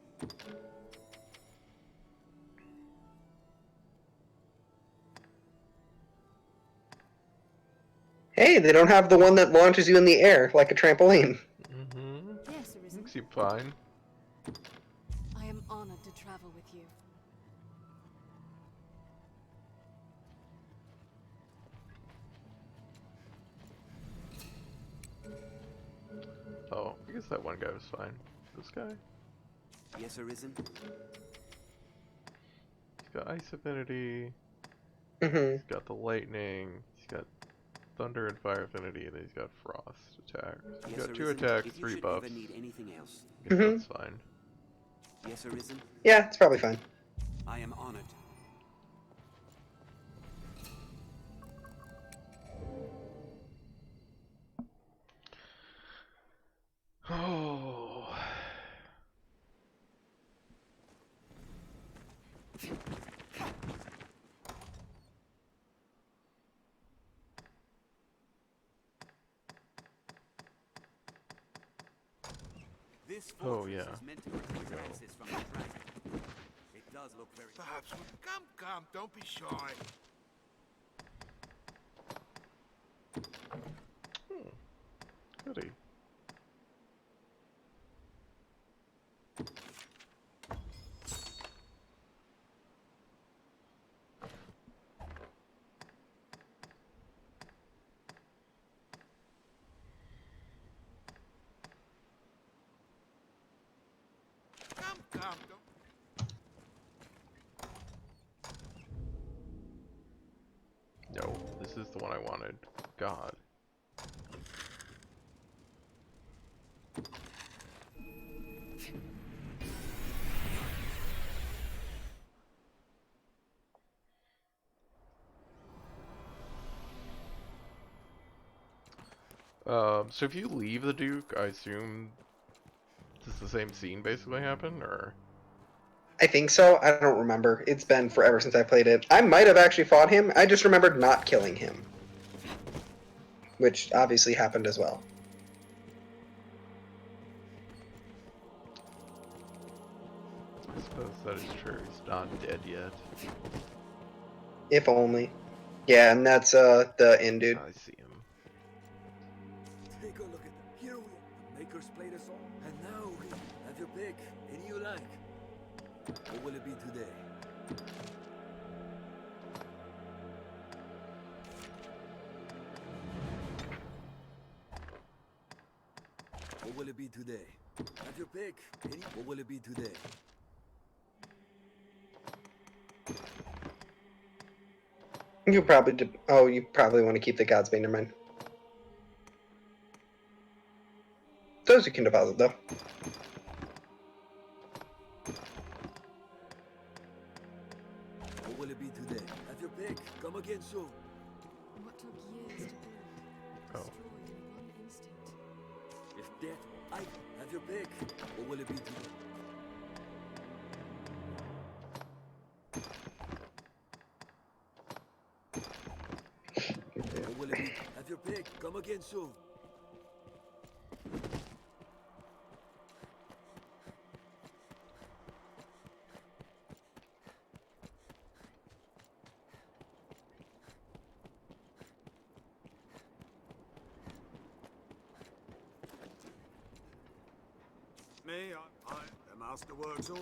Hey, they don't have the one that launches you in the air like a trampoline.
Mm-hmm.
Yes, Arisen.
Looks you fine.
I am honored to travel with you.
Oh, I guess that one guy was fine. This guy?
Yes, Arisen.
He's got ice affinity.
Mm-hmm.
He's got the lightning. He's got thunder and fire affinity, and then he's got frost attack. He's
Yes,
got 2
Arisen.
attacks,
If you
3
should
buffs.
ever need anything else.
I guess
Mhm.
that's fine.
Yes, Arisen.
Yeah, it's probably fine.
I am honored.
Oh.
This
Oh,
fortress
yeah.
is meant to protect access from the dragon. It does look very...
Perhaps we come, don't be shy.
Goody.
Come.
No, this is the one I wanted. God. So if you leave the Duke, I assume does the same scene basically happen, or?
I think so. I don't remember. It's been forever since I played it. I might have actually fought him. I just remembered not killing him. Which obviously happened as well.
I suppose that is true. He's not dead yet.
If only. Yeah, and that's the end dude.
I see him.
Take a look at them. Here we are. The makers played us all. And now, have your pick. Any you like. What will it be today? What will it be today? Have your pick. Any. What will it be today?
You probably did. Oh, you probably want to keep the Godsbane. Never mind. Those you can deposit though.
What will it be today? Have your pick. Come again soon.
What took years to build,
Oh.
destroyed in one instant.
If death, I have your pick. What will it be today? What will it be? Have your pick. Come again soon.
Me, the masterworks all.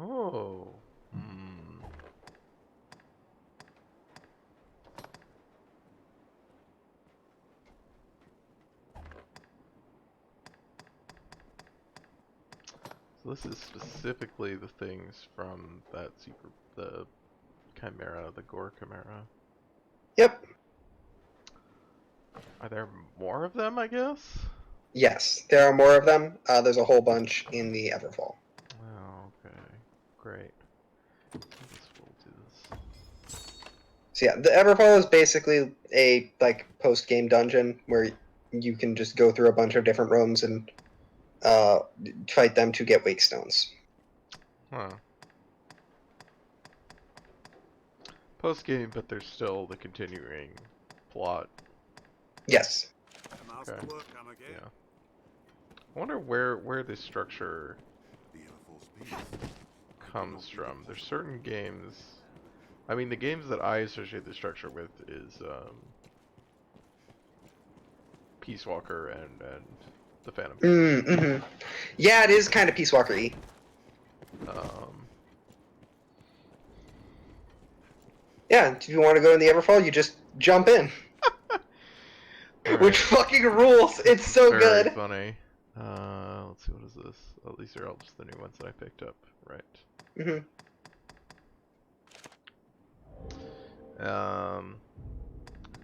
Oh. So this is specifically the things from that secret, the Chimera, the Gore Chimera.
Yep.
Are there more of them, I guess?
Yes, there are more of them. There's a whole bunch in the Everfall.
Oh, okay. Great. I guess we'll do this.
So yeah, the Everfall is basically a post-game dungeon where you can just go through a bunch of different rooms and fight them to get wake stones.
Huh. Post game, but there's still the continuing plot.
Yes.
Okay. Yeah. I wonder where this structure comes from. There's certain games. I mean, the games that I associate the structure with is Peace Walker and the Phantom Pain.
Mm-hmm. Yeah, it is kind of Peace Walker-y. Yeah, if you want to go in the Everfall, you just jump in. Right. Which fucking rules! It's so
Very
good.
Funny. Let's see, what is this? Oh, these are all just the new ones that I picked up, right?
Mm-hmm.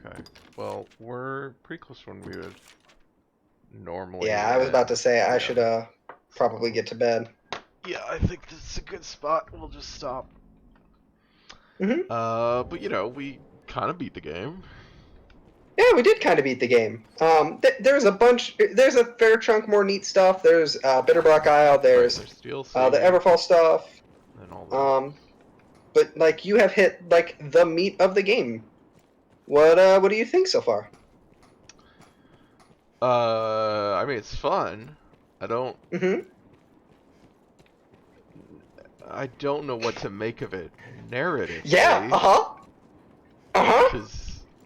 Okay. Well, we're pretty close to when we would normally.
Yeah, I was about to say I should probably get to bed.
Yeah, I think this is a good spot. We'll just stop.
Mm-hmm.
But you know, we kind of beat the game.
Yeah, we did kind of beat the game. There's a bunch. There's a fair chunk more neat stuff. There's Bitterbrook Isle. There's the Everfall stuff.
And all this.
But like you have hit like the meat of the game. What do you think so far?
I mean it's fun. I don't.
Mm-hmm.
I don't know what to make of it narratively.
Yeah.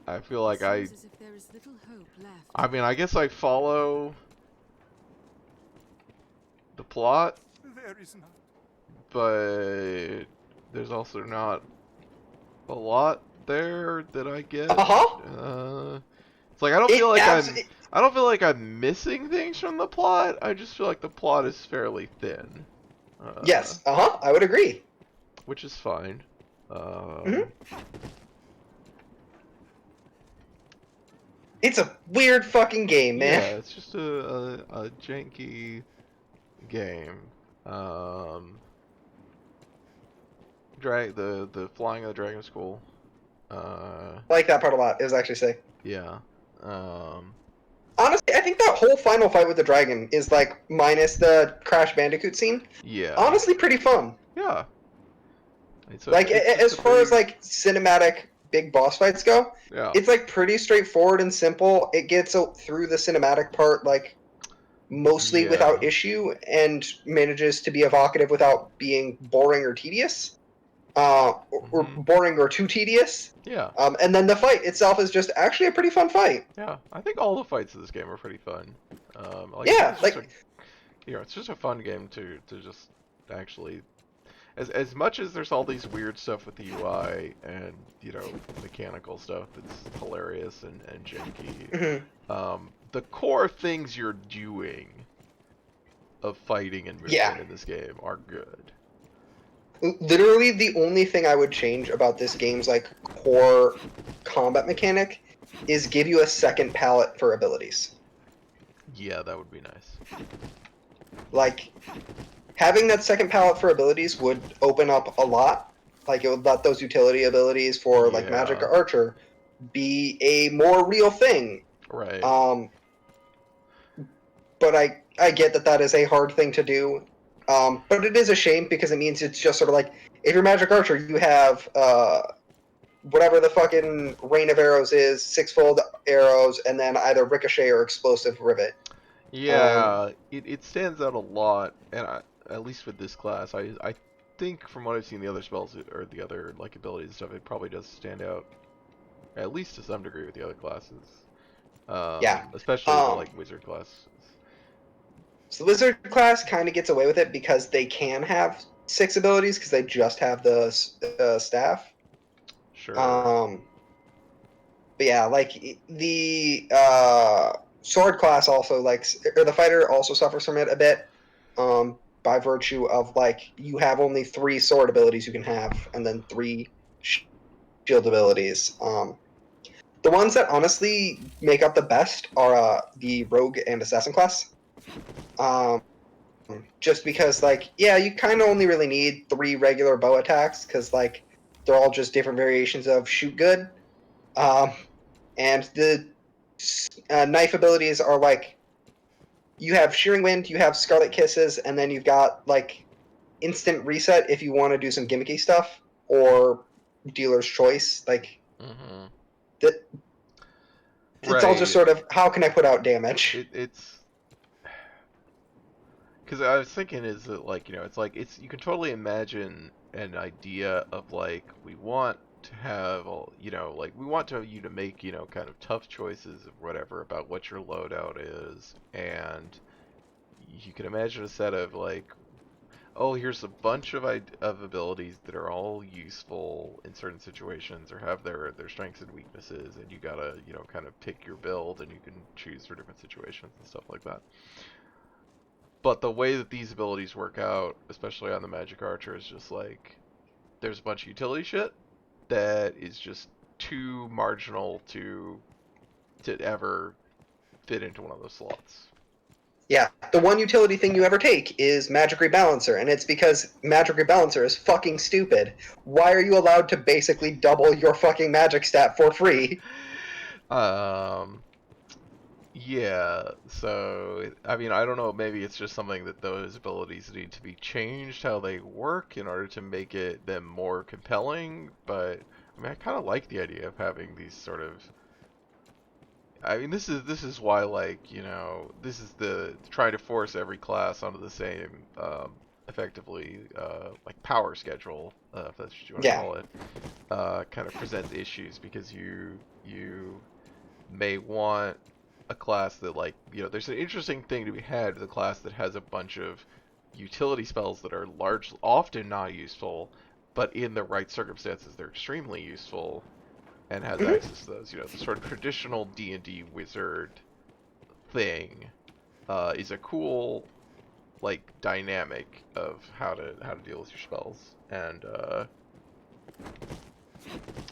I feel like I
Seems as if there is little hope left.
I mean, I guess I follow the plot,
There is none.
but there's also not a lot there that I get. It's like I don't feel like I don't feel like I'm missing things from the plot. I just feel like the plot is fairly thin.
Yes. I would agree.
Which is fine.
It's a weird fucking game, man.
Yeah, it's just a janky game. The flying of the dragon school.
I like that part a lot. It was actually sick.
Yeah.
Honestly, I think that whole final fight with the dragon is like minus the Crash Bandicoot scene.
Yeah.
Honestly, pretty fun.
Yeah.
Like as far as like cinematic big boss fights go,
yeah,
it's like pretty straightforward and simple. It gets through the cinematic part like mostly without issue and manages to be evocative without being boring or tedious. Or boring or too tedious.
Yeah.
And then the fight itself is just actually a pretty fun fight.
Yeah, I think all the fights in this game are pretty fun. It's just a fun game to just actually, as much as there's all these weird stuff with the UI and mechanical stuff that's hilarious and janky. The core things you're doing of fighting and movement in this game are good.
Literally, the only thing I would change about this game's like core combat mechanic is give you a second palette for abilities.
Yeah, that would be nice.
Like, having that second palette for abilities would open up a lot. Like, it would let those utility abilities for like Magic or Archer be a more real thing.
Right.
But I get that is a hard thing to do. But it is a shame because it means it's just sort of like, if you're Magic Archer, you have whatever the fucking rain of arrows is, 6-fold arrows, and then either ricochet or explosive rivet.
Yeah, it stands out a lot, and at least with this class, I think from what I've seen the other spells or the other like abilities and stuff, it probably does stand out at least to some degree with the other classes. Especially the like wizard class.
So the wizard class kind of gets away with it because they can have 6 abilities because they just have the staff.
Sure.
But yeah, like the sword class also or the fighter also suffers from it a bit, by virtue of like you have only 3 sword abilities you can have, and then 3 shield abilities. The ones that honestly make up the best are the rogue and assassin class. Just because, like, yeah, you kind of only really need 3 regular bow attacks because, like, they're all just different variations of shoot good. And the knife abilities are like, you have Shearing Wind, you have Scarlet Kisses, and then you've got, like, instant reset if you want to do some gimmicky stuff, or Dealer's Choice. Like, it's all just sort of, how can I put out damage?
It's because I was thinking is that like you can totally imagine an idea of like we want to have we want you to make kind of tough choices of whatever about what your loadout is, and you can imagine a set of like, oh, here's a bunch of abilities that are all useful in certain situations or have their strengths and weaknesses, and you gotta kind of pick your build and you can choose for different situations and stuff like that. But the way that these abilities work out, especially on the Magic Archer, is just like there's a bunch of utility shit that is just too marginal to ever fit into one of those slots.
Yeah, the one utility thing you ever take is Magic Rebalancer, and it's because Magic Rebalancer is fucking stupid. Why are you allowed to basically double your fucking magic stat for free?
Yeah, so, I mean, I don't know, maybe it's just something that those abilities need to be changed, how they work, in order to make them more compelling, but, I mean, I kind of like the idea of having these sort of, I mean, this is why, like, this is trying to force every class onto the same, effectively like power schedule, if that's what you want to
Yeah.
call it, kind of presents issues because you may want a class that, like, there's an interesting thing to be had with a class that has a bunch of utility spells that are often not useful, but in the right circumstances they're extremely useful, and has access to those. The sort of traditional D&D wizard thing is a cool, like, dynamic of how to deal with your spells, and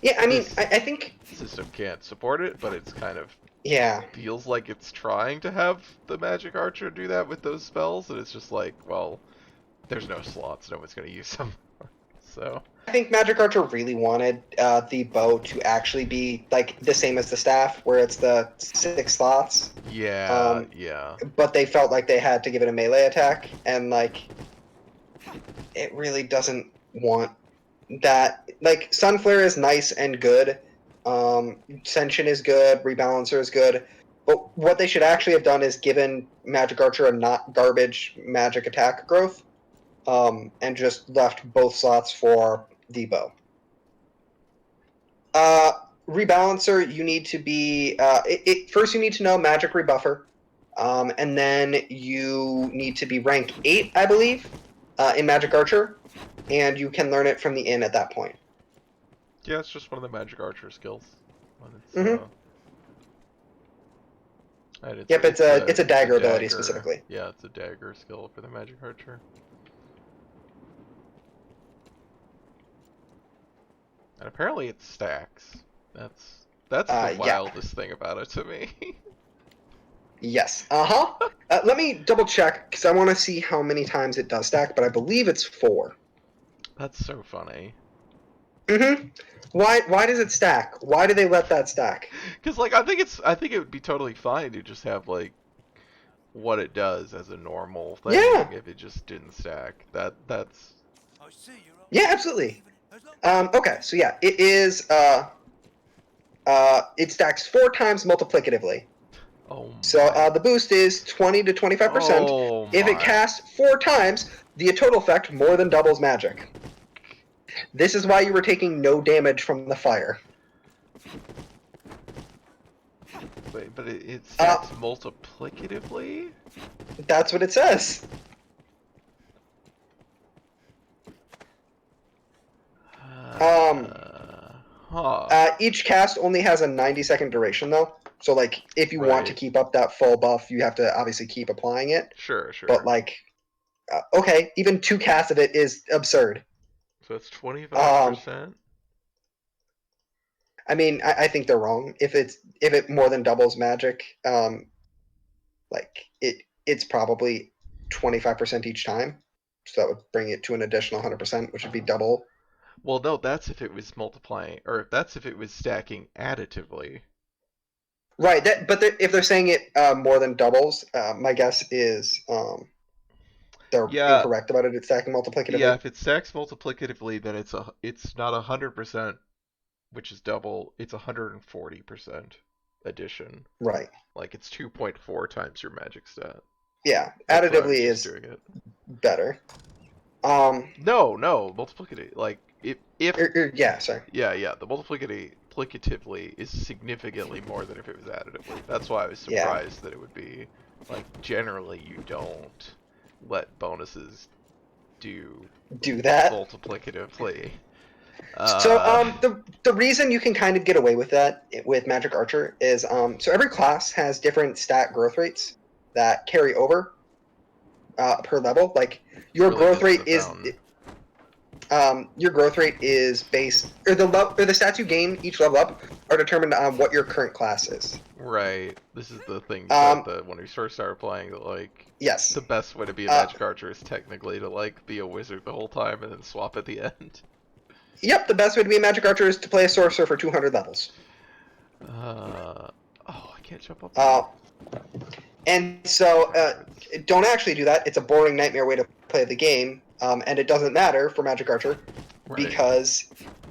Yeah, I mean, I think
system can't support it, but it's kind of feels like it's trying to have the magic archer do that with those spells, and it's just like, well, there's no slots, no one's going to use them. So
I think Magic Archer really wanted the bow to actually be like the same as the staff, where it's the 6 slots.
Yeah.
But they felt like they had to give it a melee attack, and like it really doesn't want that. Like Sunflare is nice and good, Sentient is good, Rebalancer is good, but what they should actually have done is given Magic Archer a not garbage magic attack growth, and just left both slots for the bow. Rebalancer, you need to be first you need to know Magic Rebuffer, and then you need to be rank 8, I believe, in Magic Archer, and you can learn it from the inn at that point.
Yeah, it's just one of the Magic Archer skills.
Yep, it's a dagger ability specifically.
Yeah, it's a dagger skill for the Magic Archer. And apparently it stacks. That's the wildest thing about it to me.
Yes. Let me double check, because I want to see how many times it does stack, but I believe it's 4.
That's so funny.
Why does it stack? Why do they let that stack?
Because, like, I think it would be totally fine to just have, like, what it does as a normal thing if it just didn't stack. That's
Yeah, absolutely. Okay, so yeah, it is it stacks 4 times multiplicatively. So the boost is 20 to 25%. If it casts 4 times, the total effect more than doubles magic. This is why you were taking no damage from the fire.
Wait, but it stacks multiplicatively?
That's what it says. Each cast only has a 90-second duration, though. So, like, if you want to keep up that full buff, you have to obviously keep applying it.
Sure.
But, like, okay, even 2 casts of it is absurd.
So it's 25%?
I mean, I think they're wrong. If it more than doubles magic, like, it's probably 25% each time. So that would bring it to an additional 100%, which would be double.
Well, no, that's if it was multiplying, or that's if it was stacking additively.
Right, but if they're saying it more than doubles, my guess is they're incorrect about it. It's stacking multiplicatively.
Yeah, if it stacks multiplicatively, then it's not 100%, which is double. It's 140% addition.
Right.
Like it's 2.4 times your magic stat.
Yeah, additively is better.
No, multiplicative. Like if
yeah, sorry.
Yeah, the multiplicatively is significantly more than if it was additively. That's why I was surprised that it would be like generally you don't let bonuses do
that
multiplicatively.
So the reason you can kind of get away with that with Magic Archer is so every class has different stat growth rates that carry over per level. Like your growth rate is based, or the stats you gain each level up are determined on what your current class is.
Right. This is the thing that when we first started playing, that like the best way to be a Magic Archer is technically to like be a wizard the whole time and then swap at the end.
Yep, the best way to be a Magic Archer is to play a sorcerer for 200 levels.
Oh, I can't jump up.
And so don't actually do that. It's a boring nightmare way to play the game, and it doesn't matter for Magic Archer because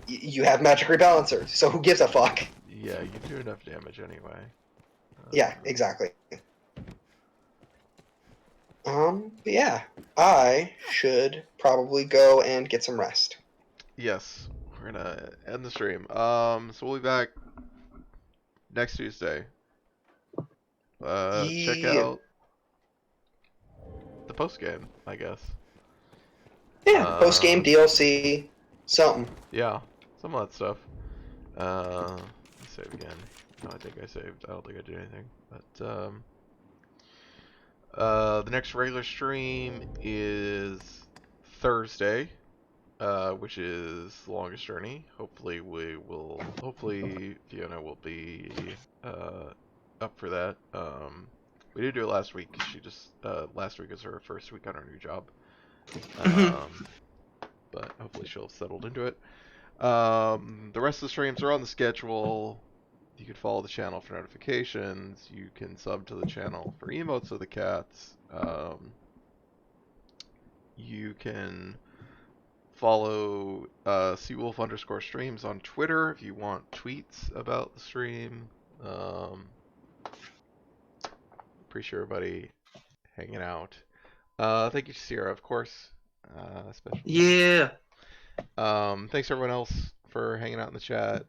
you have Magic Rebalancer. So who gives a fuck?
Yeah, you do enough damage anyway.
Yeah, exactly. But yeah, I should probably go and get some rest.
Yes, we're gonna end the stream. So we'll be back next Tuesday. Check
Yeah.
out the post game, I guess.
Yeah, post game DLC, something.
Yeah, some of that stuff. Let's save again. No, I think I saved. I don't think I did anything. But the next regular stream is Thursday, which is the longest journey. Hopefully Fiona will be up for that. We did do it last week. She just last week is her first week on her new job. But hopefully she'll have settled into it. The rest of the streams are on the schedule. You can follow the channel for notifications. You can sub to the channel for emotes of the cats. You can follow Seawolf_streams on Twitter if you want tweets about the stream. Appreciate everybody hanging out. Thank you, Sierra, of course. Especially.
Yeah.
Thanks everyone else for hanging out in the chat.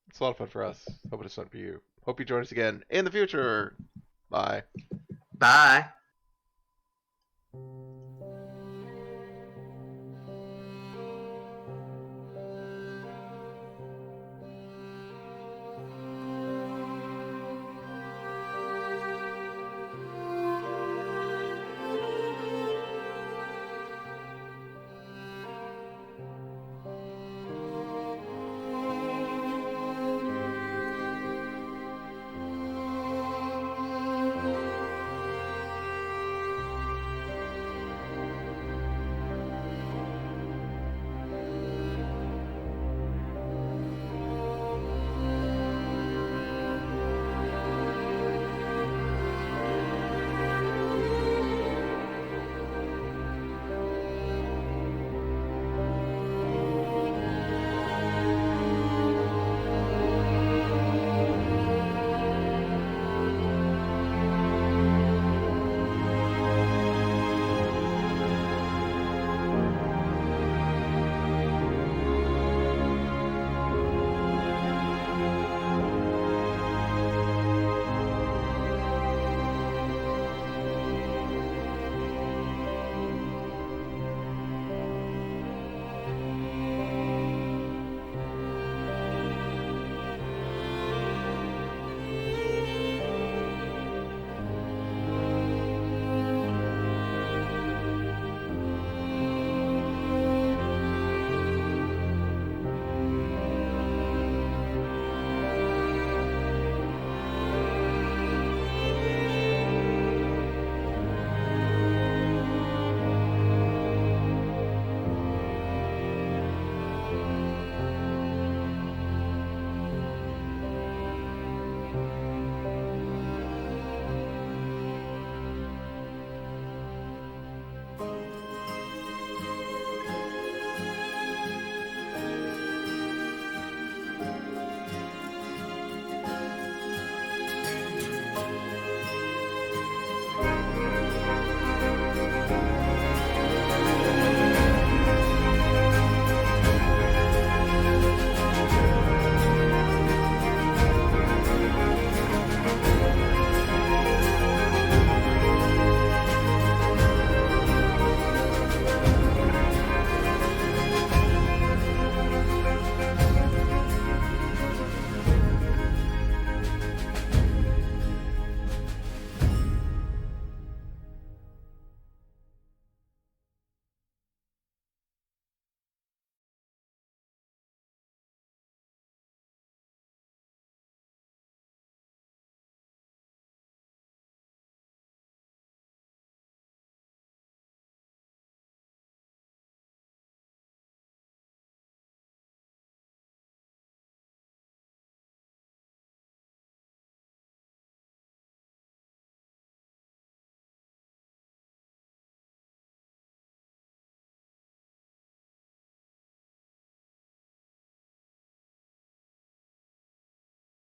It's a lot of fun for us. Hope it is fun for you. Hope you join us again in the future. Bye.
Bye.